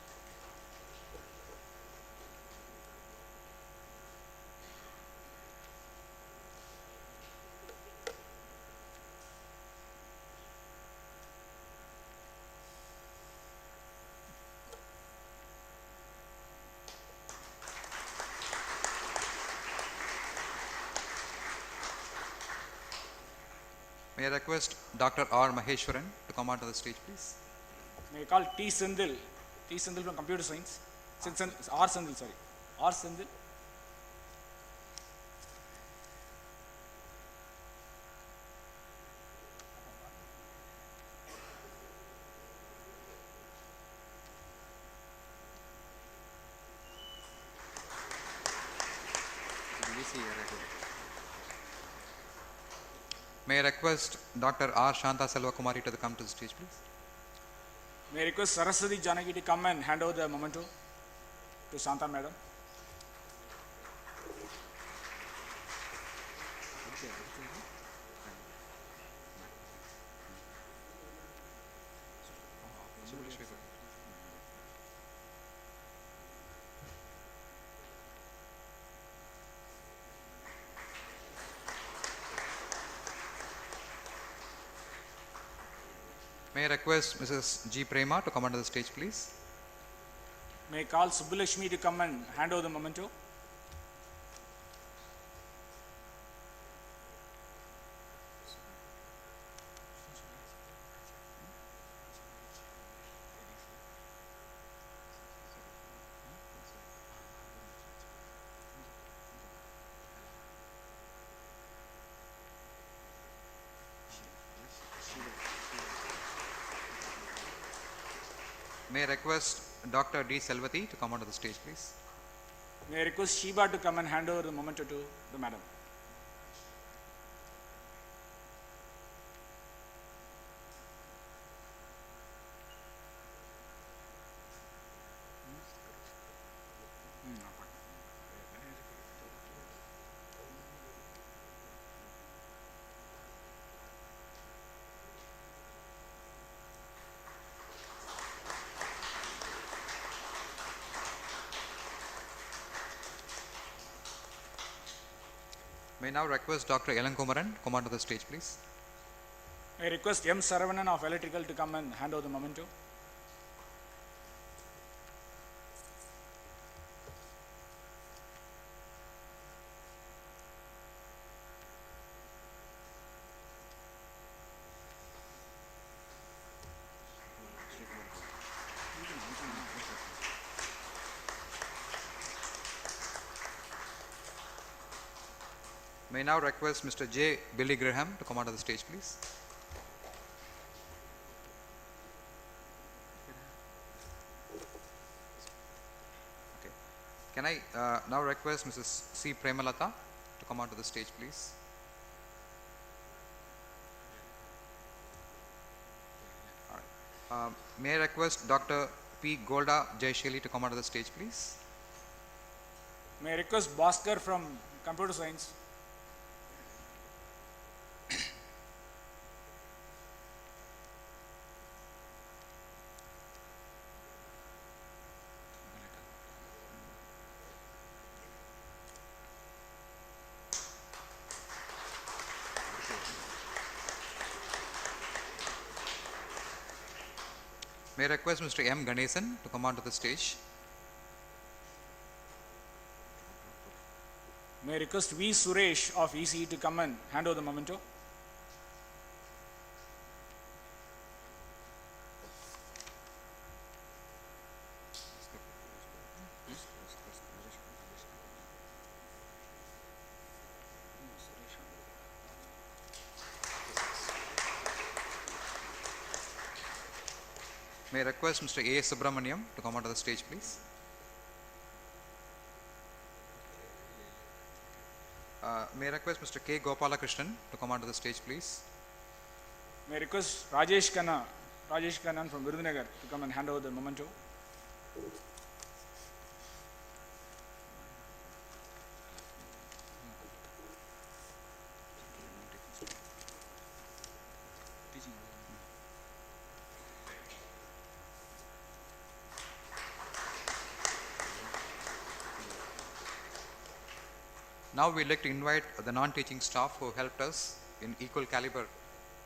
May I request Dr. R. Maheshwaran to come onto the stage, please? May I call T. Sindil from Computer Science. R. Sindil, sorry. R. Sindil. May I request Dr. R. Shanta Selvakumari to come to the stage, please? May I request Saraswati Janaki to come and hand over the memento to Shanta Madam. May I request Mrs. G. Prema to come onto the stage, please? May I call Subbulakshmi to come and hand over the memento. May I request Dr. D. Selvati to come onto the stage, please? May I request Sheba to come and hand over the memento to the madam. May I now request Dr. Elankumaran to come onto the stage, please? I request M. Saravanan of Electrical to come and hand over the memento. May I now request Mr. J. Billy Graham to come onto the stage, please? Okay. Can I now request Mrs. C. Premalata to come onto the stage, please? All right. May I request Dr. P. Golda Jayashili to come onto the stage, please? May I request Bhaskar from Computer Science. May I request Mr. M. Ganesan to come onto the stage? May I request V. Suresh of ECE to come and hand over the memento. May I request Mr. A. Subramaniam to come onto the stage, please? May I request Mr. K. Gopalakrishnan to come onto the stage, please? May I request Rajesh Kannan from Virudhunagar to come and hand over the memento. Now we'd like to invite the non-teaching staff who helped us in equal caliber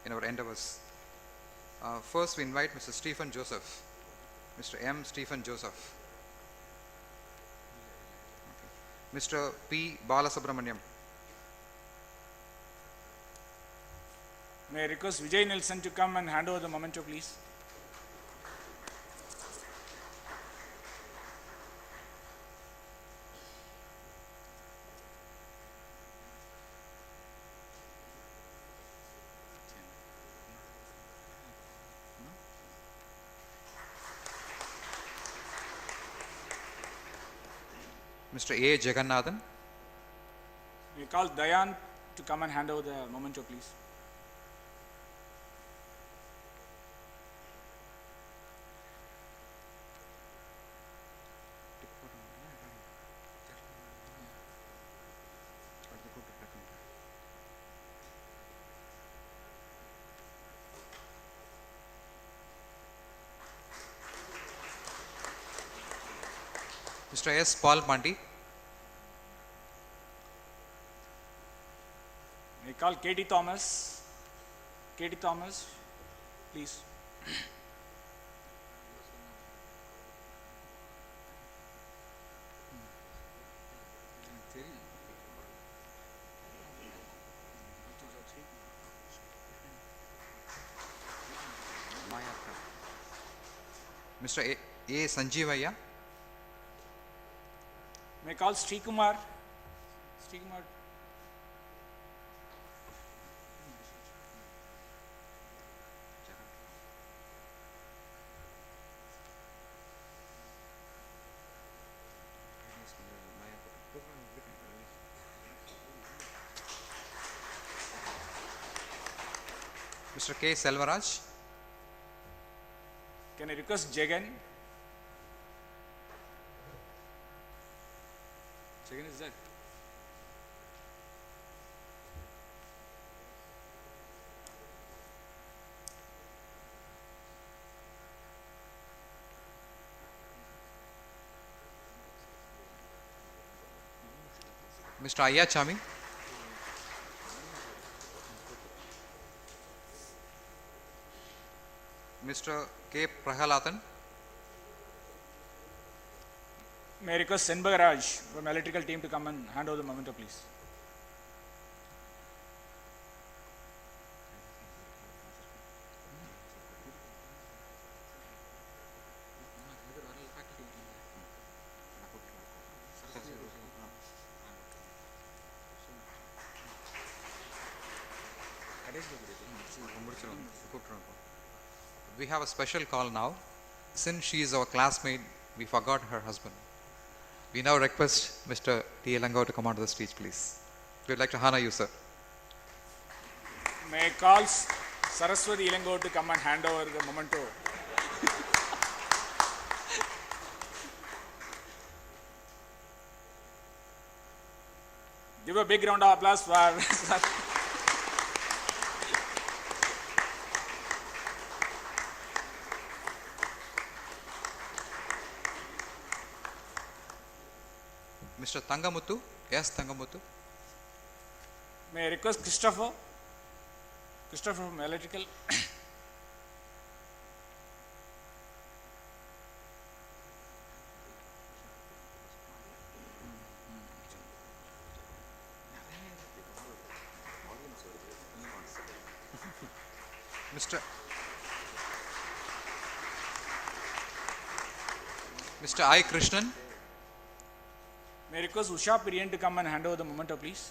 in our endeavors. First, we invite Mr. Stephen Joseph, Mr. M. Stephen Joseph, Mr. P. Balasubramaniam, May I request Vijay Nelson to come and hand over the memento, please. Mr. A. Jagannathan. We call Dayan to come and hand over the memento, please. Mr. S. Paul Mandi. We call Katie Thomas. Katie Thomas, please. Mr. A. Sanjeevaya. May I call Sri Kumar. Sri Kumar. Mr. K. Selvaraj. Can I request Jagan? Jagan is that? Mr. Ayachami. Mr. K. Prahalathan. May I request Senbagaraj from electrical team to come and hand over the memento, please. We have a special call now. Since she is our classmate, we forgot her husband. We now request Mr. T. Elango to come onto the stage, please. We would like to honor you, sir. May I call Saraswati Ilango to come and hand over the memento. Give a big round of applause for Mr. Tangamuthu. Yes, Tangamuthu. May I request Christopher? Christopher from electrical. Mr. I. Krishnan. May I request Usha Pirian to come and hand over the memento, please.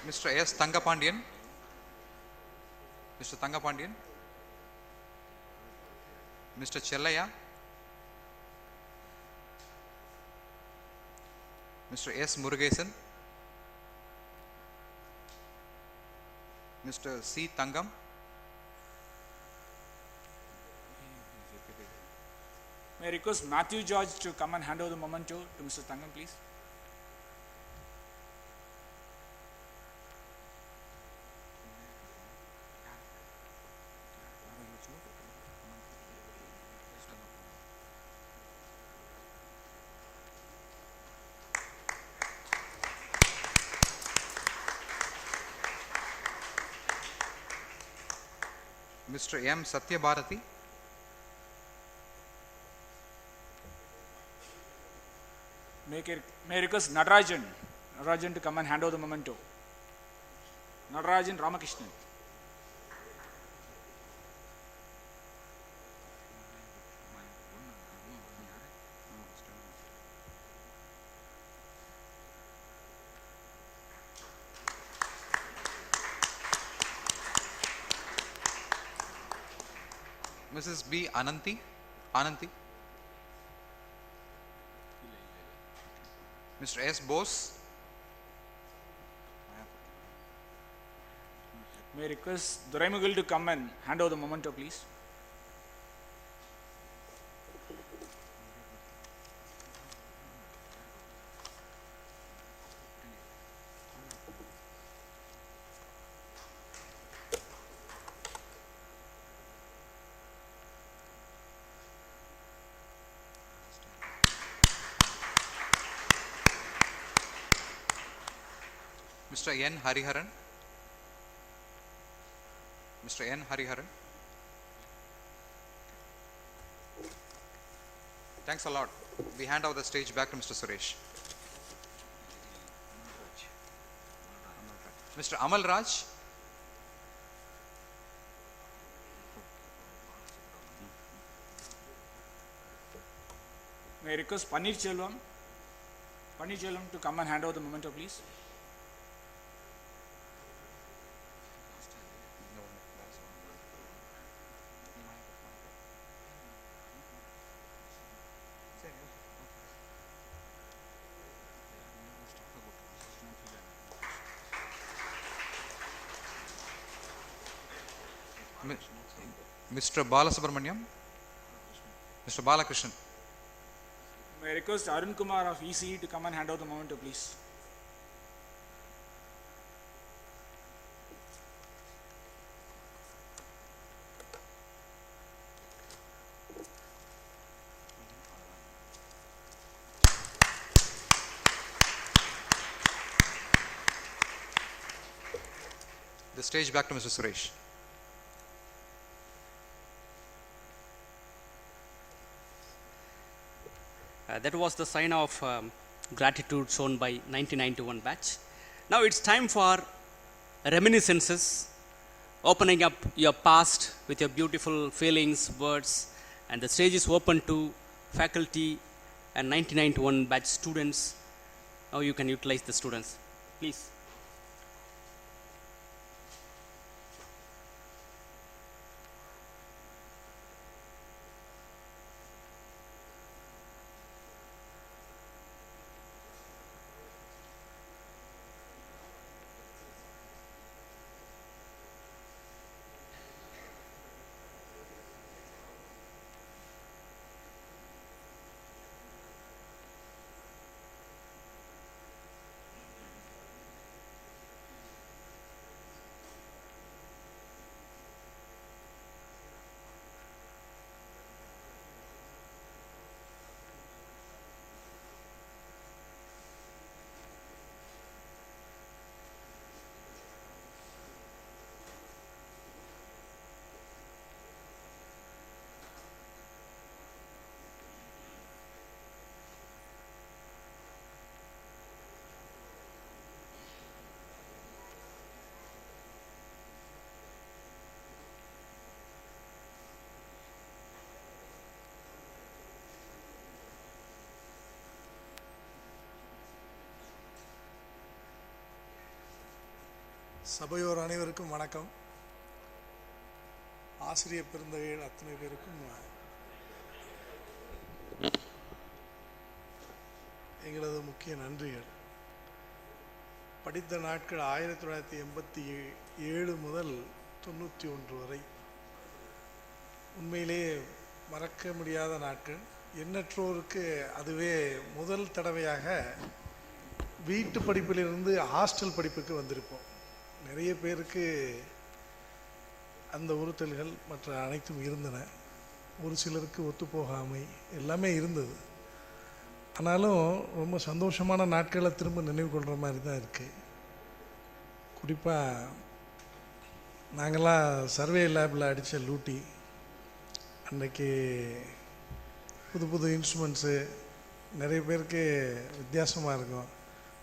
Mr. S. Tangapandian. Mr. Tangapandian. Mr. Chellaya. Mr. S. Murugesan. Mr. C. Tangam. May I request Matthew George to come and hand over the memento to Mr. Tangam, please. Mr. M. Satyabharati. May I request Natarajan to come and hand over the memento. Natarajan Ramakrishnan. Mrs. B. Ananti. Mr. S. Bose. May I request Duraimugal to come and hand over the memento, please. Mr. N. Hariharan. Thanks a lot. We hand over the stage back to Mr. Suresh. Mr. Amal Raj. May I request Paneerchelvam to come and hand over the memento, please. Mr. Balasubramaniam. Mr. Balakrishnan. May I request Arun Kumar of ECE to come and hand over the memento, please. The stage back to Mr. Suresh. That was the sign of gratitude shown by 1991 batch. Now it's time for reminiscences, opening up your past with your beautiful feelings, words, and the stage is open to faculty and 1991 batch students. Now you can utilize the students, please. சபையோர் அனைவருக்கும் வணக்கம். ஆசிரியர் பெருந்தகைகள் அத்தனை பேருக்கும் எங்களது முக்கிய நன்றிகள். படித்த நாட்கள் 1987 முதல் 91 வரை உண்மையிலே மறக்க முடியாத நாட்கள். எண்ணற்றோருக்கு அதுவே முதல் தடவையாக வீட்டு படிப்பிலிருந்து ஹாஸ்டல் படிப்புக்கு வந்திருப்போம். நிறைய பேருக்கு அந்த உறுத்தல்கள் மற்ற அனைத்தும் இருந்தன. ஒரு சிலருக்கு ஒத்துப்போகாமை எல்லாமே இருந்தது. ஆனாலும் ரொம்ப சந்தோஷமான நாட்களை திரும்ப நினைவு கொள்கிற மாதிரி தான் இருக்குது. குறிப்பாக நாங்கள்லாம் சர்வே லேபில் அடித்த லூட்டி, அன்றைக்கி புது புது இன்ஸ்ட்ருமெண்ட்ஸு நிறைய பேருக்கு வித்தியாசமாக இருக்கும்.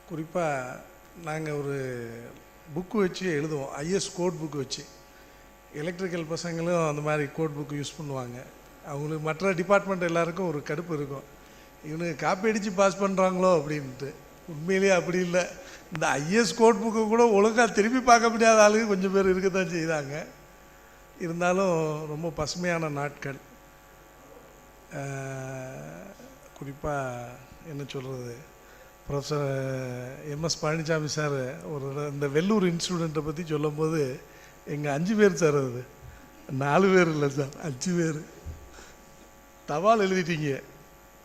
குறிப்பாக நாங்கள் ஒரு புக்கு வச்சு எழுதுவோம், ஐஎஸ் கோட் புக்கு வச்சு. எலக்ட்ரிக்கல் பசங்களும் அந்த மாதிரி கோட் புக்கு யூஸ் பண்ணுவாங்க. அவங்களுக்கு மற்ற டிபார்ட்மெண்ட் எல்லாருக்கும் ஒரு கடுப்பு இருக்கும், இவனுக்கு காப்பி அடித்து பாஸ் பண்ணுறாங்களோ அப்படின்ட்டு. உண்மையிலேயே அப்படி இல்லை. இந்த ஐஎஸ் கோட் புக்கு கூட ஒழுங்காக திருப்பி பார்க்க முடியாத ஆளுங்க கொஞ்சம் பேர் இருக்க தான் செய்தாங்க. இருந்தாலும் ரொம்ப பசுமையான நாட்கள். குறிப்பாக என்ன சொல்கிறது, ப்ரொஃபஸர் எம்எஸ் பழனிசாமி சார் ஒரு இந்த வெள்ளூர் இன்ஸ்டியூட்டை பற்றி சொல்லும்போது, எங்கள் 5 பேர் சார், அது 4 பேர் இல்லை சார், 5 பேர் தபால் எழுதிட்டீங்க.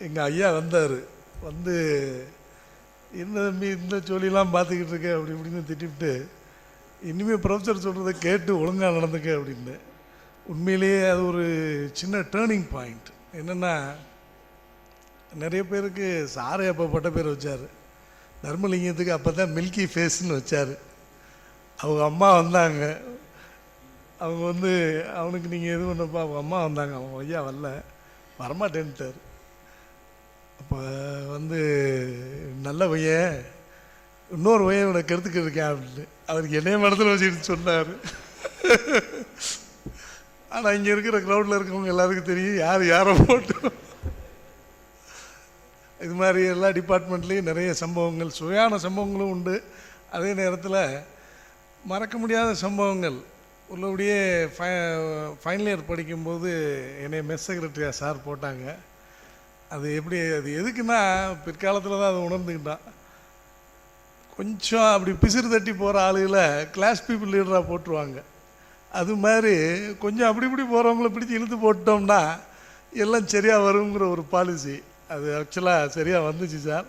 எங்கள் ஐயா வந்தார், வந்து என்ன தம்பி இந்த சொல்லிலாம் பார்த்துக்கிட்டு இருக்க அப்படி இப்படின்னு திட்டிவிட்டு, இனிமேல் ப்ரொஃபஸர் சொல்கிறத கேட்டு ஒழுங்காக நடந்துக்க அப்படின்னு. உண்மையிலேயே அது ஒரு சின்ன டேர்னிங் பாயிண்ட். என்னென்னா, நிறைய பேருக்கு சாரை அப்போ பட்ட பேர் வச்சார், தர்மலிங்கத்துக்கு அப்போ தான் மில்கி ஃபேஸ்ன்னு வச்சார். அவங்க அம்மா வந்தாங்க, அவங்க வந்து அவனுக்கு நீங்கள் எது பண்ணப்பா, அவங்க அம்மா வந்தாங்க, அவங்க ஐயா வரல, வரமாட்டேன்ட்டார். அப்போ வந்து நல்ல பையன், இன்னொரு பையன் இவனை கெடுத்துக்கிட்டு இருக்கேன் அப்படின்னு அவருக்கு என்னைய மனத்தில் வச்சுக்கிட்டு சொன்னார். ஆனால் இங்கே இருக்கிற க்ரௌடில் இருக்கவங்க எல்லாருக்கும் தெரியும் யார் யாரை போட்டோம். இது மாதிரி எல்லா டிபார்ட்மெண்ட்லேயும் நிறைய சம்பவங்கள், சுவையான சம்பவங்களும் உண்டு. அதே நேரத்தில் மறக்க முடியாத சம்பவங்கள். உள்ளபடியே ஃபைனல் இயர் படிக்கும்போது என்னை மெஸ் செக்ரட்டரியாக சார் போட்டாங்க. அது எப்படி, அது எதுக்குன்னா பிற்காலத்தில் தான் அதை உணர்ந்துக்கிட்டான். கொஞ்சம் அப்படி பிசிறு தட்டி போகிற ஆளுகளை கிளாஸ் பீப்புள் லீடராக போட்டுருவாங்க. அது மாதிரி கொஞ்சம் அப்படி இப்படி போகிறவங்கள பிடிச்சி இழுத்து போட்டோம்னா எல்லாம் சரியாக வருங்கிற ஒரு பாலிசி. அது ஆக்சுவலாக சரியாக வந்துச்சு சார்.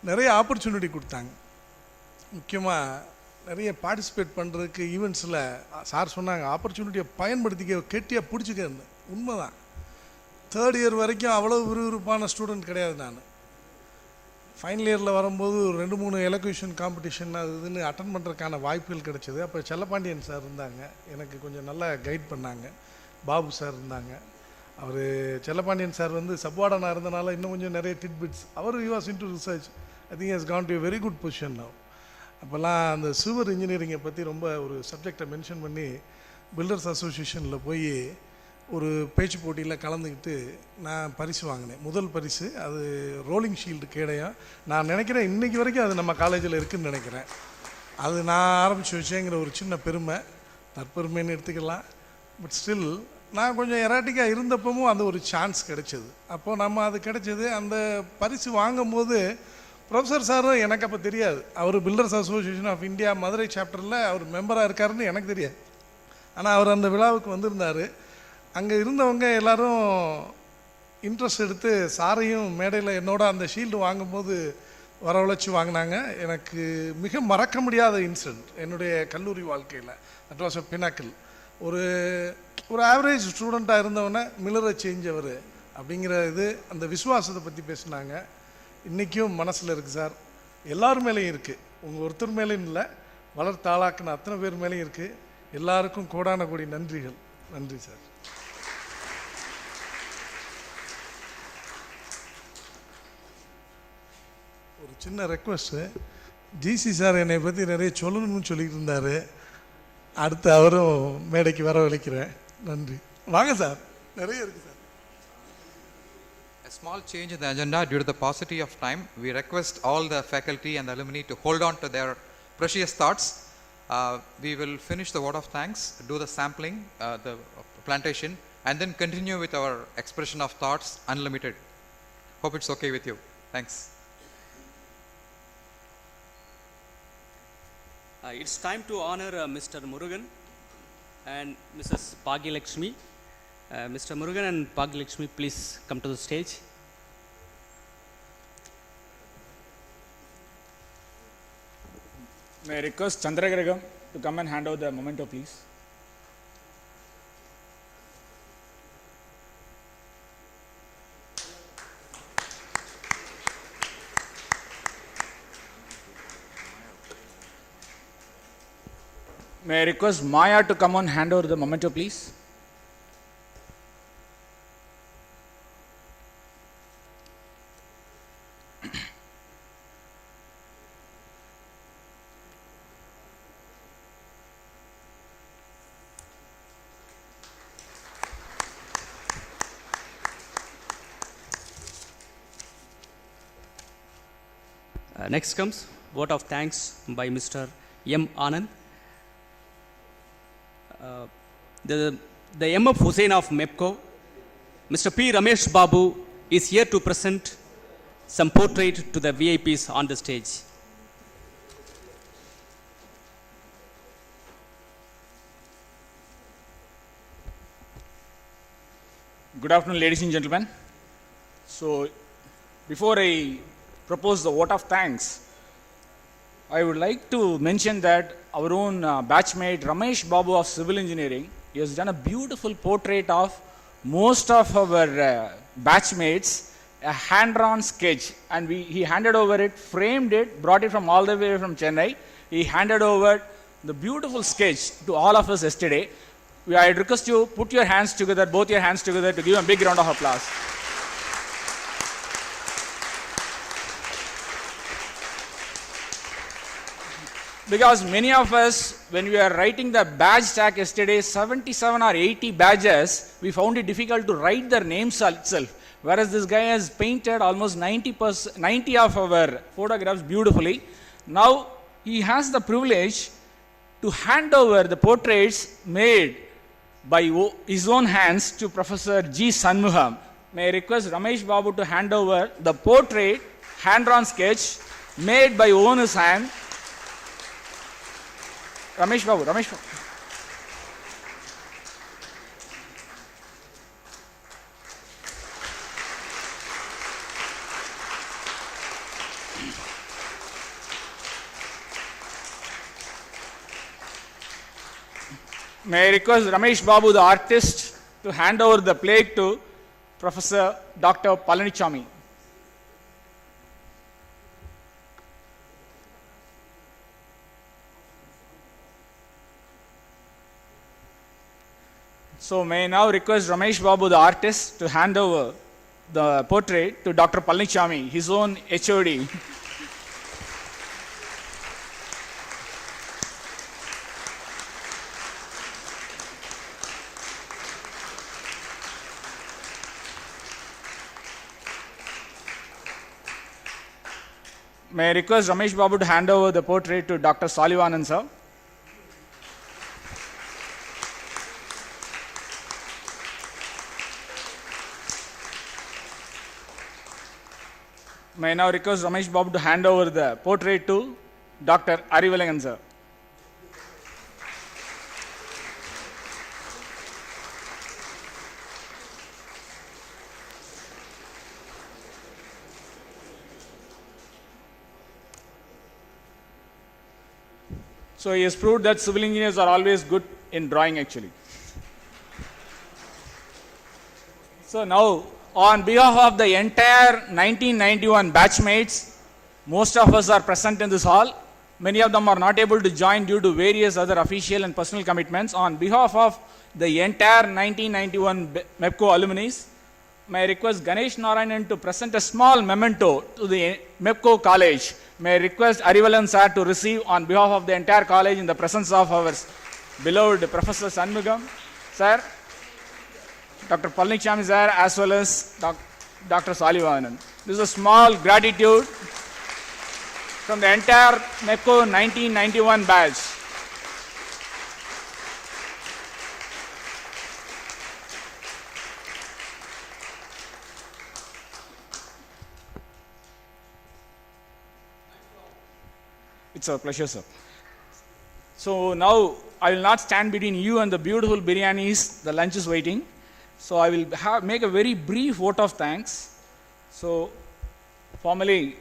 நிறைய ஆப்பர்ச்சுனிட்டி கொடுத்தாங்க. முக்கியமாக நிறைய பார்ட்டிசிபேட் பண்ணுறதுக்கு ஈவெண்ட்ஸில் சார் சொன்னாங்க, ஆப்பர்ச்சுனிட்டியை பயன்படுத்திக்க, கெட்டியாக பிடிச்சிக்கன்னு. உண்மைதான். 3rd இயர் வரைக்கும் அவ்வளோ விறுவிறுப்பான ஸ்டூடெண்ட் கிடையாது நான். ஃபைனல் இயரில் வரும்போது 2-3 எலக்யூஷன் காம்படிஷன் அது இதுன்னு அட்டன் பண்ணுறதுக்கான வாய்ப்புகள் கிடைச்சிது. அப்போ செல்லப்பாண்டியன் சார் இருந்தாங்க, எனக்கு கொஞ்சம் நல்லா கைட் பண்ணாங்க. பாபு சார் இருந்தாங்க. அவர் செல்லப்பாண்டியன் சார் வந்து சப்வார்டனாக இருந்தனால இன்னும் கொஞ்சம் நிறைய டிட்பிட்ஸ். அவர் you was into research. I think has gone to very good position now. அப்போல்லாம் அந்த சிவர் இன்ஜினியரிங்கை பற்றி ரொம்ப ஒரு சப்ஜெக்டை மென்ஷன் பண்ணி பில்டர்ஸ் அசோசியேஷனில் போய் ஒரு பேச்சு போட்டியில் கலந்துக்கிட்டு நான் பரிசு வாங்கினேன். முதல் பரிசு அது ரோலிங் ஷீல்டு கேடையும். நான் நினைக்கிறேன் இன்றைக்கி வரைக்கும் அது நம்ம காலேஜில் இருக்குதுன்னு நினைக்கிறேன். அது நான் ஆரம்பித்து வச்சேங்கிற ஒரு சின்ன பெருமை, தற்பெருமைன்னு எடுத்துக்கலாம். பட் ஸ்டில் நான் கொஞ்சம் எராட்டிக்காக இருந்தப்பவும் அந்த ஒரு சான்ஸ் கிடைச்சது. அப்போது நம்ம அது கிடைச்சது. அந்த பரிசு வாங்கும்போது ப்ரொஃபஸர் சாரும் எனக்கு அப்போ தெரியாது, அவர் builders association of India Madurai சாப்டரில் அவர் மெம்பராக இருக்காருன்னு எனக்கு தெரியாது. ஆனால் அவர் அந்த விழாவுக்கு வந்திருந்தார். அங்கே இருந்தவங்க எல்லோரும் இன்ட்ரெஸ்ட் எடுத்து சாரையும் மேடையில் என்னோட அந்த ஷீல்டு வாங்கும்போது வரவழைச்சி வாங்கினாங்க. எனக்கு மிக மறக்க முடியாத இன்சிடென்ட் என்னுடைய கல்லூரி வாழ்க்கையில். That was a pinnacle. ஒரு ஆவரேஜ் ஸ்டூடெண்ட்டாக இருந்தவனை மில்லரை செஞ்சவர் அப்படிங்கிற இது, அந்த விசுவாசத்தை பற்றி பேசினாங்க. இன்றைக்கும் மனசில் இருக்குது சார். எல்லார் மேலேயும் இருக்குது, உங்கள் ஒருத்தர் மேலேயும் இல்லை, வளர்த்து ஆளாக்குன அத்தனை பேர் மேலேயும் இருக்குது. எல்லாருக்கும் கோடான கோடி நன்றிகள். நன்றி சார். ஒரு சின்ன ரெக்வஸ்ட்டு, ஜிசி சார் என்னை பற்றி நிறைய சொல்லணும்னு சொல்லிக்கிட்டு இருந்தார். அடுத்து அவரும் மேடைக்கு வரவழைக்கிறேன். நன்றி. வாங்க சார், நிறைய இருக்குது sir. A small change in the agenda due to the paucity of time. We request all the faculty and the alumni to hold on to their precious thoughts. We will finish the vote of thanks, do the sampling, the plantation, and then continue with our expression of thoughts unlimited. Hope it's okay with you. Thanks. It's time to honor Mr. Murugan and Mrs. Bhagilakshmi. Mr. Murugan and Bhagilakshmi, please come to the stage. May I request Chandragraham to come and hand over the memento, please. May I request Maya to come on hand over the memento, please? Next comes vote of thanks by Mr. M. Anand. The MF Hussain of MEPCO, Mr. P. Ramesh Babu is here to present some portrait to the VIPs on the stage. Good afternoon, ladies and gentlemen. So, before I propose the vote of thanks, I would like to mention that our own batchmate Ramesh Babu of Civil Engineering, he has done a beautiful portrait of most of our batchmates, a hand-drawn sketch, and he handed over it, framed it, brought it from all the way from Chennai. He handed over the beautiful sketch to all of us yesterday. I request you put your hands together, both your hands together, to give a big round of applause. Because many of us, when we were writing the badge stack yesterday, 77 or 80 badges, we found it difficult to write their names itself. Whereas this guy has painted almost 90 of our photographs beautifully. Now he has the privilege to hand over the portraits made by his own hands to Professor G. Sanmuham. May I request Ramesh Babu to hand over the portrait, hand-drawn sketch, made by own his hand. Ramesh Babu. May I request Ramesh Babu, the artist, to hand over the plaque to Professor Dr. Palanichami. So may I now request Ramesh Babu, the artist, to hand over the portrait to Dr. Palanichami, his own HOD. May I request Ramesh Babu to hand over the portrait to Dr. Salivanan, sir. May I now request Ramesh Babu to hand over the portrait to Dr. Arivalangan, sir. So he has proved that civil engineers are always good in drawing actually. So now, on behalf of the entire 1991 batchmates, most of us are present in this hall. Many of them are not able to join due to various other official and personal commitments. On behalf of the entire 1991 MEPCO alumni, may I request Ganesh Narayanan to present a small memento to the MEPCO college. May I request Arivalan sir to receive on behalf of the entire college in the presence of our beloved Professor Sanmugam sir, Dr. Palanichami sir, as well as Dr. Salivanan. This is a small gratitude from the entire MEPCO 1991 batch. It's a pleasure, sir. So now I will not stand between you and the beautiful biryanis. The lunch is waiting. So I will make a very brief vote of thanks. So formally,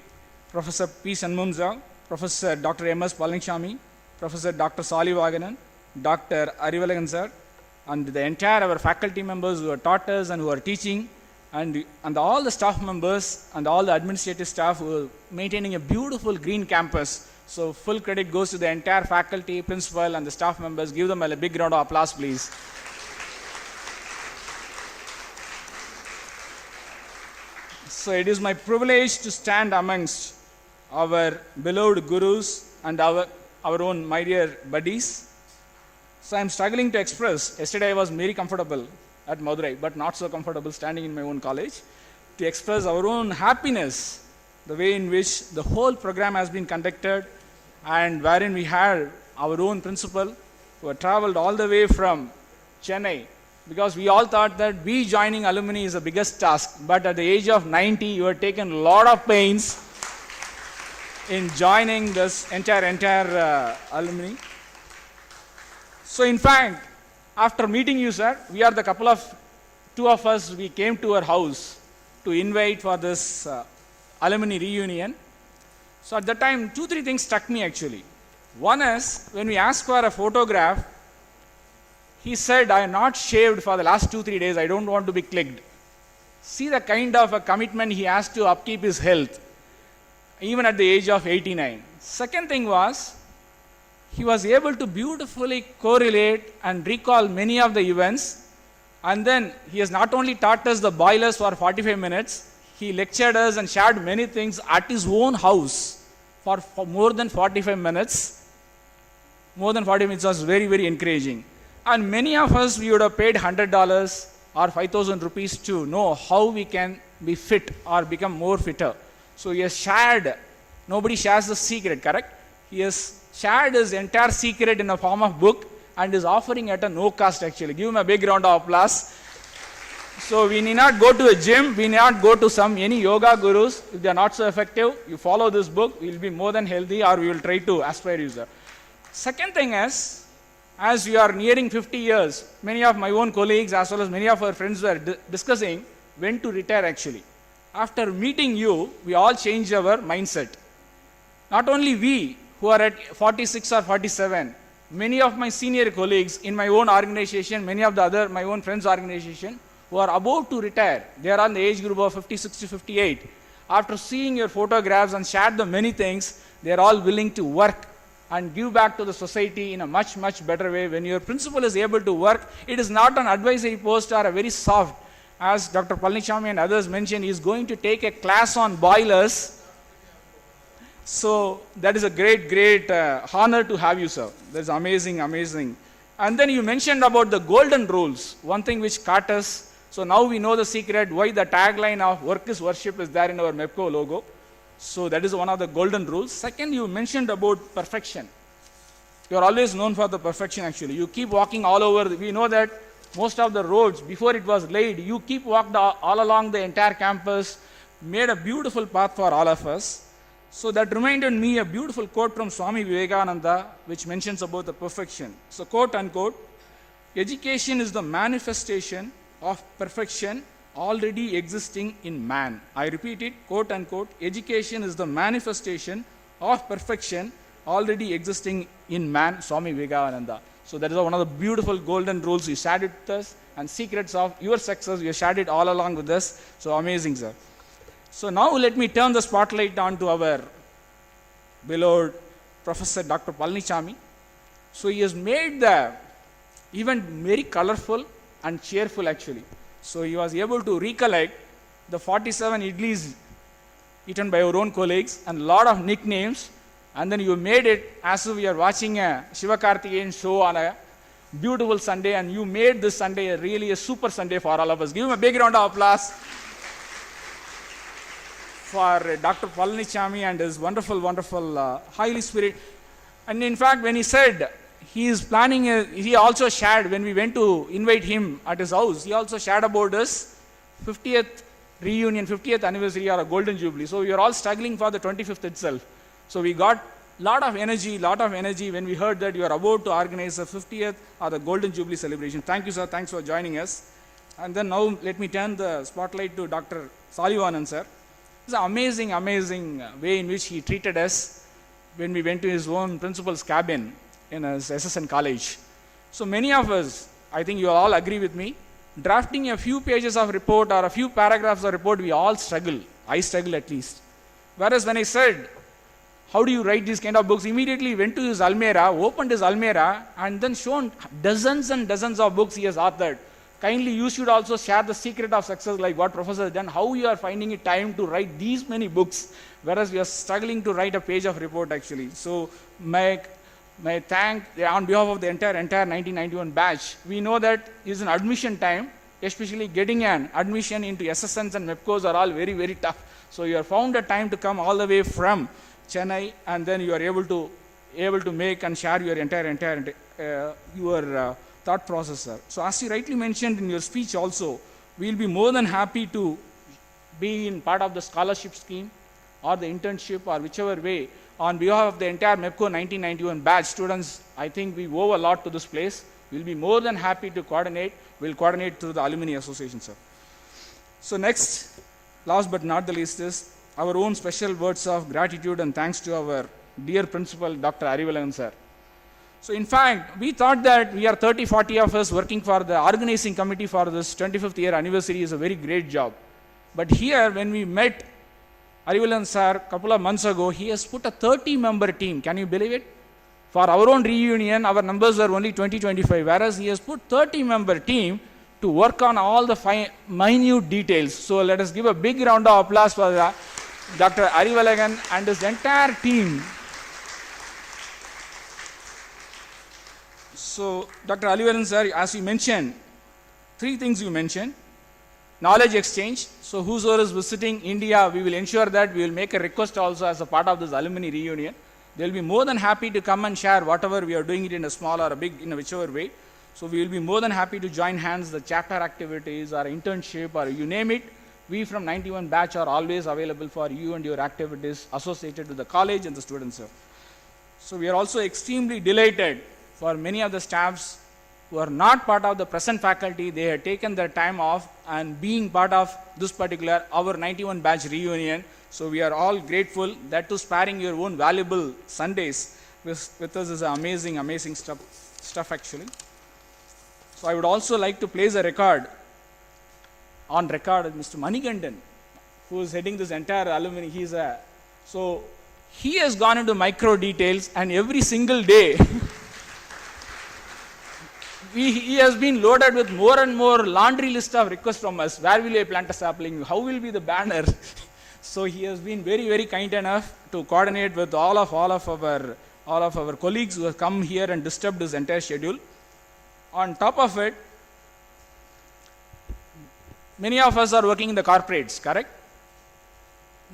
Professor P. Sanmumza, Professor Dr. M.S. Palanichami, Professor Dr. Salivaganan, Dr. Arivalagan sir, and the entire our faculty members who are taught us and who are teaching, and all the staff members and all the administrative staff who are maintaining a beautiful green campus. So full credit goes to the entire faculty, principal, and the staff members. Give them a big round of applause, please. So it is my privilege to stand amongst our beloved gurus and our own my dear buddies. So I am struggling to express. Yesterday I was very comfortable at Madurai, but not so comfortable standing in my own college, to express our own happiness, the way in which the whole program has been conducted, and wherein we had our own principal who had traveled all the way from Chennai, because we all thought that we joining alumni is the biggest task, but at the age of 90, you had taken a lot of pains in joining this entire alumni. So in fact, after meeting you, sir, we are the two of us, we came to our house to invite for this alumni reunion. So at that time, 2-3 things struck me actually. One is, when we asked for a photograph, he said, I am not shaved for the last 2-3 days, I don't want to be clicked. See the kind of a commitment he has to upkeep his health, even at the age of 89. Second thing was, he was able to beautifully correlate and recall many of the events, and then he has not only taught us the boilers for 45 minutes, he lectured us and shared many things at his own house for more than 45 minutes. More than 40 minutes was very, very encouraging. And many of us, we would have paid $100 or 5,000 rupees to know how we can be fit or become more fitter. So he has shared, nobody shares the secret, correct? He has shared his entire secret in a form of book and is offering at a no cost actually. Give him a big round of applause. So we need not go to a gym, we need not go to any yoga gurus. If they are not so effective, you follow this book, we will be more than healthy, or we will try to aspire you, sir. Second thing is, as we are nearing 50 years, many of my own colleagues as well as many of our friends were discussing when to retire actually. After meeting you, we all changed our mindset. Not only we who are at 46 or 47, many of my senior colleagues in my own organization, many of the other, my own friends' organization, who are about to retire, they are on the age group of 50, 60, 58. After seeing your photographs and shared the many things, they are all willing to work and give back to the society in a much, much better way. When your principal is able to work, it is not an advisory post or a very soft. As Dr. Palnichami and others mentioned, he is going to take a class on boilers. So that is a great, great honor to have you, sir. That's amazing, amazing. And then you mentioned about the golden rules, one thing which caught us. So now we know the secret why the tagline of work is worship is there in our MEPCO logo. So that is one of the golden rules. Second, you mentioned about perfection. You are always known for the perfection actually. You keep walking all over. We know that most of the roads, before it was laid, you keep walked all along the entire campus, made a beautiful path for all of us. So that reminded me a beautiful quote from Swami Vivekananda, which mentions about the perfection. So quote unquote, education is the manifestation of perfection already existing in man. I repeat it, quote unquote, education is the manifestation of perfection already existing in man, Swami Vivekananda. So that is one of the beautiful golden rules you shared it with us, and secrets of your success, you shared it all along with us. So amazing, sir. So now let me turn the spotlight on to our beloved Professor Dr. Palnichami. So he has made the event very colorful and cheerful actually. So he was able to recollect the 47 idlis eaten by our own colleagues and a lot of nicknames, and then you made it as if we are watching a Shivakarthikeyan show on a beautiful Sunday, and you made this Sunday really a super Sunday for all of us. Give him a big round of applause for Dr. Palnichami and his wonderful, wonderful highly spirit. And in fact, when he said he is planning, he also shared, when we went to invite him at his house, he also shared about his 50th reunion, 50th anniversary or a golden jubilee. So we are all struggling for the 25th itself. So we got lot of energy when we heard that you are about to organize the 50th or the golden jubilee celebration. Thank you, sir. Thanks for joining us. And then now let me turn the spotlight to Dr. Salivanand, sir. It's an amazing, amazing way in which he treated us when we went to his own principal's cabin in his SSN college. So many of us, I think you all agree with me, drafting a few pages of report or a few paragraphs of report, we all struggle. I struggle at least. Whereas when I said, how do you write these kind of books? Immediately went to his Almera, opened his Almera, and then shown dozens and dozens of books he has authored. Kindly, you should also share the secret of success like what Professor has done, how you are finding it time to write these many books, whereas we are struggling to write a page of report actually. So, my thank on behalf of the entire 1991 batch. We know that is an admission time, especially getting an admission into SSNs and MEPCOs are all very, very tough. So, you have found a time to come all the way from Chennai, and then you are able to make and share your entire thought process, sir. So as you rightly mentioned in your speech also, we will be more than happy to be in part of the scholarship scheme or the internship or whichever way. On behalf of the entire MEPCO 1991 batch students, I think we owe a lot to this place. We will be more than happy to coordinate. We will coordinate through the Alumni Association, sir. So next, last but not the least is our own special words of gratitude and thanks to our dear principal, Dr. Arivalagan, sir. So in fact, we thought that we are 30, 40 of us working for the organizing committee for this 25th year anniversary is a very great job. But here, when we met Arivalagan sir a couple of months ago, he has put a 30-member team. Can you believe it? For our own reunion, our numbers are only 20-25, whereas he has put 30-member team to work on all the minute details. So let us give a big round of applause for Dr. Arivalagan and his entire team. So, Dr. Arivalagan sir, as you mentioned, three things you mentioned. Knowledge exchange. So, whosoever is visiting India, we will ensure that we will make a request also as a part of this alumni reunion. They will be more than happy to come and share whatever we are doing it in a small or a big, in a whichever way. So, we will be more than happy to join hands the chapter activities or internship or you name it. We from 91 batch are always available for you and your activities associated with the college and the students, sir. So, we are also extremely delighted for many of the staffs who are not part of the present faculty, they have taken their time off and being part of this particular, our 91 batch reunion. So we are all grateful that to sparing your own valuable Sundays with us is amazing, amazing stuff actually. So I would also like to place a record on record Mr. Manigandan, who is heading this entire alumni. So he has gone into micro details and every single day he has been loaded with more and more laundry list of requests from us. Where will I plant a sapling? How will be the banner? So he has been very, very kind enough to coordinate with all of our colleagues who have come here and disturbed his entire schedule. On top of it, many of us are working in the corporates, correct?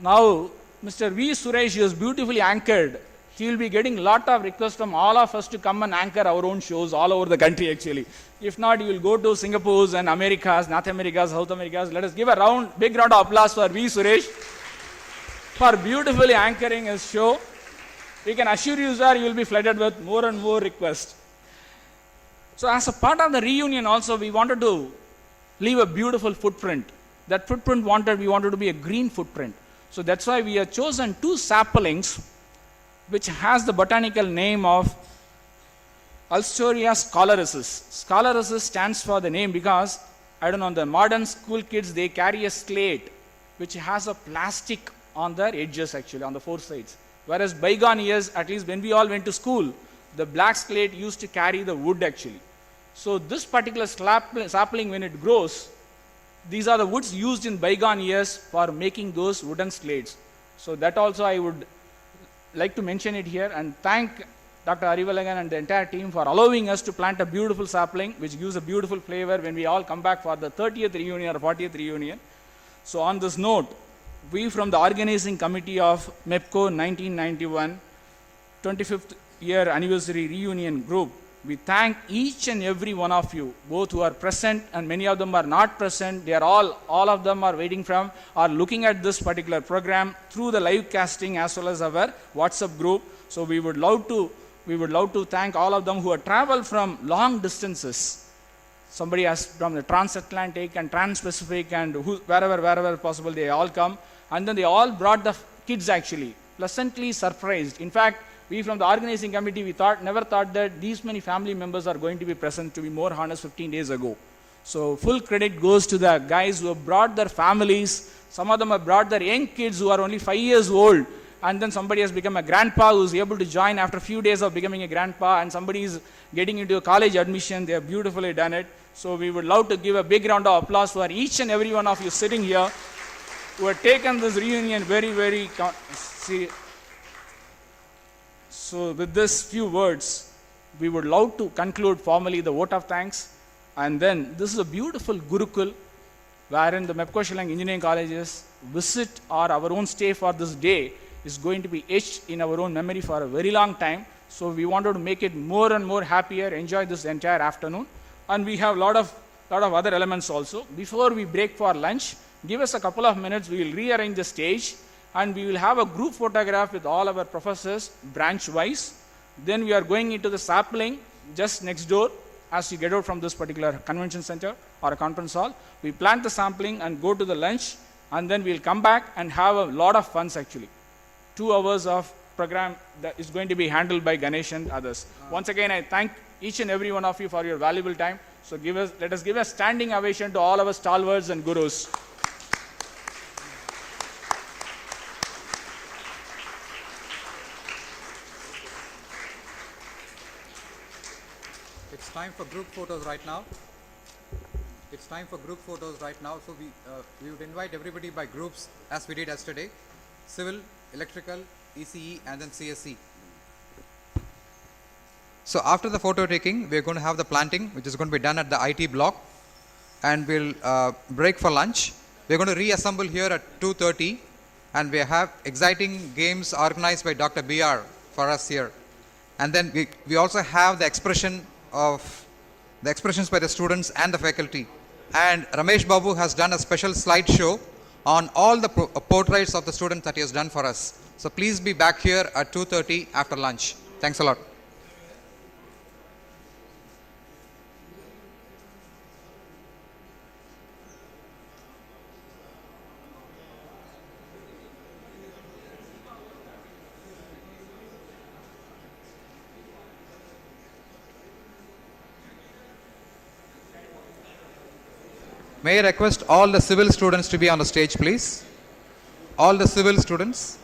Now, Mr. V. Suresh is beautifully anchored. He will be getting a lot of requests from all of us to come and anchor our own shows all over the country actually. If not, you will go to Singapore's and Americas, North Americas, South Americas. Let us give a big round of applause for V. Suresh for beautifully anchoring his show. We can assure you, sir, you will be flooded with more and more requests. So as a part of the reunion also, we wanted to leave a beautiful footprint. That footprint we wanted to be a green footprint. So that's why we have chosen 2 saplings which has the botanical name of Alstoria scolarensis. Scolarensis stands for the name because, I don't know, the modern school kids, they carry a slate which has a plastic on their edges actually, on the 4 sides. Whereas bygone years, at least when we all went to school, the black slate used to carry the wood actually. So this particular sapling, when it grows, these are the woods used in bygone years for making those wooden slates. So that also I would like to mention it here and thank Dr. Arivalagan and the entire team for allowing us to plant a beautiful sapling which gives a beautiful flavor when we all come back for the 30th reunion or 40th reunion. So on this note, we from the organizing committee of MEPCO 1991 25th year anniversary reunion group, we thank each and every one of you, both who are present and many of them are not present. They are all of them are waiting from, are looking at this particular program through the live casting as well as our WhatsApp group. So we would love to thank all of them who have traveled from long distances. Somebody has from the transatlantic and trans-Pacific and wherever possible, they all come. And then they all brought the kids actually, pleasantly surprised. In fact, we from the organizing committee, we never thought that these many family members are going to be present, to be more honest, 15 days ago. So full credit goes to the guys who have brought their families. Some of them have brought their young kids who are only 5 years old, and then somebody has become a grandpa who is able to join after a few days of becoming a grandpa, and somebody is getting into a college admission. They have beautifully done it. So we would love to give a big round of applause for each and every one of you sitting here who have taken this reunion very, very seriously. So with this few words, we would love to conclude formally the vote of thanks. And then this is a beautiful Gurukul wherein the Mepco Shillong Engineering College's visit or our own stay for this day is going to be etched in our own memory for a very long time. So we wanted to make it more and more happier, enjoy this entire afternoon. And we have a lot of other elements also. Before we break for lunch, give us a couple of minutes, we will rearrange the stage and we will have a group photograph with all our professors branch-wise. Then we are going into the sapling just next door as you get out from this particular convention center or a conference hall. We plant the sapling and go to the lunch, and then we'll come back and have a lot of fun actually. 2 hours of program that is going to be handled by Ganesh and others. Once again, I thank each and every one of you for your valuable time. So let us give a standing ovation to all our stalwarts and gurus. It's time for group photos right now. It's time for group photos right now. So we would invite everybody by groups as we did yesterday. Civil, electrical, ECE and then CSE. So after the photo taking, we're going to have the planting, which is going to be done at the IT block, and we'll break for lunch. We're going to reassemble here at 2:30, and we have exciting games organized by Dr. BR for us here. And then we also have the expressions by the students and the faculty. And Ramesh Babu has done a special slideshow on all the portraits of the students that he has done for us. So please be back here at 2:30 after lunch. Thanks a lot. May I request all the civil students to be on the stage, please? All the civil students.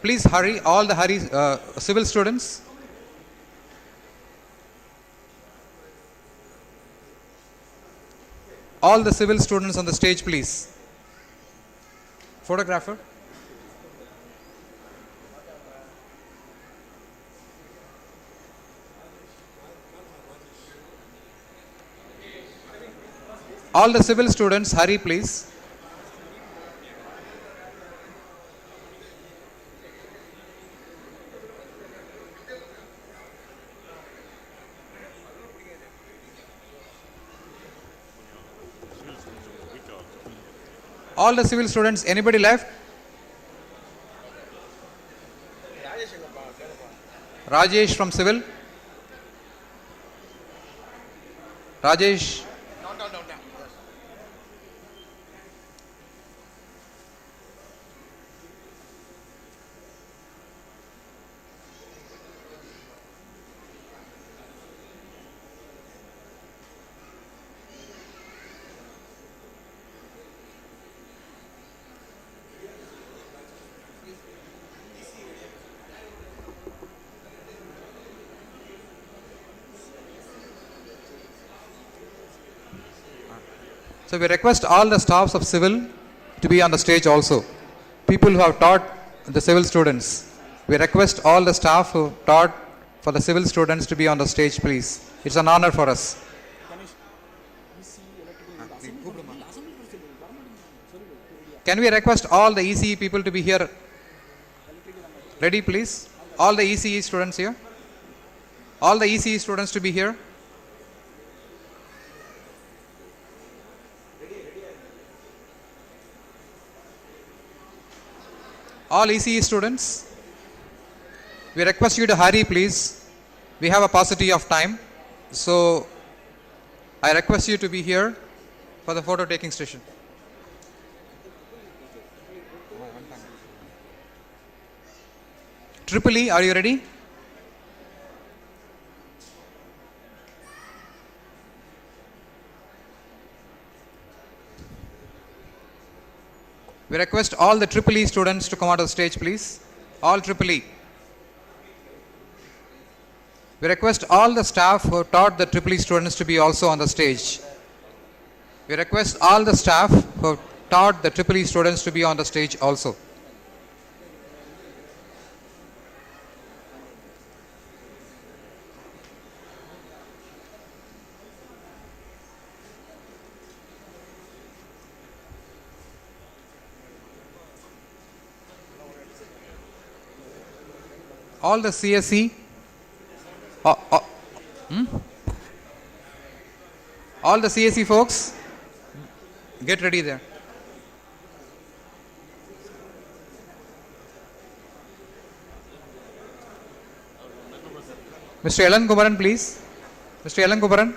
Please hurry, all the civil students. All the civil students on the stage, please. Photographer. All the civil students, hurry please. All the civil students, anybody left? Rajesh from civil. Rajesh. So we request all the staffs of civil to be on the stage also. People who have taught the civil students. We request all the staff who taught for the civil students to be on the stage, please. It's an honor for us. Can we request all the ECE people to be here? Ready, please? All the ECE students here? All the ECE students to be here? All ECE students, we request you to hurry please. We have a paucity of time. So I request you to be here for the photo taking session. Triple E, are you ready? We request all the Triple E students to come out of the stage, please. All Triple E. We request all the staff who taught the Triple E students to be also on the stage. We request all the staff who taught the Triple E students to be on the stage also. All the CSE, all the CSE folks, get ready there. Mr. Elan Kumaran, please. Mr. Elan Kumaran.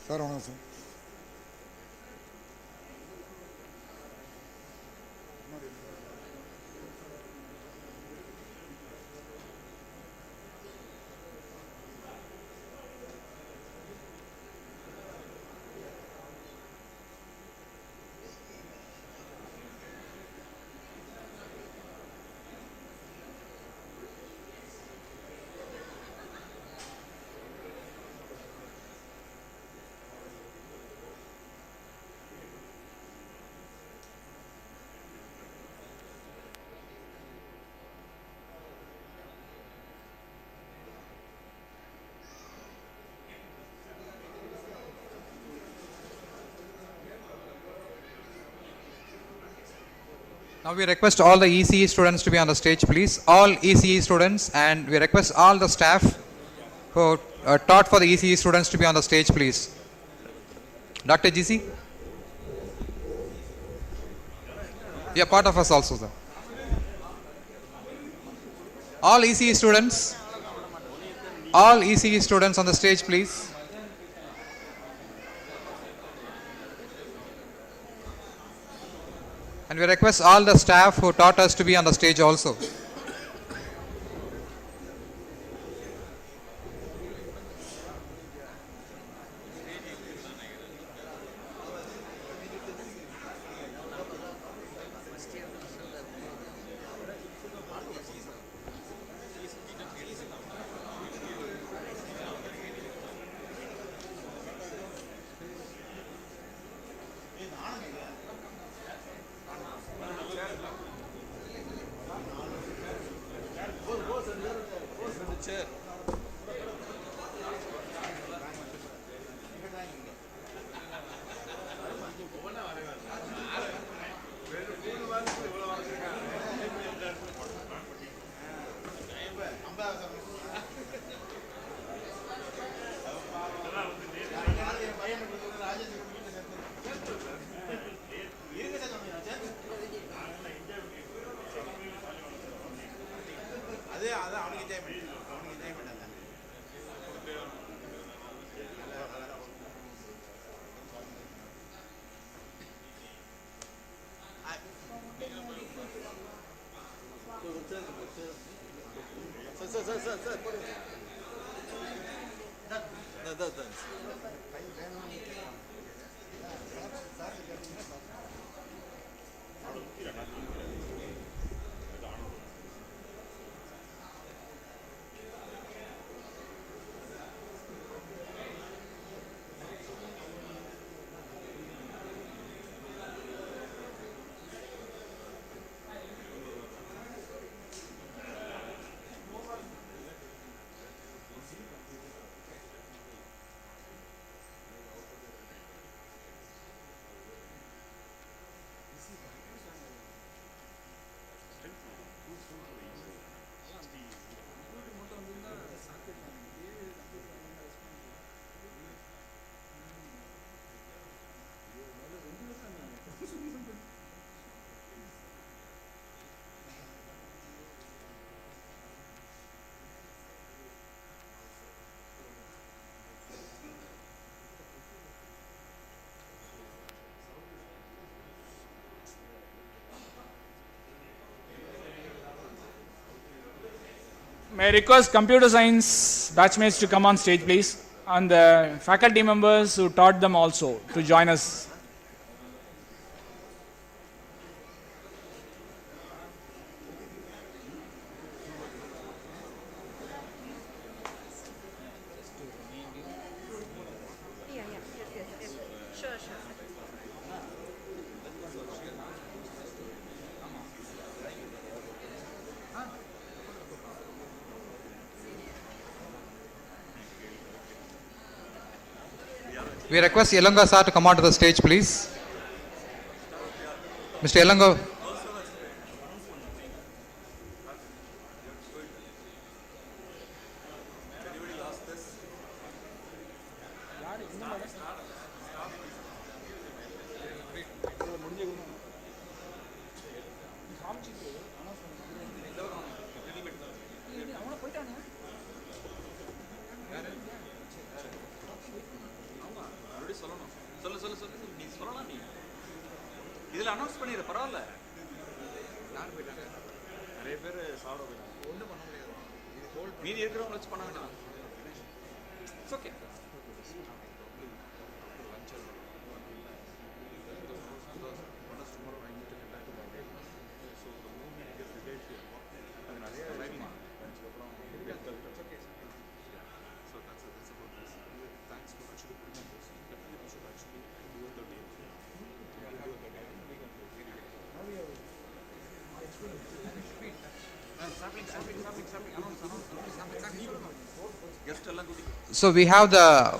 Sir வணக்கம் sir. Now we request all the ECE students to be on the stage, please. All ECE students, and we request all the staff who taught for the ECE students to be on the stage, please. Dr. GC? Yeah, part of us also, sir. All ECE students on the stage, please. And we request all the staff who taught us to be on the stage also. May I request computer science batchmates to come on stage, please, and the faculty members who taught them also to join us. We request Yelanga sir to come onto the stage, please. Mr. Yelanga. இதில் announce பண்ணிடு பரவாயில்ல நிறைய பேர் சாப்பிட போயிட்டாங்க ஒன்றும் பண்ண முடியாது மீதி இருக்கிறவங்க வச்சு பண்ண வேண்டாம் it's okay So we have the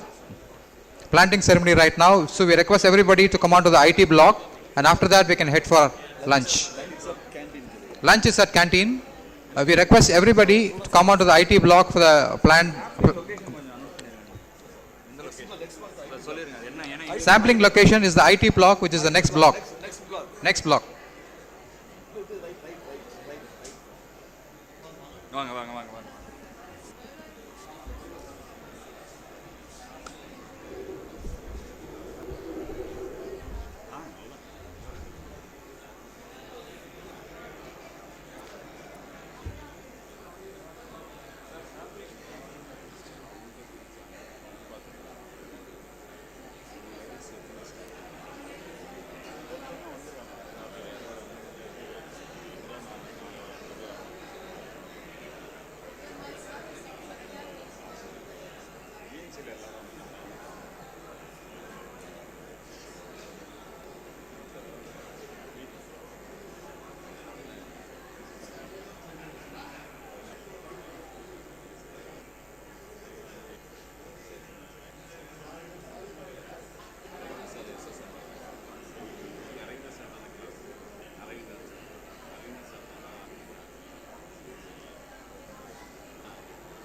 planting ceremony right now. So we request everybody to come on to the IT block, and after that we can head for lunch. Lunch is at canteen. We request everybody to come on to the IT block for the plant. Sampling location is the IT block, which is the next block. Next block. வாங்க வாங்க வாங்க வாங்க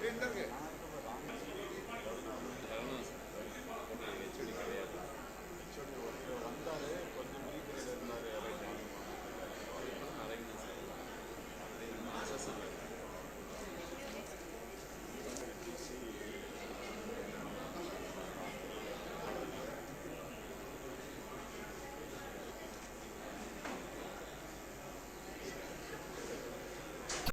எங்க இருக்கு